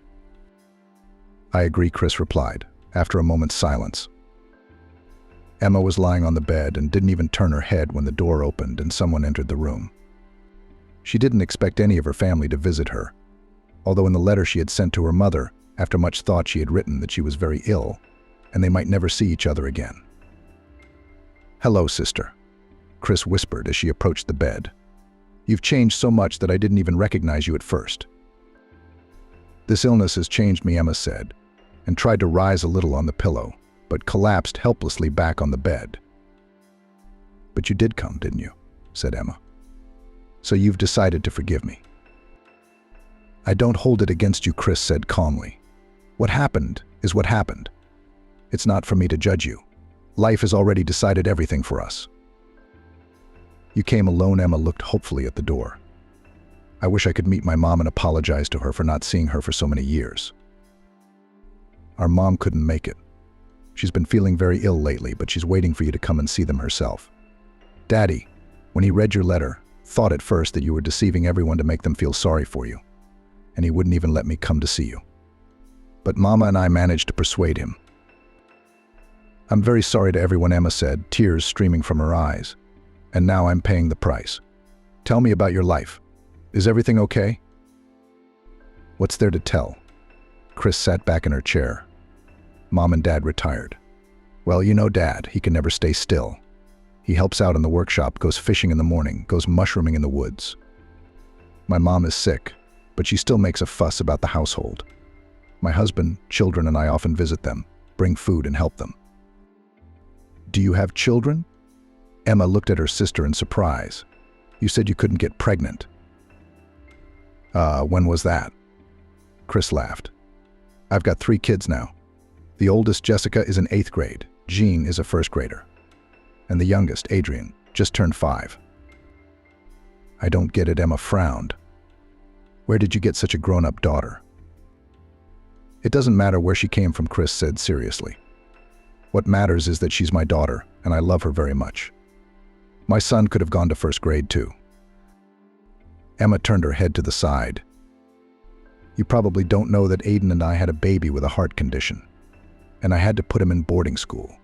"I agree," Chris replied, after a moment's silence. Emma was lying on the bed and didn't even turn her head when the door opened and someone entered the room. She didn't expect any of her family to visit her, although in the letter she had sent to her mother, after much thought, she had written that she was very ill and they might never see each other again. "Hello, sister," Chris whispered as she approached the bed. "You've changed so much that I didn't even recognize you at first." "This illness has changed me," Emma said, and tried to rise a little on the pillow, but collapsed helplessly back on the bed. "But you did come, didn't you?" said Emma. "So you've decided to forgive me." "I don't hold it against you," Chris said calmly. "What happened is what happened. It's not for me to judge you. Life has already decided everything for us." "You came alone?" Emma looked hopefully at the door. "I wish I could meet my mom and apologize to her for not seeing her for so many years." "Our mom couldn't make it. She's been feeling very ill lately, but she's waiting for you to come and see them herself. Daddy, when he read your letter, thought at first that you were deceiving everyone to make them feel sorry for you, and he wouldn't even let me come to see you. But Mama and I managed to persuade him." "I'm very sorry to everyone," Emma said, tears streaming from her eyes. "And now I'm paying the price. Tell me about your life. Is everything okay?" "What's there to tell?" Chris sat back in her chair. "Mom and Dad retired. Well, you know Dad, he can never stay still. He helps out in the workshop, goes fishing in the morning, goes mushrooming in the woods. My mom is sick, but she still makes a fuss about the household. My husband, children, and I often visit them, bring food and help them." "Do you have children?" Emma looked at her sister in surprise. "You said you couldn't get pregnant." When was that?" Chris laughed. "I've got 3 kids now. The oldest, Jessica, is in 8th grade. Jean is a 1st grader. And the youngest, Adrian, just turned 5. "I don't get it," Emma frowned. "Where did you get such a grown-up daughter?" "It doesn't matter where she came from," Chris said seriously. "What matters is that she's my daughter, and I love her very much. My son could have gone to 1st grade too." Emma turned her head to the side. "You probably don't know that Aiden and I had a baby with a heart condition, and I had to put him in boarding school.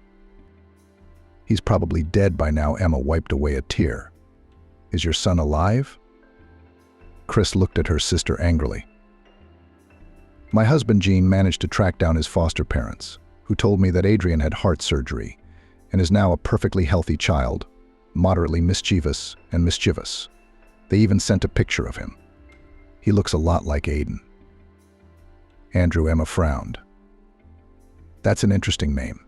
He's probably dead by now." Emma wiped away a tear. "Is your son alive?" Chris looked at her sister angrily. "My husband, Jean, managed to track down his foster parents, who told me that Adrian had heart surgery and is now a perfectly healthy child, moderately mischievous and mischievous. They even sent a picture of him. He looks a lot like Aiden." Andrew, Emma frowned. "That's an interesting name.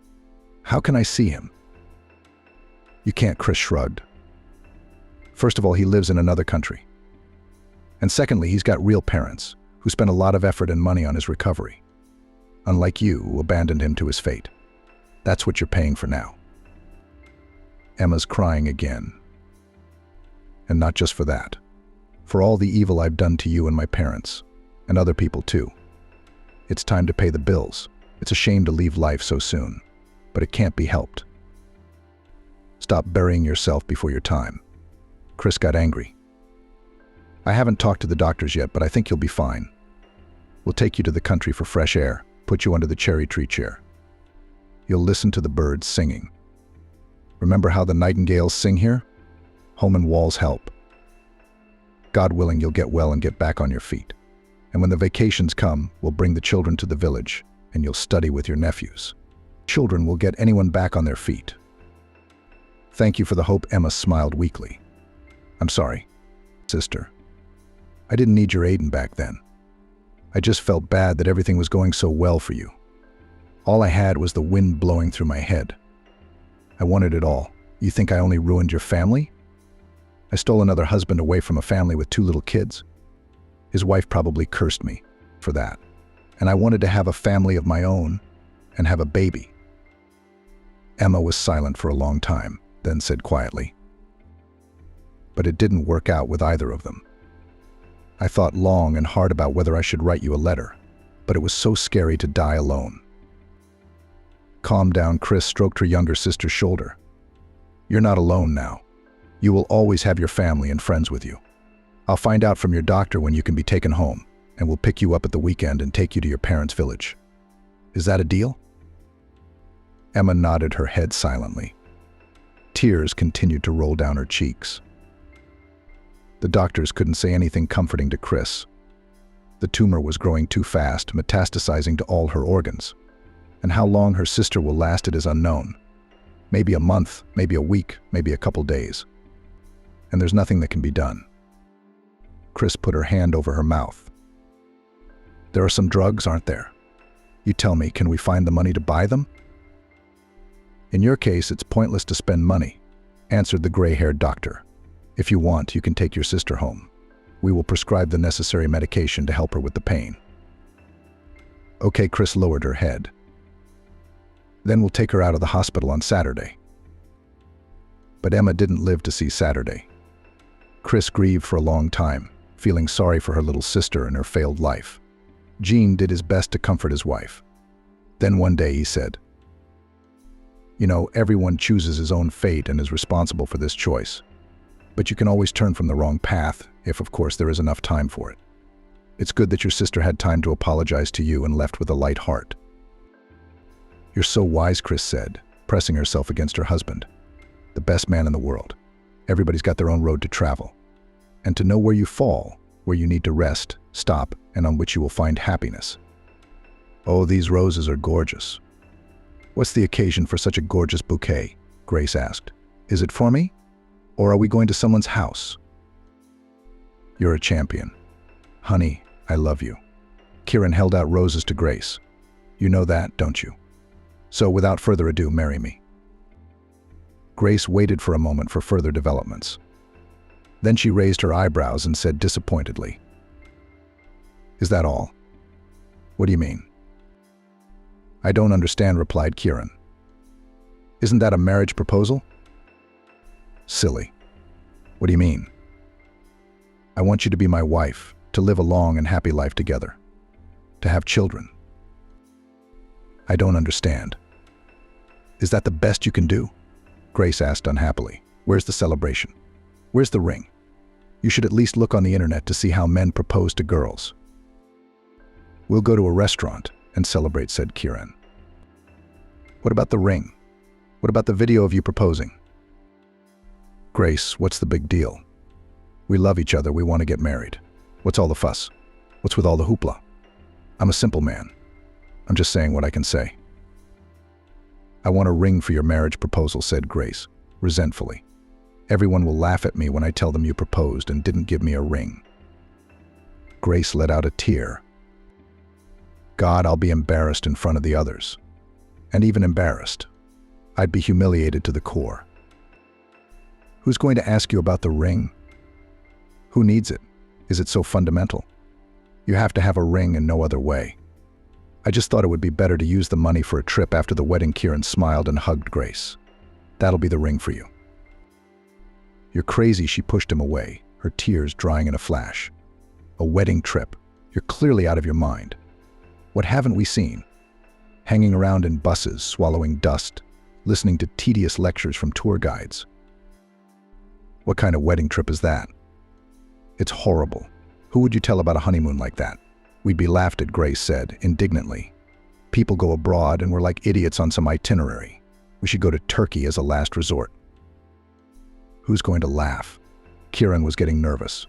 How can I see him?" "You can't," Chris shrugged. "First of all, he lives in another country. And secondly, he's got real parents who spent a lot of effort and money on his recovery. Unlike you, who abandoned him to his fate. That's what you're paying for now." Emma's crying again. "And not just for that. For all the evil I've done to you and my parents, and other people too. It's time to pay the bills. It's a shame to leave life so soon, but it can't be helped. Stop burying yourself before your time." Chris got angry. "I haven't talked to the doctors yet, but I think you'll be fine. We'll take you to the country for fresh air, put you under the cherry tree chair. You'll listen to the birds singing. Remember how the nightingales sing here? Home and walls help. God willing, you'll get well and get back on your feet. And when the vacations come, we'll bring the children to the village, and you'll study with your nephews. Children will get anyone back on their feet." "Thank you for the hope," Emma smiled weakly. "I'm sorry, sister. I didn't need your Aiden back then. I just felt bad that everything was going so well for you. All I had was the wind blowing through my head. I wanted it all. You think I only ruined your family? I stole another husband away from a family with 2 little kids. His wife probably cursed me for that. And I wanted to have a family of my own and have a baby." Emma was silent for a long time, then said quietly, "But it didn't work out with either of them. I thought long and hard about whether I should write you a letter, but it was so scary to die alone." "Calm down," Chris stroked her younger sister's shoulder. "You're not alone now. You will always have your family and friends with you. I'll find out from your doctor when you can be taken home, and we'll pick you up at the weekend and take you to your parents' village. Is that a deal?" Emma nodded her head silently. Tears continued to roll down her cheeks. The doctors couldn't say anything comforting to Chris. The tumor was growing too fast, metastasizing to all her organs. And how long her sister will last it is unknown. Maybe a month, maybe a week, maybe a couple days. And there's nothing that can be done. Chris put her hand over her mouth. "There are some drugs, aren't there? You tell me, can we find the money to buy them?" "In your case, it's pointless to spend money," answered the gray-haired doctor. "If you want, you can take your sister home. We will prescribe the necessary medication to help her with the pain." "Okay," Chris lowered her head. "Then we'll take her out of the hospital on Saturday." But Emma didn't live to see Saturday. Chris grieved for a long time, feeling sorry for her little sister and her failed life. Jean did his best to comfort his wife. Then one day he said, "You know, everyone chooses his own fate and is responsible for this choice. But you can always turn from the wrong path, if of course there is enough time for it. It's good that your sister had time to apologize to you and left with a light heart." "You're so wise," Chris said. pressing herself against her husband. The best man in the world. Everybody's got their own road to travel. And to know where you fall, where you need to rest, stop, and on which you will find happiness. Oh, these roses are gorgeous. What's the occasion for such a gorgeous bouquet? Grace asked. Is it for me? Or are we going to someone's house? You're a champion. Honey, I love you. Kieran held out roses to Grace. You know that, don't you? So without further ado, marry me. Grace waited for a moment for further developments. Then she raised her eyebrows and said disappointedly, Is that all? What do you mean? I don't understand, replied Kieran. Isn't that a marriage proposal? Silly. What do you mean? I want you to be my wife, to live a long and happy life together, to have children. I don't understand. Is that the best you can do? Grace asked unhappily. Where's the celebration? Where's the ring? You should at least look on the internet to see how men propose to girls. We'll go to a restaurant and celebrate, said Kieran. What about the ring? What about the video of you proposing? Grace, what's the big deal? We love each other, we want to get married. What's all the fuss? What's with all the hoopla? I'm a simple man. I'm just saying what I can say. I want a ring for your marriage proposal, said Grace, resentfully. Everyone will laugh at me when I tell them you proposed and didn't give me a ring. Grace let out a tear. God, I'll be embarrassed in front of the others. And even embarrassed. I'd be humiliated to the core. Who's going to ask you about the ring? Who needs it? Is it so fundamental? You have to have a ring and no other way. I just thought it would be better to use the money for a trip after the wedding. Kieran smiled and hugged Grace. That'll be the ring for you. You're crazy, she pushed him away, her tears drying in a flash. A wedding trip. You're clearly out of your mind. What haven't we seen? Hanging around in buses, swallowing dust, listening to tedious lectures from tour guides. What kind of wedding trip is that? It's horrible. Who would you tell about a honeymoon like that? We'd be laughed at, Grace said, indignantly. People go abroad and we're like idiots on some itinerary. We should go to Turkey as a last resort. Who's going to laugh? Kieran was getting nervous.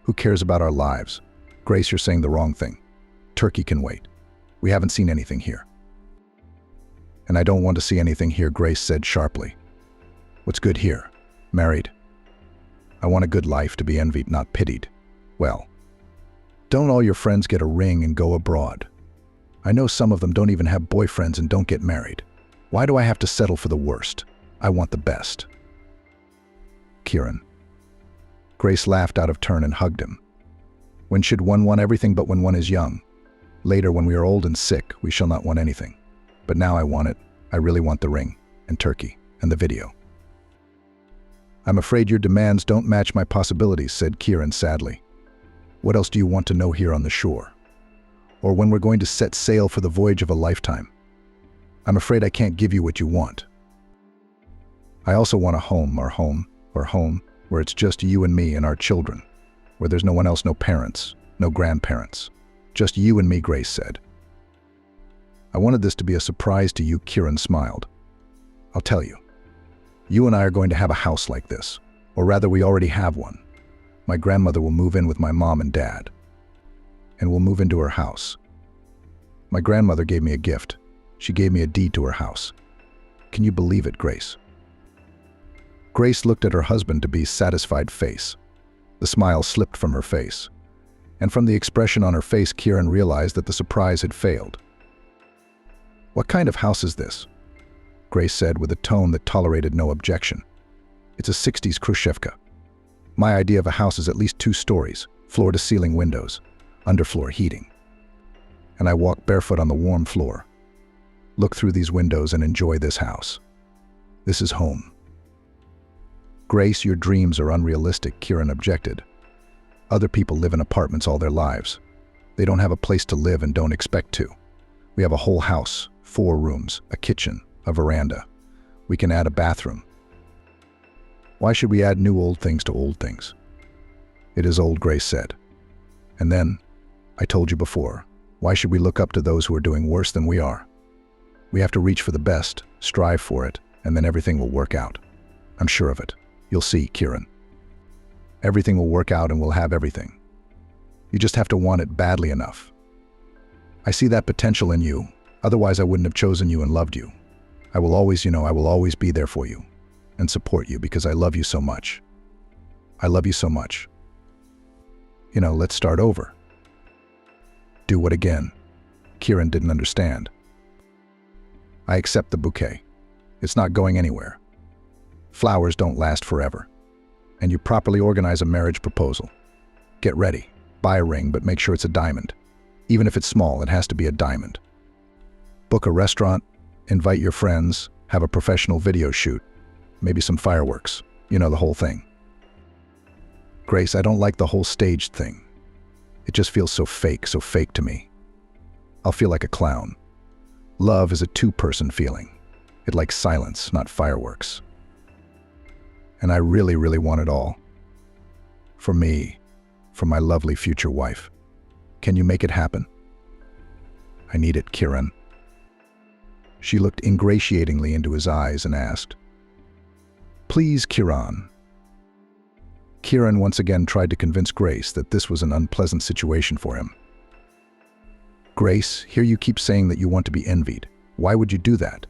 Who cares about our lives? Grace, you're saying the wrong thing. Turkey can wait. We haven't seen anything here. And I don't want to see anything here, Grace said sharply. What's good here? Married. I want a good life, to be envied, not pitied. Well, don't all your friends get a ring and go abroad? I know some of them don't even have boyfriends and don't get married. Why do I have to settle for the worst? I want the best. Kieran. Grace laughed out of turn and hugged him. When should one want everything but when one is young? Later, when we are old and sick, we shall not want anything. But now I want it. I really want the ring, and Turkey, and the video. I'm afraid your demands don't match my possibilities, said Kieran sadly. What else do you want to know here on the shore? Or when we're going to set sail for the voyage of a lifetime? I'm afraid I can't give you what you want. I also want a home, our home, or home, where it's just you and me and our children, where there's no one else, no parents, no grandparents. Just you and me, Grace said. I wanted this to be a surprise to you, Kieran smiled. I'll tell you. You and I are going to have a house like this, or rather we already have one. My grandmother will move in with my mom and dad, and we'll move into her house. My grandmother gave me a gift. She gave me a deed to her house. Can you believe it, Grace? Grace looked at her husband to be satisfied face. The smile slipped from her face, and from the expression on her face, Kieran realized that the surprise had failed. What kind of house is this? Grace said with a tone that tolerated no objection. It's a 60s Khrushchevka. My idea of a house is at least 2 stories, floor-to-ceiling windows, underfloor heating. And I walk barefoot on the warm floor. Look through these windows and enjoy this house. This is home. Grace, your dreams are unrealistic, Kieran objected. Other people live in apartments all their lives. They don't have a place to live and don't expect to. We have a whole house, 4 rooms, a kitchen, a veranda. We can add a bathroom. Why should we add new old things to old things? It is old, Grace said. And then, I told you before, why should we look up to those who are doing worse than we are? We have to reach for the best, strive for it, and then everything will work out. I'm sure of it. You'll see, Kieran. Everything will work out and we'll have everything. You just have to want it badly enough. I see that potential in you, otherwise I wouldn't have chosen you and loved you. I will always be there for you and support you because I love you so much. I love you so much. Let's start over. Do what again? Kieran didn't understand. I accept the bouquet. It's not going anywhere. Flowers don't last forever. And you properly organize a marriage proposal. Get ready. Buy a ring, but make sure it's a diamond. Even if it's small, it has to be a diamond. Book a restaurant, invite your friends, have a professional video shoot, maybe some fireworks, the whole thing. Grace, I don't like the whole staged thing. It just feels so fake to me. I'll feel like a clown. Love is a two-person feeling. It likes silence, not fireworks. And I really, really want it all. For me, for my lovely future wife. Can you make it happen? I need it, Kieran. She looked ingratiatingly into his eyes and asked, Please, Kieran. Kieran once again tried to convince Grace that this was an unpleasant situation for him. Grace, here you keep saying that you want to be envied. Why would you do that?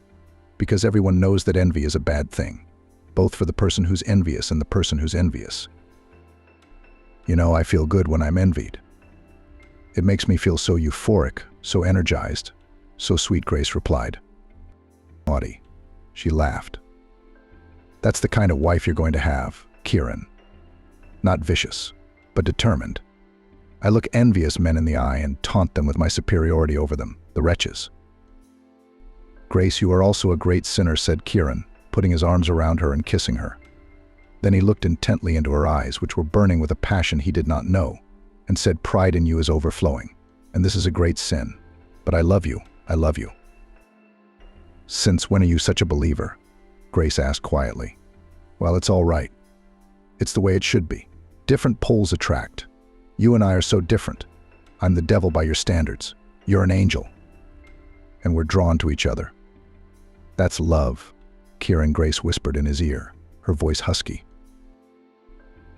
Because everyone knows that envy is a bad thing, both for the person who's envious and the person who's envious. I feel good when I'm envied. It makes me feel so euphoric, so energized. So sweet, Grace replied. Naughty. She laughed. That's the kind of wife you're going to have, Kieran. Not vicious, but determined. I look envious men in the eye and taunt them with my superiority over them, the wretches. Grace, you are also a great sinner, said Kieran, putting his arms around her and kissing her. Then he looked intently into her eyes, which were burning with a passion he did not know, and said, Pride in you is overflowing, and this is a great sin. But I love you. I love you. Since when are you such a believer? Grace asked quietly. Well, it's all right. It's the way it should be. Different poles attract. You and I are so different. I'm the devil by your standards. You're an angel. And we're drawn to each other. That's love, Kieran, Grace whispered in his ear, her voice husky.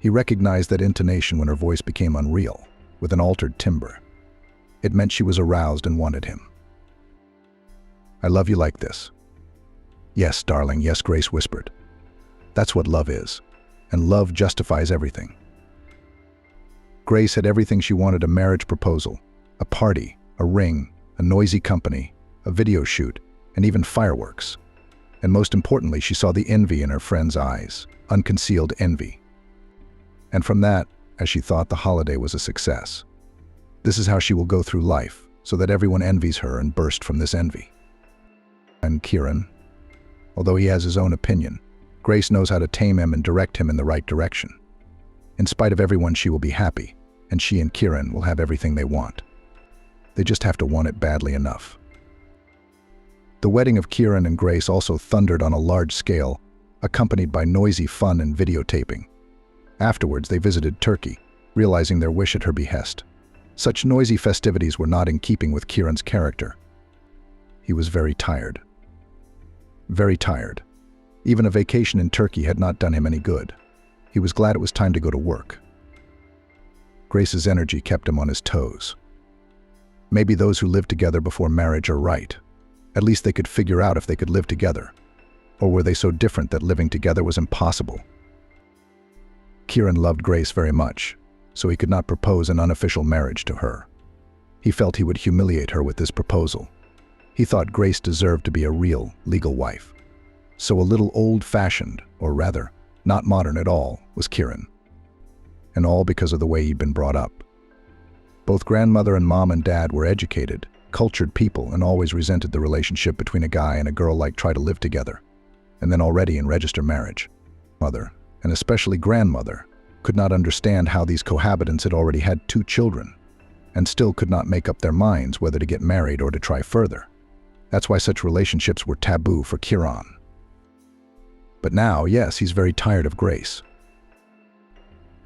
He recognized that intonation when her voice became unreal, with an altered timbre. It meant she was aroused and wanted him. I love you like this. Yes, darling, yes, Grace whispered. That's what love is, and love justifies everything. Grace had everything she wanted: a marriage proposal, a party, a ring, a noisy company, a video shoot, and even fireworks. And most importantly, she saw the envy in her friend's eyes, unconcealed envy. And from that, as she thought, the holiday was a success. This is how she will go through life, so that everyone envies her and burst from this envy. And Kieran, although he has his own opinion, Grace knows how to tame him and direct him in the right direction. In spite of everyone, she will be happy, and she and Kieran will have everything they want. They just have to want it badly enough. The wedding of Kieran and Grace also thundered on a large scale, accompanied by noisy fun and videotaping. Afterwards, they visited Turkey, realizing their wish at her behest. Such noisy festivities were not in keeping with Kieran's character. He was very tired. Very tired. Even a vacation in Turkey had not done him any good. He was glad it was time to go to work. Grace's energy kept him on his toes. Maybe those who live together before marriage are right. At least they could figure out if they could live together. Or were they so different that living together was impossible? Kieran loved Grace very much, so he could not propose an unofficial marriage to her. He felt he would humiliate her with this proposal. He thought Grace deserved to be a real, legal wife. So a little old-fashioned, or rather, not modern at all, was Kieran. And all because of the way he'd been brought up. Both grandmother and mom and dad were educated, cultured people, and always resented the relationship between a guy and a girl like try to live together, and then already in register marriage. Mother, and especially grandmother, could not understand how these cohabitants had already had 2 children, and still could not make up their minds whether to get married or to try further. That's why such relationships were taboo for Kieran. But now, yes, he's very tired of Grace.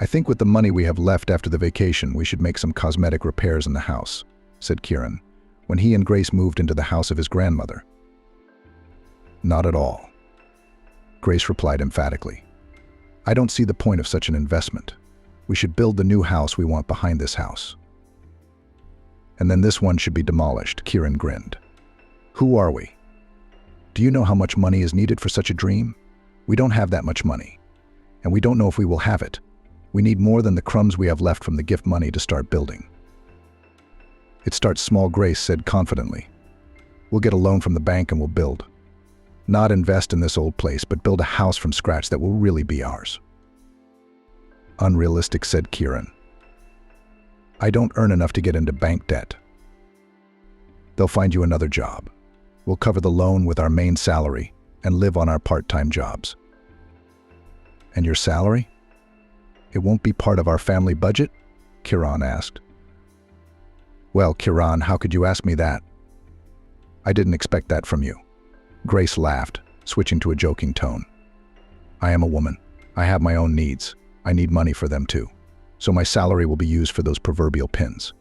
I think with the money we have left after the vacation, we should make some cosmetic repairs in the house, said Kieran, when he and Grace moved into the house of his grandmother. Not at all. Grace replied emphatically. I don't see the point of such an investment. We should build the new house we want behind this house. And then this one should be demolished, Kieran grinned. Who are we? Do you know how much money is needed for such a dream? We don't have that much money. And we don't know if we will have it. We need more than the crumbs we have left from the gift money to start building. It starts small, Grace said confidently. We'll get a loan from the bank and we'll build. Not invest in this old place, but build a house from scratch that will really be ours. Unrealistic, said Kieran. I don't earn enough to get into bank debt. They'll find you another job. We'll cover the loan with our main salary and live on our part-time jobs. And your salary? It won't be part of our family budget? Kieran asked. Well, Kieran, how could you ask me that? I didn't expect that from you. Grace laughed, switching to a joking tone. I am a woman. I have my own needs. I need money for them too. So my salary will be used for those proverbial pins.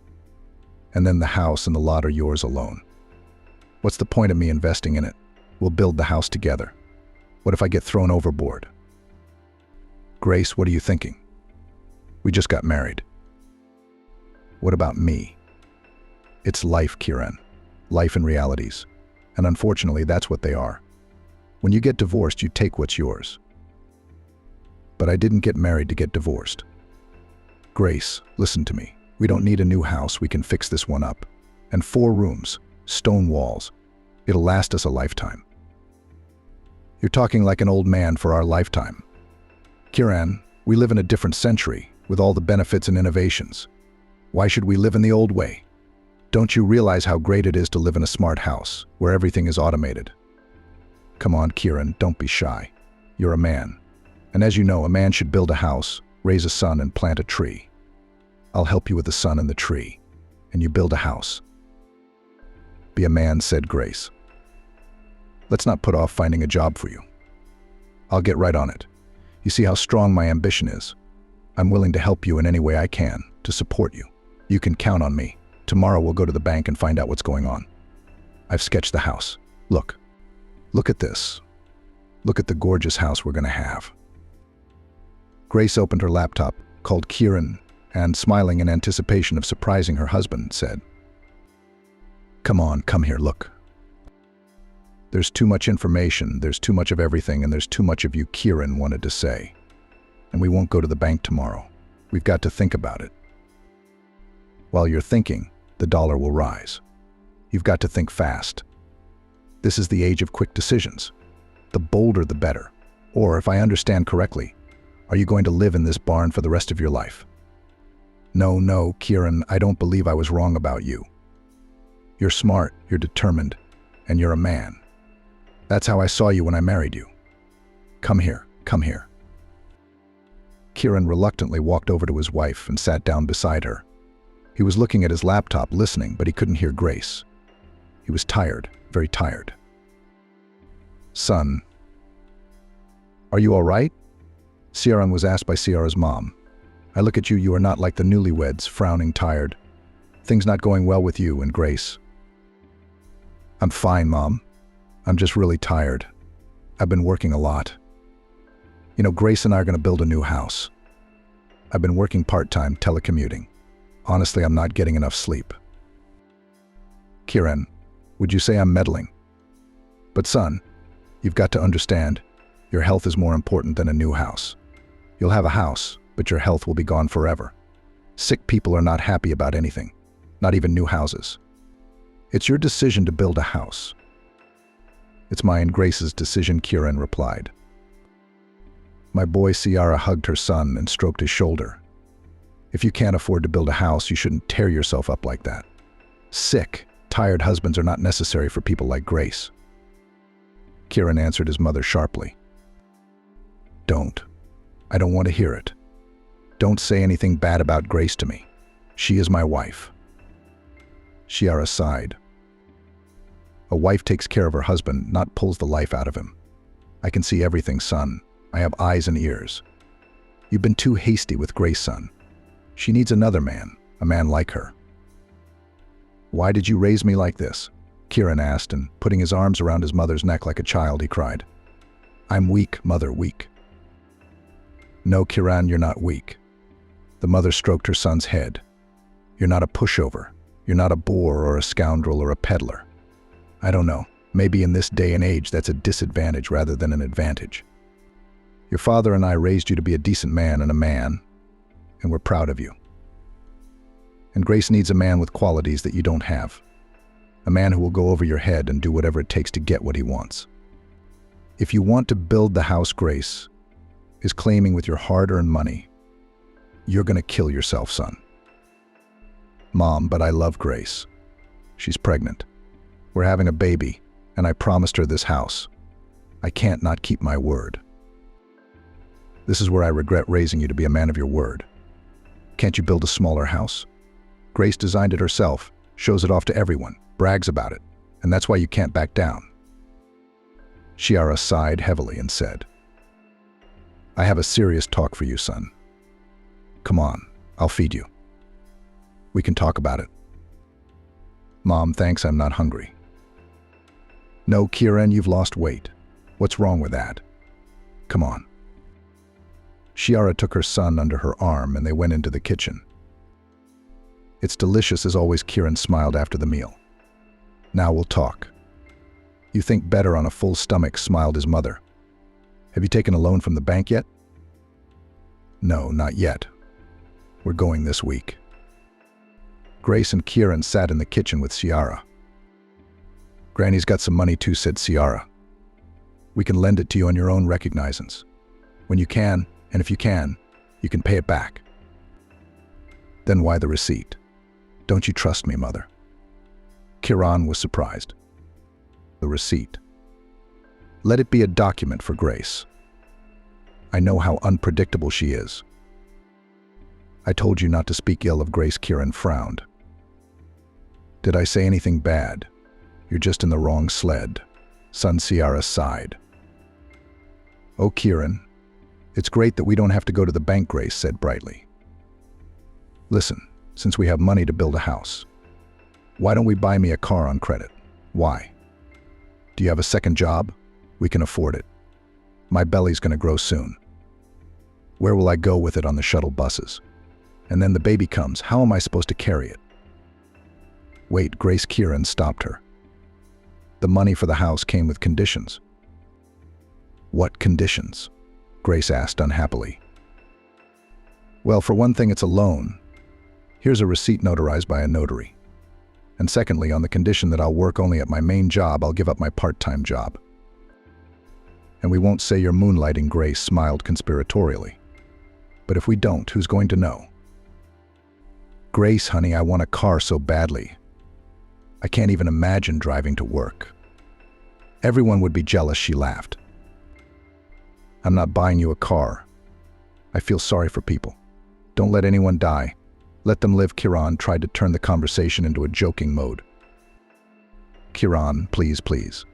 And then the house and the lot are yours alone. What's the point of me investing in it? We'll build the house together. What if I get thrown overboard? Grace, what are you thinking? We just got married. What about me? It's life, Kieran. Life and realities. And unfortunately, that's what they are. When you get divorced, you take what's yours. But I didn't get married to get divorced. Grace, listen to me. We don't need a new house. We can fix this one up. And 4 rooms, stone walls. It'll last us a lifetime. You're talking like an old man for our lifetime. Kieran, we live in a different century with all the benefits and innovations. Why should we live in the old way? Don't you realize how great it is to live in a smart house where everything is automated? Come on, Kieran, don't be shy. You're a man. And as you know, a man should build a house, raise a son, and plant a tree. I'll help you with the son and the tree, and you build a house. Be a man, said Grace. Let's not put off finding a job for you. I'll get right on it. You see how strong my ambition is. I'm willing to help you in any way I can, to support you. You can count on me. Tomorrow we'll go to the bank and find out what's going on. I've sketched the house. Look at this. Look at the gorgeous house we're going to have. Grace opened her laptop, called Kieran, and, smiling in anticipation of surprising her husband, said, Come on, come here, look. There's too much information, there's too much of everything, and there's too much of you, Kieran wanted to say. And we won't go to the bank tomorrow. We've got to think about it. While you're thinking, the dollar will rise. You've got to think fast. This is the age of quick decisions. The bolder the better. Or, if I understand correctly, are you going to live in this barn for the rest of your life? No, Kieran, I don't believe I was wrong about you. You're smart, you're determined, and you're a man. That's how I saw you when I married you. Come here, come here. Kieran reluctantly walked over to his wife and sat down beside her. He was looking at his laptop, listening, but he couldn't hear Grace. He was tired, very tired. Son, are you all right? Ciaran was asked by Ciara's mom. I look at you, you are not like the newlyweds, frowning, tired. Things not going well with you and Grace. I'm fine, Mom. I'm just really tired. I've been working a lot. You know, Grace and I are going to build a new house. I've been working part-time, telecommuting. Honestly, I'm not getting enough sleep. Kieran, would you say I'm meddling? But son, you've got to understand, your health is more important than a new house. You'll have a house, but your health will be gone forever. Sick people are not happy about anything, not even new houses. It's your decision to build a house. It's my and Grace's decision, Kieran replied. My boy Ciara hugged her son and stroked his shoulder. If you can't afford to build a house, you shouldn't tear yourself up like that. Sick, tired husbands are not necessary for people like Grace. Kieran answered his mother sharply. Don't. I don't want to hear it. Don't say anything bad about Grace to me. She is my wife. Ciara sighed. A wife takes care of her husband, not pulls the life out of him. I can see everything, son. I have eyes and ears. You've been too hasty with Grace, son. She needs another man, a man like her. Why did you raise me like this? Kieran asked, and putting his arms around his mother's neck like a child, he cried, "I'm weak, mother, weak." "No, Kieran, you're not weak." The mother stroked her son's head. "You're not a pushover. You're not a bore or a scoundrel or a peddler. I don't know. Maybe in this day and age that's a disadvantage rather than an advantage. Your father and I raised you to be a decent man and we're proud of you. And Grace needs a man with qualities that you don't have. A man who will go over your head and do whatever it takes to get what he wants. If you want to build the house Grace is claiming with your hard-earned money, you're going to kill yourself, son." "Mom, but I love Grace. She's pregnant. We're having a baby, and I promised her this house. I can't not keep my word. This is where I regret raising you to be a man of your word. Can't you build a smaller house? Grace designed it herself, shows it off to everyone, brags about it, and that's why you can't back down." Ciara sighed heavily and said, "I have a serious talk for you, son. Come on, I'll feed you. We can talk about it." "Mom, thanks, I'm not hungry." "No, Kieran, you've lost weight. What's wrong with that? Come on." Ciara took her son under her arm and they went into the kitchen. "It's delicious as always," Kieran smiled after the meal. "Now we'll talk." "You think better on a full stomach," smiled his mother. "Have you taken a loan from the bank yet?" "No, not yet. We're going this week." Grace and Kieran sat in the kitchen with Ciara. "Granny's got some money too," said Ciara. "We can lend it to you on your own recognizance. When you can, and if you can pay it back." "Then why the receipt? Don't you trust me, mother?" Kieran was surprised. "The receipt. Let it be a document for Grace. I know how unpredictable she is." "I told you not to speak ill of Grace," Kieran frowned. "Did I say anything bad? You're just in the wrong sled." Son Ciara sighed. "Oh, Kieran, it's great that we don't have to go to the bank," Grace said brightly. "Listen, since we have money to build a house, why don't we buy me a car on credit? Why? Do you have a second job? We can afford it. My belly's going to grow soon. Where will I go with it on the shuttle buses? And then the baby comes, how am I supposed to carry it?" "Wait," Grace. Kieran stopped her. "The money for the house came with conditions." "What conditions?" Grace asked unhappily. "Well, for one thing, it's a loan. Here's a receipt notarized by a notary. And secondly, on the condition that I'll work only at my main job, I'll give up my part-time job." "And we won't say you're moonlighting," Grace smiled conspiratorially. "But if we don't, who's going to know?" "Grace, honey, I want a car so badly. I can't even imagine driving to work. Everyone would be jealous," she laughed. "I'm not buying you a car. I feel sorry for people. Don't let anyone die. Let them live." Kieran tried to turn the conversation into a joking mode. "Kieran, please, please.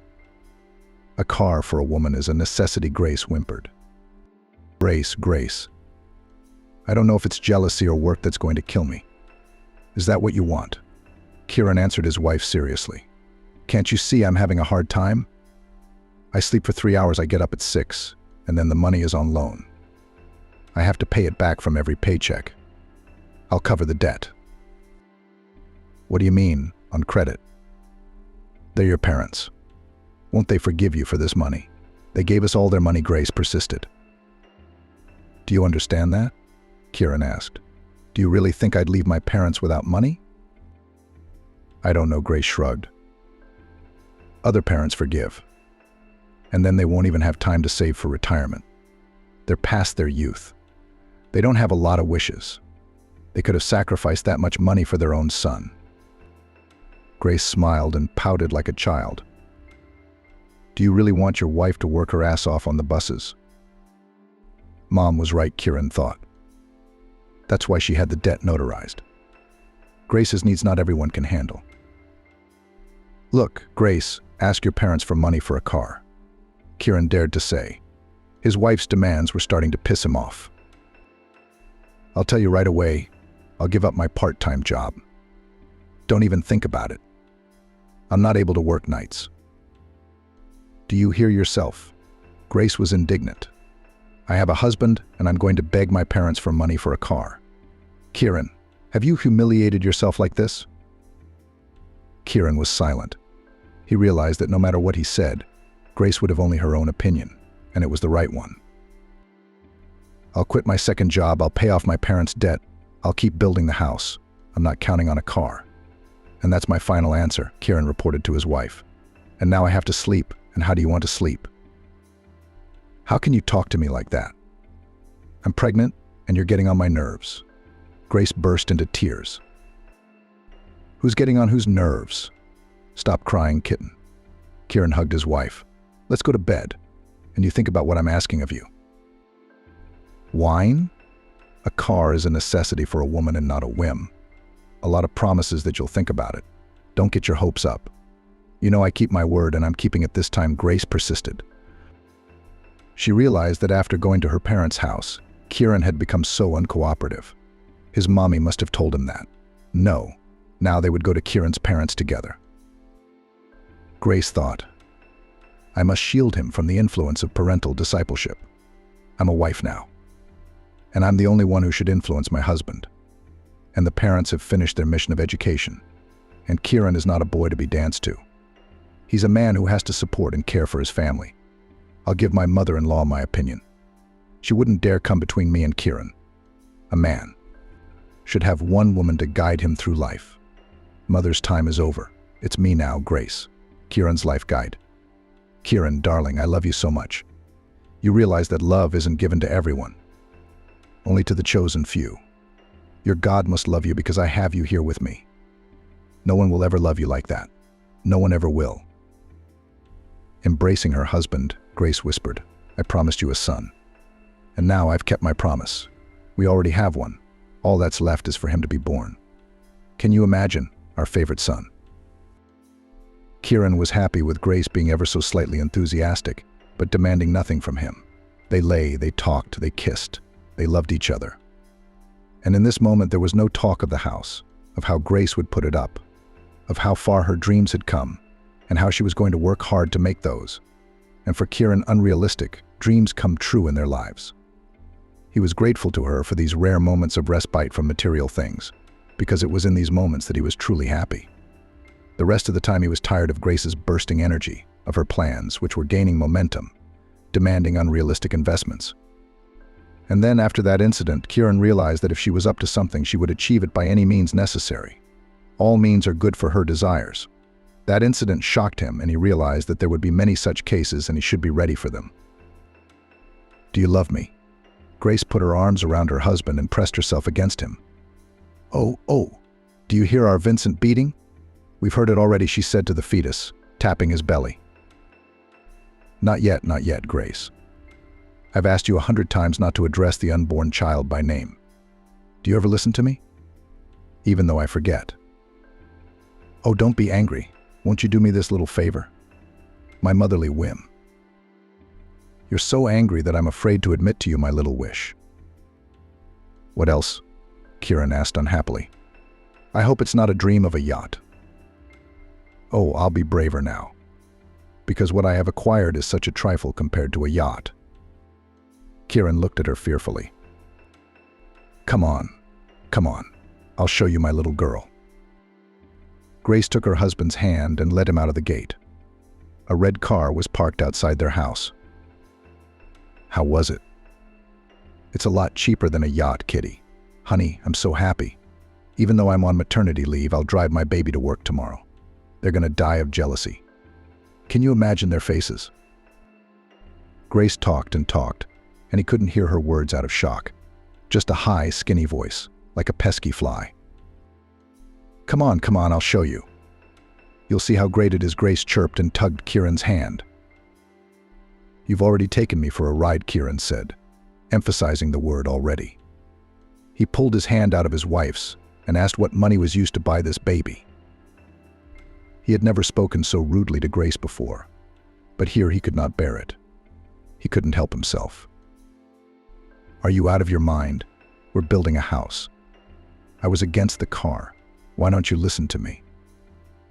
A car for a woman is a necessity," Grace whimpered. Grace. I don't know if it's jealousy or work that's going to kill me. Is that what you want?" Kieran answered his wife seriously. "Can't you see I'm having a hard time? I sleep for 3 hours, I get up at 6, and then the money is on loan. I have to pay it back from every paycheck. I'll cover the debt." "What do you mean, on credit?" "They're your parents. Won't they forgive you for this money? They gave us all their money," Grace persisted. "Do you understand that?" Kieran asked. "Do you really think I'd leave my parents without money?" "I don't know," Grace shrugged. "Other parents forgive. And then they won't even have time to save for retirement. They're past their youth. They don't have a lot of wishes. They could have sacrificed that much money for their own son." Grace smiled and pouted like a child. "Do you really want your wife to work her ass off on the buses?" Mom was right, Kieran thought. That's why she had the debt notarized. Grace's needs not everyone can handle. "Look, Grace, ask your parents for money for a car," Kieran dared to say. His wife's demands were starting to piss him off. "I'll tell you right away, I'll give up my part-time job. Don't even think about it." I'm not able to work nights. Do you hear yourself? Grace was indignant. I have a husband, and I'm going to beg my parents for money for a car. Kieran, have you humiliated yourself like this? Kieran was silent. He realized that no matter what he said, Grace would have only her own opinion, and it was the right one. I'll quit my second job, I'll pay off my parents' debt, I'll keep building the house. I'm not counting on a car. And that's my final answer, Kieran reported to his wife. And now I have to sleep, and how do you want to sleep? How can you talk to me like that? I'm pregnant, and you're getting on my nerves. Grace burst into tears. Who's getting on whose nerves? Stop crying, kitten. Kieran hugged his wife. Let's go to bed, and you think about what I'm asking of you. Wine? A car is a necessity for a woman and not a whim. A lot of promises that you'll think about it. Don't get your hopes up. You know I keep my word, and I'm keeping it this time, Grace persisted. She realized that after going to her parents' house, Kieran had become so uncooperative. His mommy must have told him that. No, now they would go to Kieran's parents together. Grace thought, I must shield him from the influence of parental discipleship. I'm a wife now, and I'm the only one who should influence my husband. And the parents have finished their mission of education, and Kieran is not a boy to be danced to. He's a man who has to support and care for his family. I'll give my mother-in-law my opinion. She wouldn't dare come between me and Kieran. A man should have one woman to guide him through life. Mother's time is over. It's me now, Grace, Kieran's life guide. Kieran, darling, I love you so much. You realize that love isn't given to everyone, only to the chosen few. Your God must love you because I have you here with me. No one will ever love you like that. No one ever will. Embracing her husband, Grace whispered, I promised you a son. And now I've kept my promise. We already have one. All that's left is for him to be born. Can you imagine, our favorite son? Kieran was happy with Grace being ever so slightly enthusiastic, but demanding nothing from him. They lay, they talked, they kissed. They loved each other. And in this moment there was no talk of the house, of how Grace would put it up, of how far her dreams had come, and how she was going to work hard to make those. And for Kieran, unrealistic dreams come true in their lives. He was grateful to her for these rare moments of respite from material things, because it was in these moments that he was truly happy. The rest of the time he was tired of Grace's bursting energy, of her plans, which were gaining momentum, demanding unrealistic investments. And then after that incident, Kieran realized that if she was up to something, she would achieve it by any means necessary. All means are good for her desires. That incident shocked him, and he realized that there would be many such cases and he should be ready for them. Do you love me? Grace put her arms around her husband and pressed herself against him. Oh, do you hear our Vincent beating? We've heard it already, she said to the fetus, tapping his belly. Not yet, Grace. I've asked you 100 times not to address the unborn child by name. Do you ever listen to me? Even though I forget. Oh, don't be angry. Won't you do me this little favor? My motherly whim. You're so angry that I'm afraid to admit to you my little wish. What else? Kieran asked unhappily. I hope it's not a dream of a yacht. Oh, I'll be braver now, because what I have acquired is such a trifle compared to a yacht. Kieran looked at her fearfully. Come on. I'll show you my little girl. Grace took her husband's hand and led him out of the gate. A red car was parked outside their house. How was it? It's a lot cheaper than a yacht, kitty. Honey, I'm so happy. Even though I'm on maternity leave, I'll drive my baby to work tomorrow. They're gonna die of jealousy. Can you imagine their faces? Grace talked and talked, and he couldn't hear her words out of shock. Just a high, skinny voice, like a pesky fly. Come on, I'll show you. You'll see how great it is, Grace chirped and tugged Kieran's hand. You've already taken me for a ride, Kieran said, emphasizing the word already. He pulled his hand out of his wife's and asked what money was used to buy this baby. He had never spoken so rudely to Grace before, but here he could not bear it. He couldn't help himself. Are you out of your mind? We're building a house. I was against the car. Why don't you listen to me?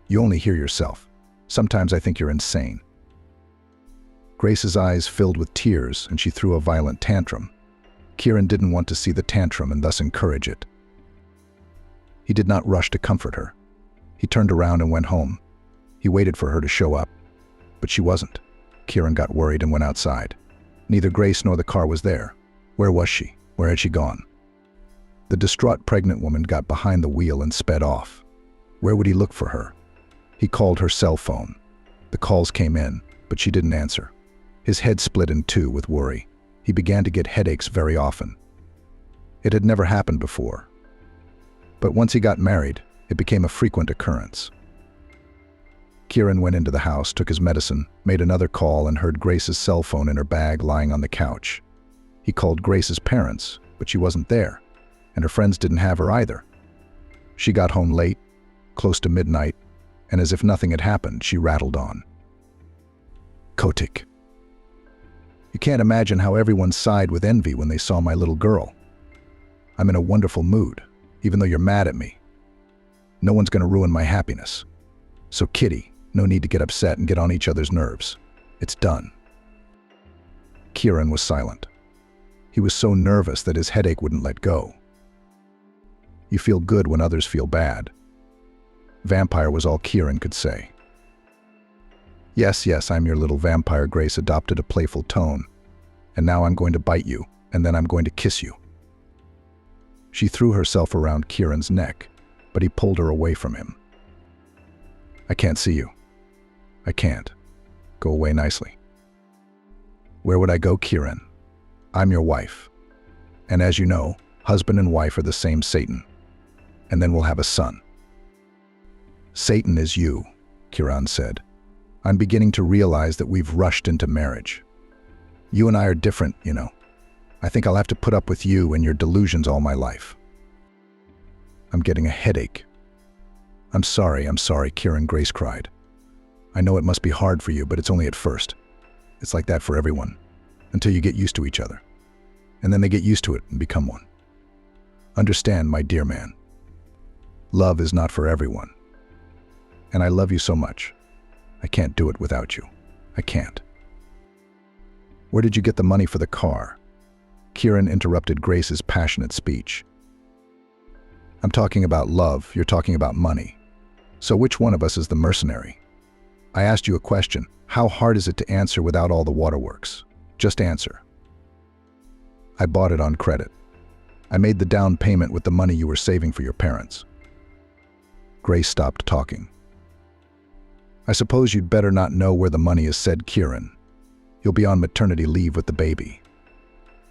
You only hear yourself. Sometimes I think you're insane." Grace's eyes filled with tears, and she threw a violent tantrum. Kieran didn't want to see the tantrum and thus encourage it. He did not rush to comfort her. He turned around and went home. He waited for her to show up, but she wasn't. Kieran got worried and went outside. Neither Grace nor the car was there. Where was she? Where had she gone? The distraught pregnant woman got behind the wheel and sped off. Where would he look for her? He called her cell phone. The calls came in, but she didn't answer. His head split in two with worry. He began to get headaches very often. It had never happened before. But once he got married, it became a frequent occurrence. Kieran went into the house, took his medicine, made another call, and heard Grace's cell phone in her bag lying on the couch. He called Grace's parents, but she wasn't there, and her friends didn't have her either. She got home late, close to midnight, and as if nothing had happened, she rattled on. "Cottage. You can't imagine how everyone sighed with envy when they saw my little girl. I'm in a wonderful mood, even though you're mad at me. No one's going to ruin my happiness. So Kitty, no need to get upset and get on each other's nerves. It's done." Kieran was silent. He was so nervous that his headache wouldn't let go. You feel good when others feel bad. Vampire was all Kieran could say. Yes, I'm your little vampire," Grace adopted a playful tone. "And now I'm going to bite you, and then I'm going to kiss you." She threw herself around Kieran's neck, but he pulled her away from him. "I can't see you. I can't. Go away nicely." "Where would I go, Kieran? I'm your wife. And as you know, husband and wife are the same Satan. And then we'll have a son." "Satan is you," Kieran said. "I'm beginning to realize that we've rushed into marriage. You and I are different, you know. I think I'll have to put up with you and your delusions all my life." "I'm getting a headache." I'm sorry, Kieran," Grace cried. "I know it must be hard for you, but it's only at first. It's like that for everyone, until you get used to each other. And then they get used to it and become one. Understand, my dear man. Love is not for everyone. And I love you so much. I can't do it without you. I can't." "Where did you get the money for the car?" Kieran interrupted Grace's passionate speech. "I'm talking about love, you're talking about money. So which one of us is the mercenary? I asked you a question. How hard is it to answer without all the waterworks? Just answer." "I bought it on credit. I made the down payment with the money you were saving for your parents." Grace stopped talking. "I suppose you'd better not know where the money is," said Kieran. "You'll be on maternity leave with the baby.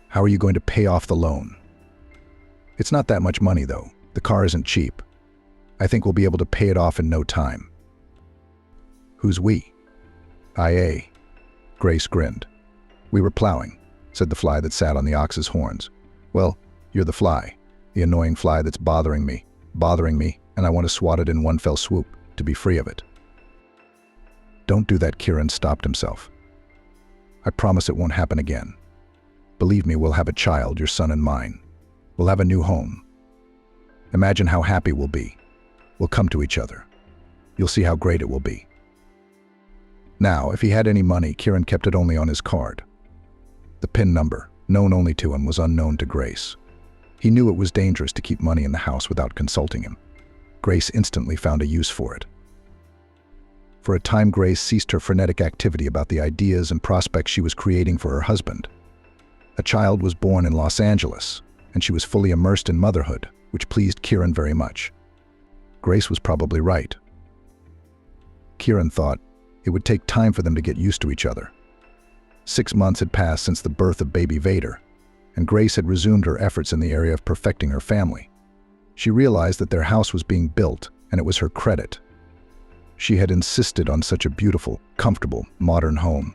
How are you going to pay off the loan?" "It's not that much money, though. The car isn't cheap. I think we'll be able to pay it off in no time." "Who's we?" "IA." Grace grinned. "We were plowing," said the fly that sat on the ox's horns. "Well, you're the fly, the annoying fly that's bothering me, and I want to swat it in one fell swoop to be free of it." "Don't do that," Kieran stopped himself. "I promise it won't happen again. Believe me, we'll have a child, your son and mine. We'll have a new home. Imagine how happy we'll be. We'll come to each other. You'll see how great it will be." Now, if he had any money, Kieran kept it only on his card. The PIN number, known only to him, was unknown to Grace. He knew it was dangerous to keep money in the house without consulting him. Grace instantly found a use for it. For a time, Grace ceased her frenetic activity about the ideas and prospects she was creating for her husband. A child was born in Los Angeles, and she was fully immersed in motherhood, which pleased Kieran very much. Grace was probably right. Kieran thought it would take time for them to get used to each other. 6 months had passed since the birth of baby Vader, and Grace had resumed her efforts in the area of perfecting her family. She realized that their house was being built, and it was her credit. She had insisted on such a beautiful, comfortable, modern home.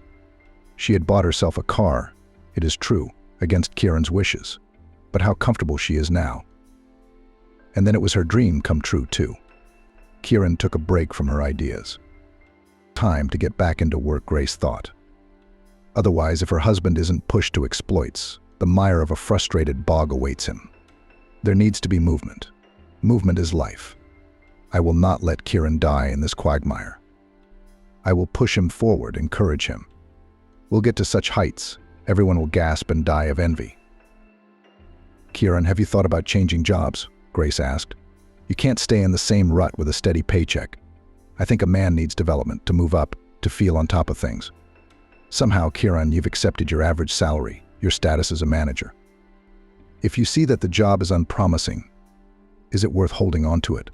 She had bought herself a car, it is true, against Kieran's wishes. But how comfortable she is now. And then it was her dream come true, too. Kieran took a break from her ideas. Time to get back into work, Grace thought. Otherwise, if her husband isn't pushed to exploits, the mire of a frustrated bog awaits him. There needs to be movement. Movement is life. I will not let Kieran die in this quagmire. I will push him forward, encourage him. We'll get to such heights, everyone will gasp and die of envy. Kieran, have you thought about changing jobs? Grace asked. You can't stay in the same rut with a steady paycheck. I think a man needs development, to move up, to feel on top of things. Somehow, Kieran, you've accepted your average salary, your status as a manager. If you see that the job is unpromising, is it worth holding on to it?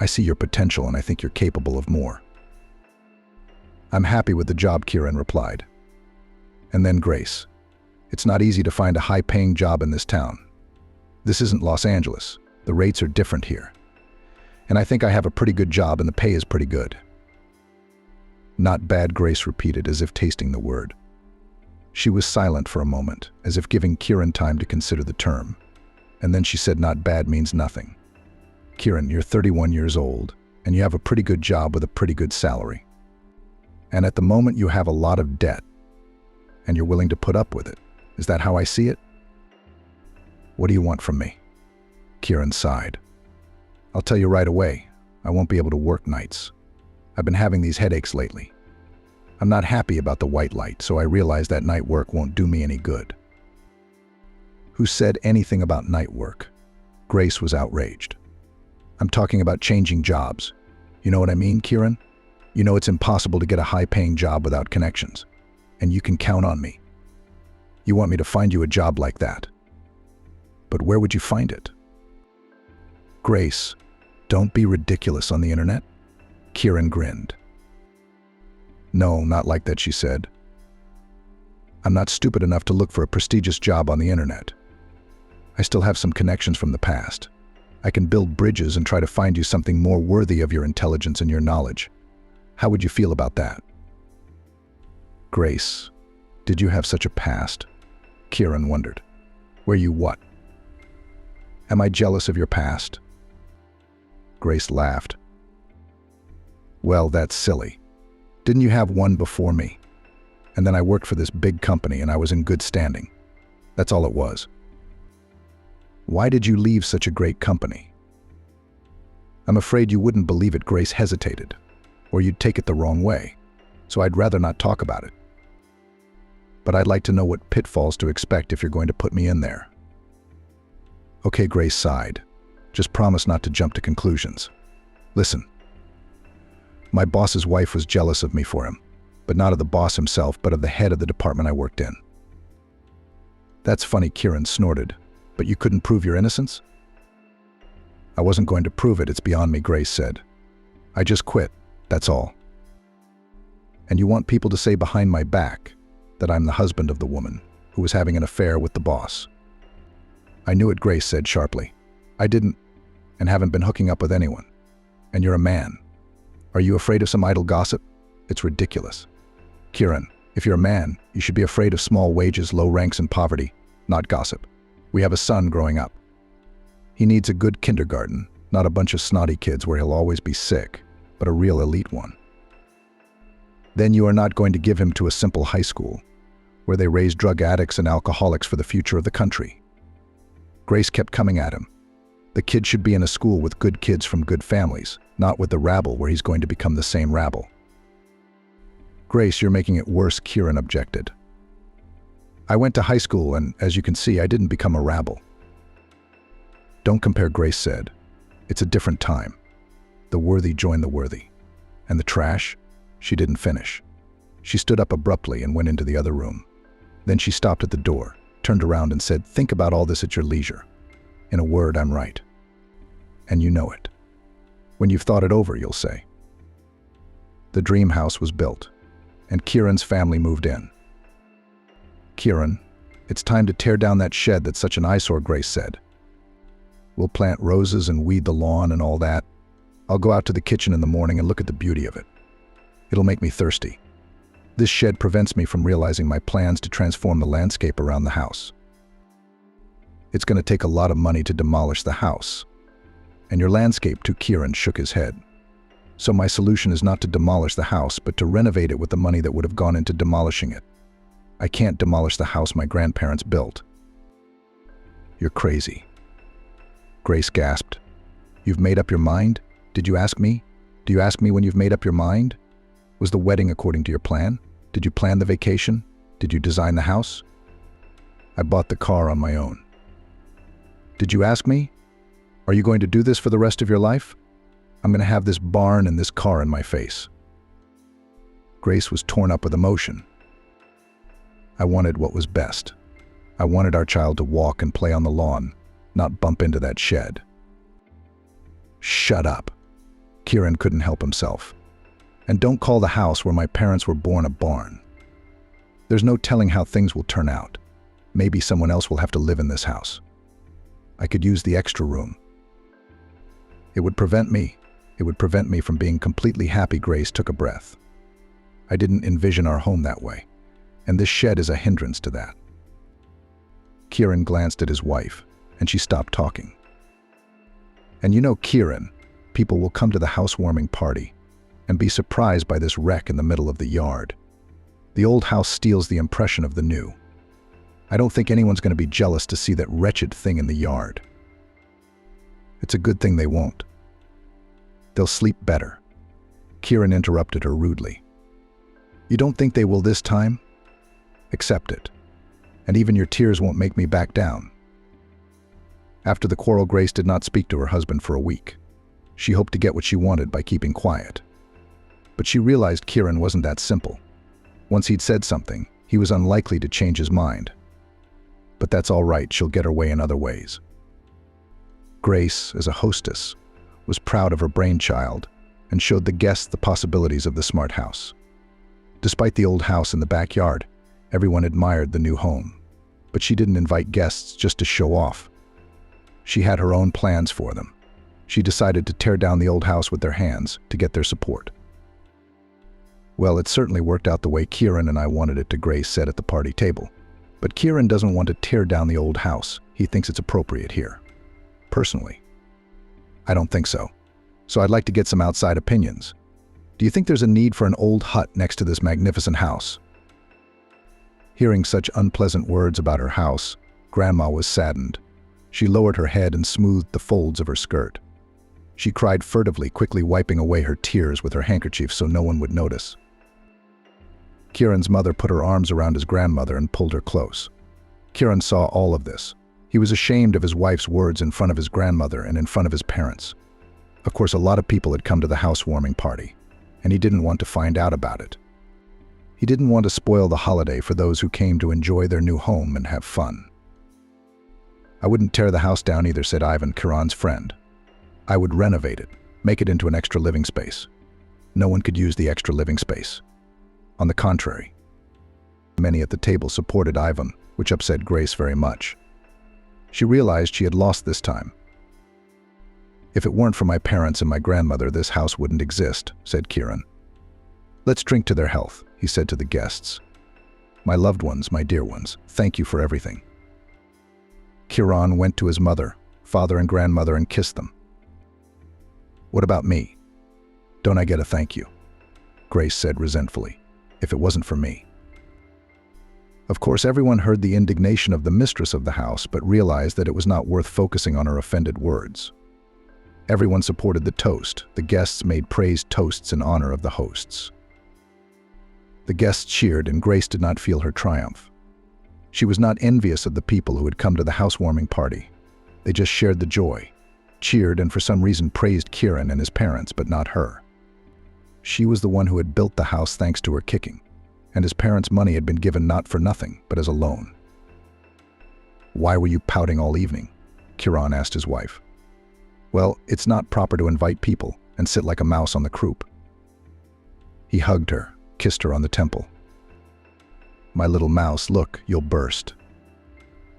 I see your potential and I think you're capable of more. I'm happy with the job, Kieran replied. And then Grace. It's not easy to find a high-paying job in this town. This isn't Los Angeles. The rates are different here. And I think I have a pretty good job and the pay is pretty good. Not bad, Grace repeated as if tasting the word. She was silent for a moment, as if giving Kieran time to consider the term. And then she said not bad means nothing. Kieran, you're 31 years old, and you have a pretty good job with a pretty good salary. And at the moment you have a lot of debt, and you're willing to put up with it. Is that how I see it? What do you want from me? Kieran sighed. I'll tell you right away, I won't be able to work nights. I've been having these headaches lately. I'm not happy about the white light, so I realize that night work won't do me any good. Who said anything about night work? Grace was outraged. I'm talking about changing jobs. You know what I mean, Kieran? You know it's impossible to get a high-paying job without connections. And you can count on me. You want me to find you a job like that. But where would you find it? Grace, don't be ridiculous on the internet. Kieran grinned. No, not like that, she said. I'm not stupid enough to look for a prestigious job on the internet. I still have some connections from the past. I can build bridges and try to find you something more worthy of your intelligence and your knowledge. How would you feel about that? Grace, did you have such a past? Kieran wondered. Were you what? Am I jealous of your past? Grace laughed. Well, that's silly. Didn't you have one before me? And then I worked for this big company and I was in good standing. That's all it was. Why did you leave such a great company? I'm afraid you wouldn't believe it, Grace hesitated, or you'd take it the wrong way, so I'd rather not talk about it. But I'd like to know what pitfalls to expect if you're going to put me in there. Okay, Grace sighed. Just promise not to jump to conclusions. Listen. My boss's wife was jealous of me for him, but not of the boss himself, but of the head of the department I worked in. That's funny, Kieran snorted. But you couldn't prove your innocence? I wasn't going to prove it, it's beyond me, Grace said. I just quit, that's all. And you want people to say behind my back that I'm the husband of the woman who was having an affair with the boss. I knew it, Grace said sharply. I didn't, and haven't been hooking up with anyone. And you're a man. Are you afraid of some idle gossip? It's ridiculous. Kieran, if you're a man, you should be afraid of small wages, low ranks, and poverty, not gossip. We have a son growing up. He needs a good kindergarten, not a bunch of snotty kids where he'll always be sick, but a real elite one. Then you are not going to give him to a simple high school, where they raise drug addicts and alcoholics for the future of the country. Grace kept coming at him. The kid should be in a school with good kids from good families, not with the rabble where he's going to become the same rabble. Grace, you're making it worse, Kieran objected. I went to high school and, as you can see, I didn't become a rabble. Don't compare, Grace said. It's a different time. The worthy join the worthy. And the trash? She didn't finish. She stood up abruptly and went into the other room. Then she stopped at the door, turned around and said, think about all this at your leisure. In a word, I'm right. And you know it. When you've thought it over, you'll say. The dream house was built, and Kieran's family moved in. Kieran, it's time to tear down that shed that's such an eyesore, Grace said. We'll plant roses and weed the lawn and all that. I'll go out to the kitchen in the morning and look at the beauty of it. It'll make me thirsty. This shed prevents me from realizing my plans to transform the landscape around the house. It's going to take a lot of money to demolish the house. And your landscape too, Kieran shook his head. So my solution is not to demolish the house, but to renovate it with the money that would have gone into demolishing it. I can't demolish the house my grandparents built. You're crazy. Grace gasped. You've made up your mind? Did you ask me? Do you ask me when you've made up your mind? Was the wedding according to your plan? Did you plan the vacation? Did you design the house? I bought the car on my own. Did you ask me? Are you going to do this for the rest of your life? I'm going to have this barn and this car in my face. Grace was torn up with emotion. I wanted what was best. I wanted our child to walk and play on the lawn, not bump into that shed. Shut up. Kieran couldn't help himself. And don't call the house where my parents were born a barn. There's no telling how things will turn out. Maybe someone else will have to live in this house. I could use the extra room. It would prevent me from being completely happy. Grace took a breath. I didn't envision our home that way, and this shed is a hindrance to that. Kieran glanced at his wife, and she stopped talking. And you know, Kieran, people will come to the housewarming party and be surprised by this wreck in the middle of the yard. The old house steals the impression of the new. I don't think anyone's going to be jealous to see that wretched thing in the yard. It's a good thing they won't. They'll sleep better. Kieran interrupted her rudely. You don't think they will this time? Accept it. And even your tears won't make me back down. After the quarrel, Grace did not speak to her husband for a week. She hoped to get what she wanted by keeping quiet. But she realized Kieran wasn't that simple. Once he'd said something, he was unlikely to change his mind. But that's all right, she'll get her way in other ways. Grace, as a hostess, was proud of her brainchild and showed the guests the possibilities of the smart house. Despite the old house in the backyard, everyone admired the new home. But she didn't invite guests just to show off. She had her own plans for them. She decided to tear down the old house with their hands to get their support. Well, it certainly worked out the way Kieran and I wanted it to, Grace said at the party table. But Kieran doesn't want to tear down the old house. He thinks it's appropriate here. Personally, I don't think so. So I'd like to get some outside opinions. Do you think there's a need for an old hut next to this magnificent house? Hearing such unpleasant words about her house, Grandma was saddened. She lowered her head and smoothed the folds of her skirt. She cried furtively, quickly wiping away her tears with her handkerchief so no one would notice. Kieran's mother put her arms around his grandmother and pulled her close. Kieran saw all of this. He was ashamed of his wife's words in front of his grandmother and in front of his parents. Of course, a lot of people had come to the housewarming party, and he didn't want to find out about it. He didn't want to spoil the holiday for those who came to enjoy their new home and have fun. I wouldn't tear the house down either, said Ivan, Kieran's friend. I would renovate it, make it into an extra living space. No one could use the extra living space. On the contrary, many at the table supported Ivan, which upset Grace very much. She realized she had lost this time. If it weren't for my parents and my grandmother, this house wouldn't exist, said Kieran. Let's drink to their health, he said to the guests. My loved ones, my dear ones, thank you for everything. Kieran went to his mother, father, and grandmother and kissed them. What about me? Don't I get a thank you? Grace said resentfully. If it wasn't for me. Of course, everyone heard the indignation of the mistress of the house, but realized that it was not worth focusing on her offended words. Everyone supported the toast. The guests made praised toasts in honor of the hosts. The guests cheered, and Grace did not feel her triumph. She was not envious of the people who had come to the housewarming party. They just shared the joy, cheered, and for some reason praised Kieran and his parents, but not her. She was the one who had built the house thanks to her kicking, and his parents' money had been given not for nothing, but as a loan. Why were you pouting all evening? Kieran asked his wife. Well, it's not proper to invite people and sit like a mouse on the croup. He hugged her, kissed her on the temple. My little mouse, look, you'll burst.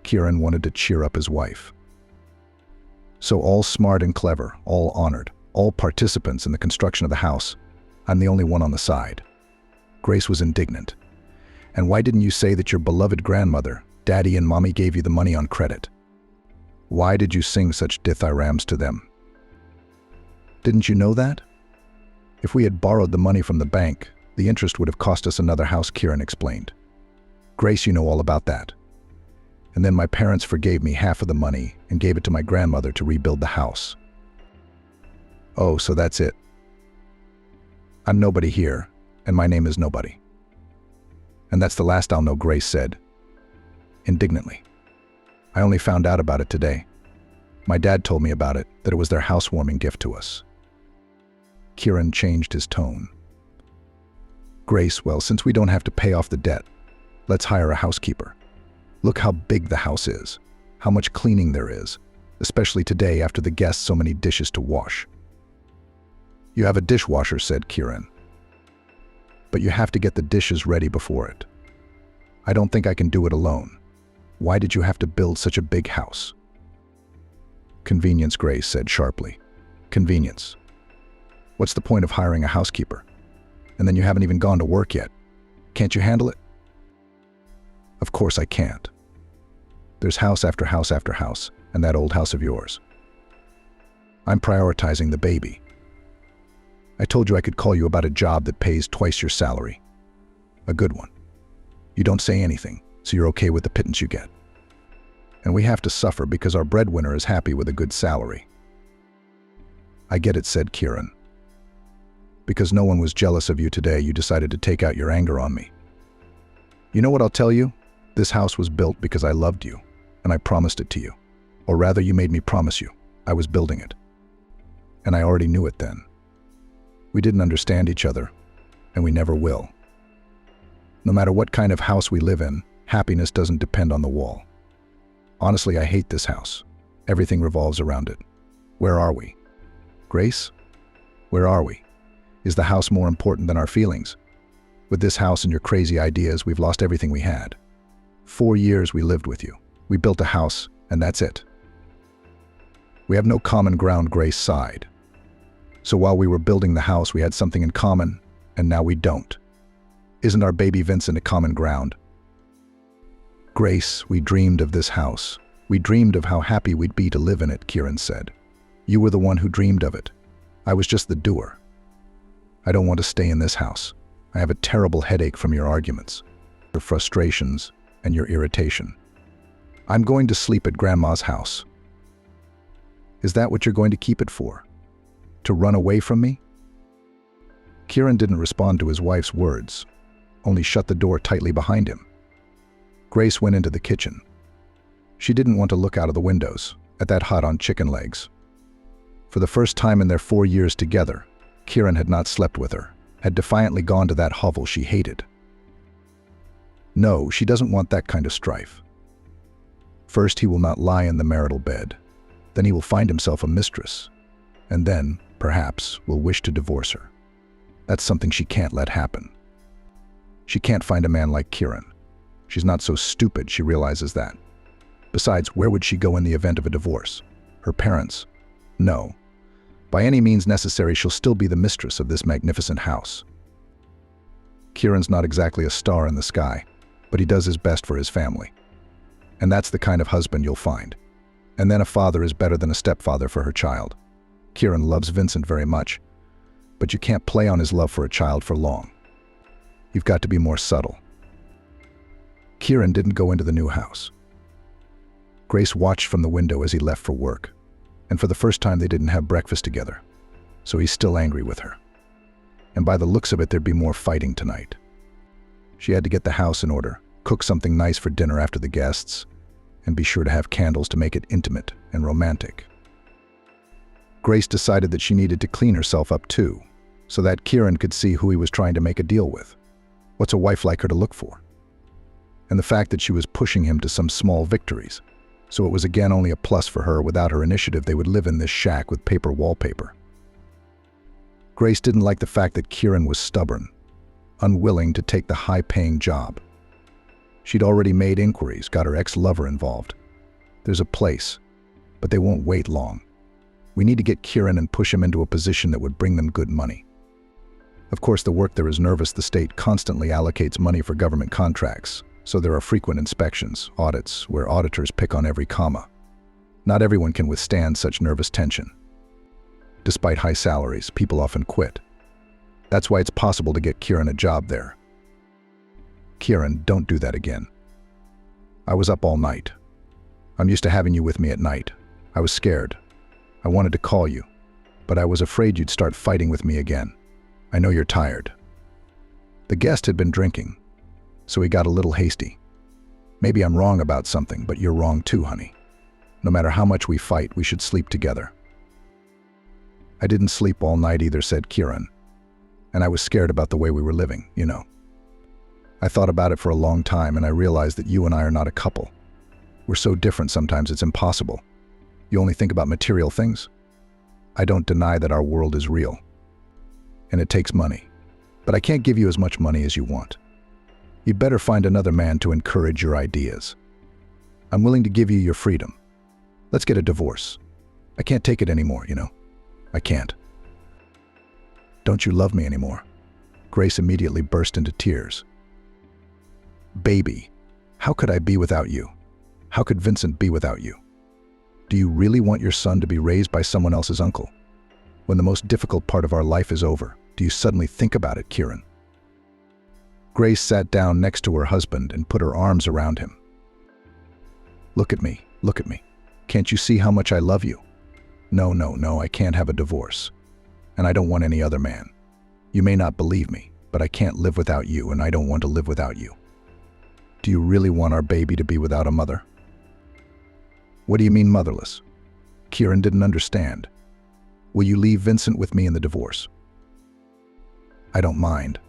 Kieran wanted to cheer up his wife. So all smart and clever, all honored, all participants in the construction of the house, I'm the only one on the side. Grace was indignant. And why didn't you say that your beloved grandmother, Daddy and Mommy gave you the money on credit? Why did you sing such dithyrambs to them? Didn't you know that? If we had borrowed the money from the bank, the interest would have cost us another house, Kieran explained. Grace, you know all about that. And then my parents forgave me half of the money and gave it to my grandmother to rebuild the house. Oh, so that's it. I'm nobody here, and my name is nobody. And that's the last I'll know, Grace said, indignantly. I only found out about it today. My dad told me about it, that it was their housewarming gift to us. Kieran changed his tone. Grace, well, since we don't have to pay off the debt, let's hire a housekeeper. Look how big the house is, how much cleaning there is, especially today after the guests so many dishes to wash. You have a dishwasher, said Kieran. But you have to get the dishes ready before it. I don't think I can do it alone. Why did you have to build such a big house? Convenience, Grace said sharply. Convenience. What's the point of hiring a housekeeper? And then you haven't even gone to work yet. Can't you handle it? Of course I can't. There's house after house after house, and that old house of yours. I'm prioritizing the baby. I told you I could call you about a job that pays twice your salary. A good one. You don't say anything, so you're okay with the pittance you get. And we have to suffer because our breadwinner is happy with a good salary. I get it, said Kieran. Because no one was jealous of you today, you decided to take out your anger on me. You know what I'll tell you? This house was built because I loved you, and I promised it to you. Or rather, you made me promise you. I was building it. And I already knew it then. We didn't understand each other, and we never will. No matter what kind of house we live in, happiness doesn't depend on the wall. Honestly, I hate this house. Everything revolves around it. Where are we? Grace? Where are we? Is the house more important than our feelings? With this house and your crazy ideas, we've lost everything we had. 4 years we lived with you. We built a house, and that's it. We have no common ground, Grace sighed. So while we were building the house, we had something in common, and now we don't. Isn't our baby Vincent a common ground? Grace, we dreamed of this house. We dreamed of how happy we'd be to live in it, Kieran said. You were the one who dreamed of it. I was just the doer. I don't want to stay in this house. I have a terrible headache from your arguments, your frustrations, and your irritation. I'm going to sleep at Grandma's house. Is that what you're going to keep it for? To run away from me? Kieran didn't respond to his wife's words, only shut the door tightly behind him. Grace went into the kitchen. She didn't want to look out of the windows at that hot on chicken legs. For the first time in their 4 years together, Kieran had not slept with her, had defiantly gone to that hovel she hated. No, she doesn't want that kind of strife. First, he will not lie in the marital bed. Then he will find himself a mistress. And then, perhaps, will wish to divorce her. That's something she can't let happen. She can't find a man like Kieran. She's not so stupid, she realizes that. Besides, where would she go in the event of a divorce? Her parents? No. By any means necessary, she'll still be the mistress of this magnificent house. Kieran's not exactly a star in the sky, but he does his best for his family. And that's the kind of husband you'll find. And then a father is better than a stepfather for her child. Kieran loves Vincent very much, but you can't play on his love for a child for long. You've got to be more subtle. Kieran didn't go into the new house. Grace watched from the window as he left for work, and for the first time they didn't have breakfast together, so he's still angry with her. And by the looks of it, there'd be more fighting tonight. She had to get the house in order, cook something nice for dinner after the guests, and be sure to have candles to make it intimate and romantic. Grace decided that she needed to clean herself up too, so that Kieran could see who he was trying to make a deal with. What's a wife like her to look for? And the fact that she was pushing him to some small victories, so it was again only a plus for her. Without her initiative, they would live in this shack with paper wallpaper. Grace didn't like the fact that Kieran was stubborn, unwilling to take the high-paying job. She'd already made inquiries, got her ex-lover involved. There's a place, but they won't wait long. We need to get Kieran and push him into a position that would bring them good money. Of course, the work there is nervous. The state constantly allocates money for government contracts, so there are frequent inspections, audits, where auditors pick on every comma. Not everyone can withstand such nervous tension. Despite high salaries, people often quit. That's why it's possible to get Kieran a job there. Kieran, don't do that again. I was up all night. I'm used to having you with me at night. I was scared. I wanted to call you. but I was afraid you'd start fighting with me again. I know you're tired." The guest had been drinking, so he got a little hasty. "Maybe I'm wrong about something, but you're wrong too, honey. No matter how much we fight, we should sleep together." "I didn't sleep all night either," said Kieran. "And I was scared about the way we were living, you know. I thought about it for a long time, and I realized that you and I are not a couple. We're so different sometimes it's impossible. You only think about material things. I don't deny that our world is real. And it takes money. But I can't give you as much money as you want. You'd better find another man to encourage your ideas. I'm willing to give you your freedom. Let's get a divorce. I can't take it anymore, you know. I can't." "Don't you love me anymore?" Grace immediately burst into tears. "Baby, how could I be without you? How could Vincent be without you? Do you really want your son to be raised by someone else's uncle? When the most difficult part of our life is over, do you suddenly think about it, Kieran?" Grace sat down next to her husband and put her arms around him. Look at me. Can't you see how much I love you? No, I can't have a divorce. And I don't want any other man. You may not believe me, but I can't live without you, and I don't want to live without you. Do you really want our baby to be without a mother?" "What do you mean motherless?" Kieran didn't understand. "Will you leave Vincent with me in the divorce?" "I don't mind.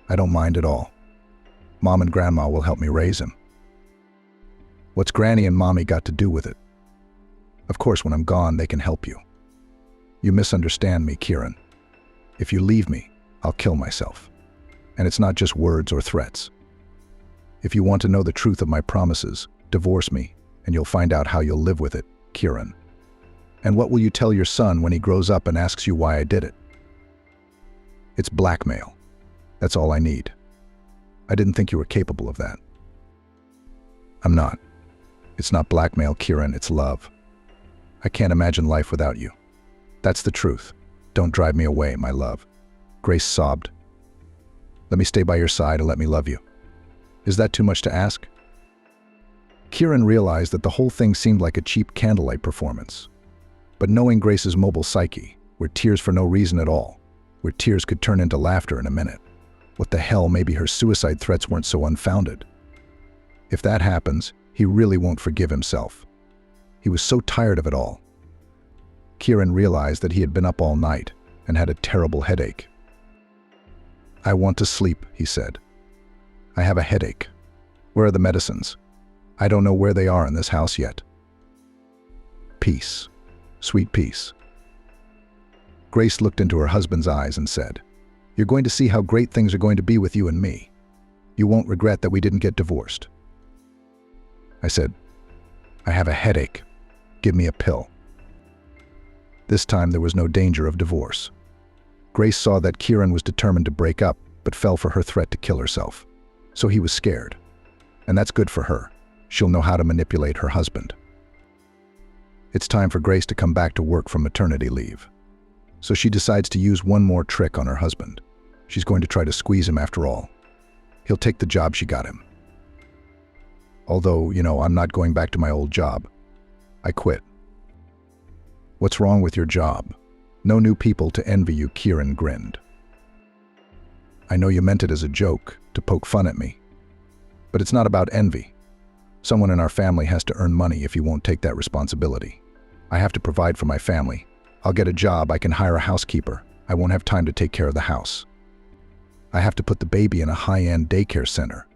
I don't mind at all. Mom and Grandma will help me raise him." "What's Granny and Mommy got to do with it?" "Of course, when I'm gone, they can help you." "You misunderstand me, Kieran. If you leave me, I'll kill myself. And it's not just words or threats. If you want to know the truth of my promises, divorce me, and you'll find out how you'll live with it, Kieran. And what will you tell your son when he grows up and asks you why I did it?" "It's blackmail. That's all I need. I didn't think you were capable of that." "I'm not. It's not blackmail, Kieran, it's love. I can't imagine life without you. That's the truth. Don't drive me away, my love." Grace sobbed. "Let me stay by your side and let me love you. Is that too much to ask?" Kieran realized that the whole thing seemed like a cheap candlelight performance. But knowing Grace's mobile psyche, where tears for no reason at all, where tears could turn into laughter in a minute, what the hell, maybe her suicide threats weren't so unfounded. If that happens, he really won't forgive himself. He was so tired of it all. Kieran realized that he had been up all night and had a terrible headache. "I want to sleep," he said. "I have a headache. Where are the medicines? I don't know where they are in this house yet." "Peace. Sweet peace." Grace looked into her husband's eyes and said, "You're going to see how great things are going to be with you and me. You won't regret that we didn't get divorced." I said, "I have a headache. Give me a pill." This time there was no danger of divorce. Grace saw that Kieran was determined to break up, but fell for her threat to kill herself. So he was scared. And that's good for her. She'll know how to manipulate her husband. It's time for Grace to come back to work from maternity leave. So she decides to use one more trick on her husband. She's going to try to squeeze him after all. He'll take the job she got him. Although, I'm not going back to my old job. I quit. "What's wrong with your job? No new people to envy you," Kieran grinned. "I know you meant it as a joke, to poke fun at me. But it's not about envy. Someone in our family has to earn money if you won't take that responsibility. I have to provide for my family. I'll get a job, I can hire a housekeeper. I won't have time to take care of the house. I have to put the baby in a high-end daycare center.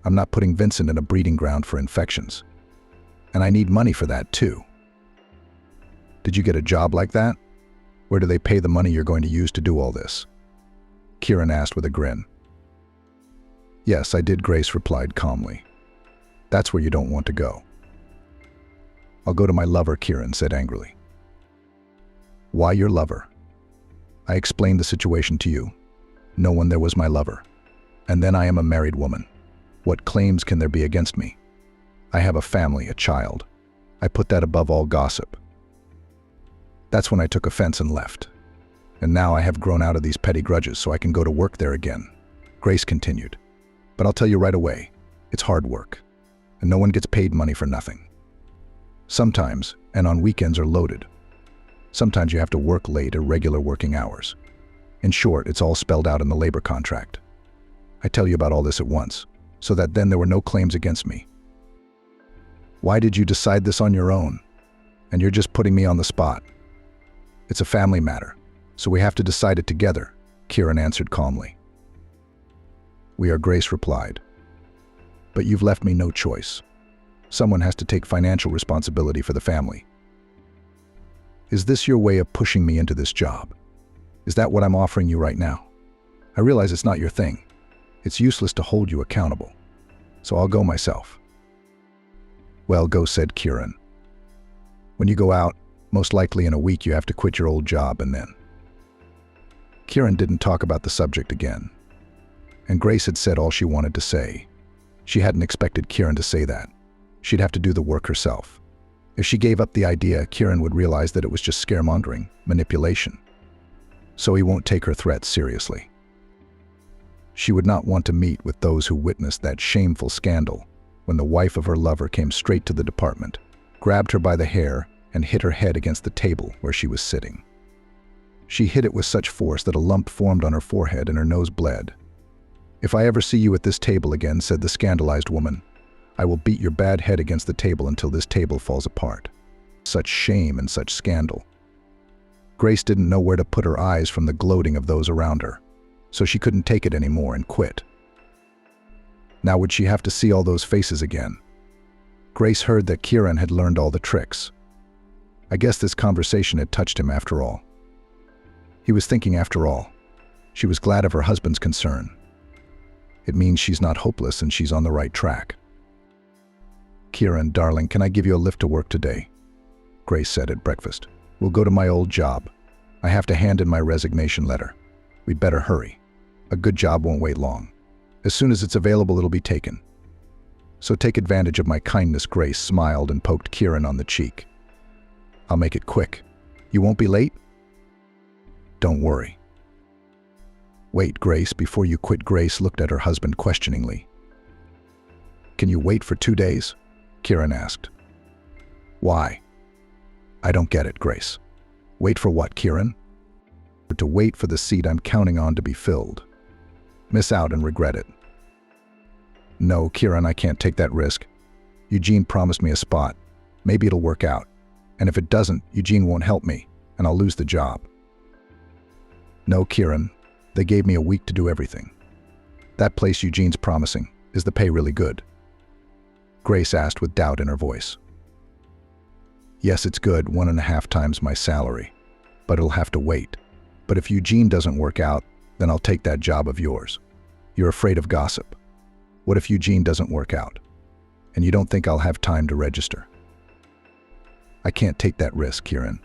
I'm not putting Vincent in a breeding ground for infections. And I need money for that too." "Did you get a job like that? Where do they pay the money you're going to use to do all this?" Kieran asked with a grin. "Yes, I did," Grace replied calmly. "That's where you don't want to go." "I'll go to my lover," Kieran said angrily. "Why your lover?" "I explained the situation to you. No one there was my lover. And then I am a married woman. What claims can there be against me? I have a family, a child. I put that above all gossip." That's when I took offense and left. And now I have grown out of these petty grudges so I can go to work there again. Grace continued. "But I'll tell you right away, it's hard work. And no one gets paid money for nothing. Sometimes, and on weekends are loaded. Sometimes you have to work late, irregular working hours. In short, it's all spelled out in the labor contract. I tell you about all this at once, so that then there were no claims against me. Why did you decide this on your own? And you're just putting me on the spot. It's a family matter, so we have to decide it together, Kieran answered calmly. We are, Grace replied. But you've left me no choice. Someone has to take financial responsibility for the family. Is this your way of pushing me into this job? Is that what I'm offering you right now? I realize it's not your thing. It's useless to hold you accountable. So I'll go myself. Well, go, said Kieran. When you go out, most likely in a week you have to quit your old job and then. Kieran didn't talk about the subject again. And Grace had said all she wanted to say. She hadn't expected Kieran to say that. She'd have to do the work herself. If she gave up the idea, Kieran would realize that it was just scaremongering, manipulation. So he won't take her threats seriously. She would not want to meet with those who witnessed that shameful scandal when the wife of her lover came straight to the department, grabbed her by the hair, and hit her head against the table where she was sitting. She hit it with such force that a lump formed on her forehead and her nose bled. If I ever see you at this table again, said the scandalized woman, I will beat your bad head against the table until this table falls apart. Such shame and such scandal. Grace didn't know where to put her eyes from the gloating of those around her, so she couldn't take it anymore and quit. Now would she have to see all those faces again? Grace heard that Kieran had learned all the tricks. I guess this conversation had touched him after all. He was thinking, after all, she was glad of her husband's concern. It means she's not hopeless and she's on the right track. Kieran, darling, can I give you a lift to work today? Grace said at breakfast. We'll go to my old job. I have to hand in my resignation letter. We'd better hurry. A good job won't wait long. As soon as it's available, it'll be taken. So take advantage of my kindness, Grace smiled and poked Kieran on the cheek. I'll make it quick. You won't be late? Don't worry. Wait, Grace, before you quit. Grace looked at her husband questioningly. Can you wait for 2 days? Kieran asked. Why? I don't get it, Grace. Wait for what, Kieran? To wait for the seat I'm counting on to be filled. Miss out and regret it. No, Kieran, I can't take that risk. Eugene promised me a spot. Maybe it'll work out. And if it doesn't, Eugene won't help me, and I'll lose the job. No, Kieran. They gave me a week to do everything. That place Eugene's promising, is the pay really good? Grace asked with doubt in her voice. Yes, it's good, 1.5 times my salary. But it'll have to wait. But if Eugene doesn't work out, then I'll take that job of yours. You're afraid of gossip. What if Eugene doesn't work out? And you don't think I'll have time to register? I can't take that risk, Kieran.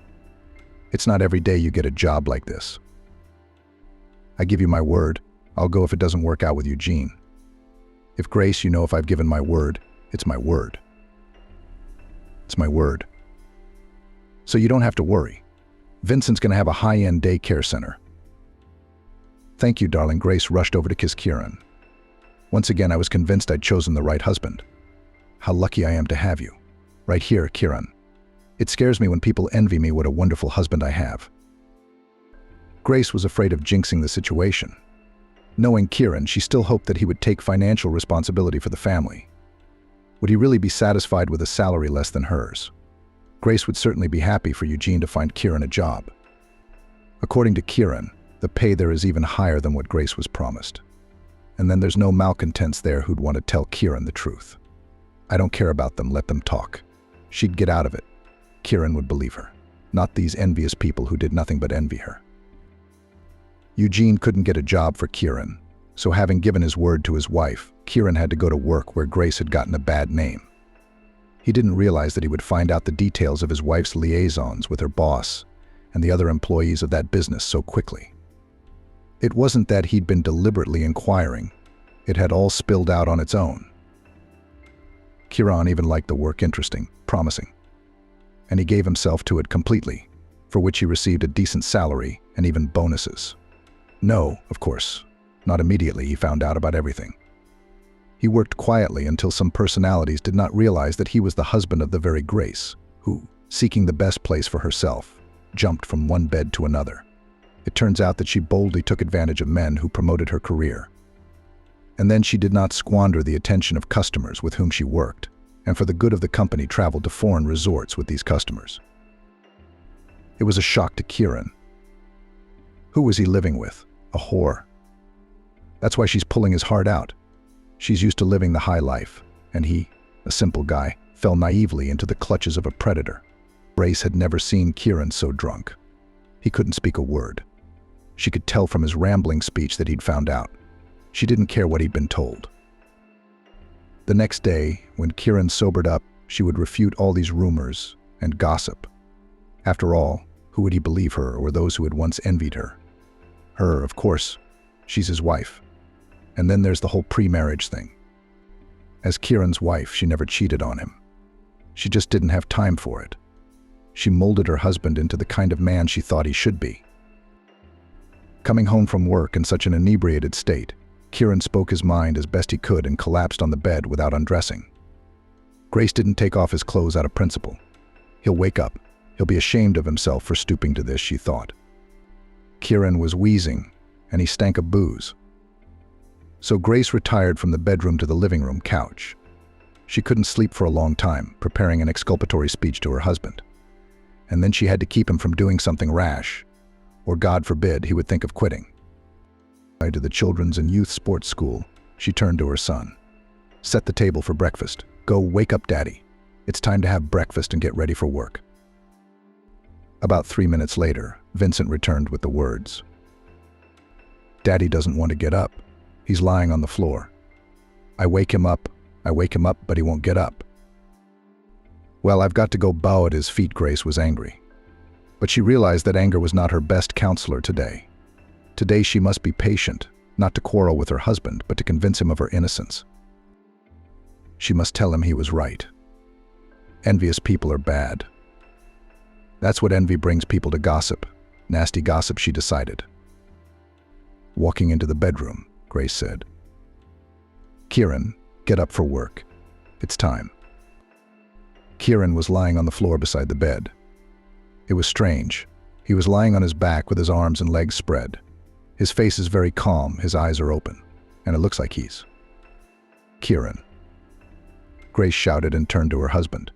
It's not every day you get a job like this. I give you my word, I'll go if it doesn't work out with Eugene. If Grace, you know, if I've given my word, it's my word. It's my word. So you don't have to worry. Vincent's going to have a high-end daycare center. Thank you, darling. Grace rushed over to kiss Kieran. Once again, I was convinced I'd chosen the right husband. How lucky I am to have you. Right here, Kieran. It scares me when people envy me what a wonderful husband I have. Grace was afraid of jinxing the situation. Knowing Kieran, she still hoped that he would take financial responsibility for the family. Would he really be satisfied with a salary less than hers? Grace would certainly be happy for Eugene to find Kieran a job. According to Kieran, the pay there is even higher than what Grace was promised. And then there's no malcontents there who'd want to tell Kieran the truth. I don't care about them, let them talk. She'd get out of it. Kieran would believe her, not these envious people who did nothing but envy her. Eugene couldn't get a job for Kieran, so having given his word to his wife, Kieran had to go to work where Grace had gotten a bad name. He didn't realize that he would find out the details of his wife's liaisons with her boss and the other employees of that business so quickly. It wasn't that he'd been deliberately inquiring. It had all spilled out on its own. Kieran even liked the work interesting, promising, and he gave himself to it completely, for which he received a decent salary and even bonuses. No, of course, not immediately he found out about everything. He worked quietly until some personalities did not realize that he was the husband of the very Grace, who, seeking the best place for herself, jumped from one bed to another. It turns out that she boldly took advantage of men who promoted her career. And then she did not squander the attention of customers with whom she worked, and for the good of the company traveled to foreign resorts with these customers. It was a shock to Kieran. Who was he living with? A whore. That's why she's pulling his heart out. She's used to living the high life, and he, a simple guy, fell naively into the clutches of a predator. Grace had never seen Kieran so drunk. He couldn't speak a word. She could tell from his rambling speech that he'd found out. She didn't care what he'd been told. The next day, when Kieran sobered up, she would refute all these rumors and gossip. After all, who would he believe, her or those who had once envied her? Her, of course. She's his wife. And then there's the whole pre-marriage thing. As Kieran's wife, she never cheated on him. She just didn't have time for it. She molded her husband into the kind of man she thought he should be. Coming home from work in such an inebriated state, Kieran spoke his mind as best he could and collapsed on the bed without undressing. Grace didn't take off his clothes out of principle. He'll wake up. He'll be ashamed of himself for stooping to this, she thought. Kieran was wheezing, and he stank of booze. So Grace retired from the bedroom to the living room couch. She couldn't sleep for a long time, preparing an exculpatory speech to her husband. And then she had to keep him from doing something rash, or God forbid, he would think of quitting. To the children's and youth sports school, she turned to her son. Set the table for breakfast. Go wake up Daddy. It's time to have breakfast and get ready for work. About 3 minutes later, Vincent returned with the words, Daddy doesn't want to get up. He's lying on the floor. I wake him up, but he won't get up. Well, I've got to go bow at his feet. Grace was angry. But she realized that anger was not her best counselor today. Today she must be patient, not to quarrel with her husband, but to convince him of her innocence. She must tell him he was right. Envious people are bad. That's what envy brings people to gossip. Nasty gossip, she decided. Walking into the bedroom, Grace said, Kieran, get up for work. It's time. Kieran was lying on the floor beside the bed. It was strange. He was lying on his back with his arms and legs spread. His face is very calm, his eyes are open, and it looks like he's... Kieran. Grace shouted and turned to her husband.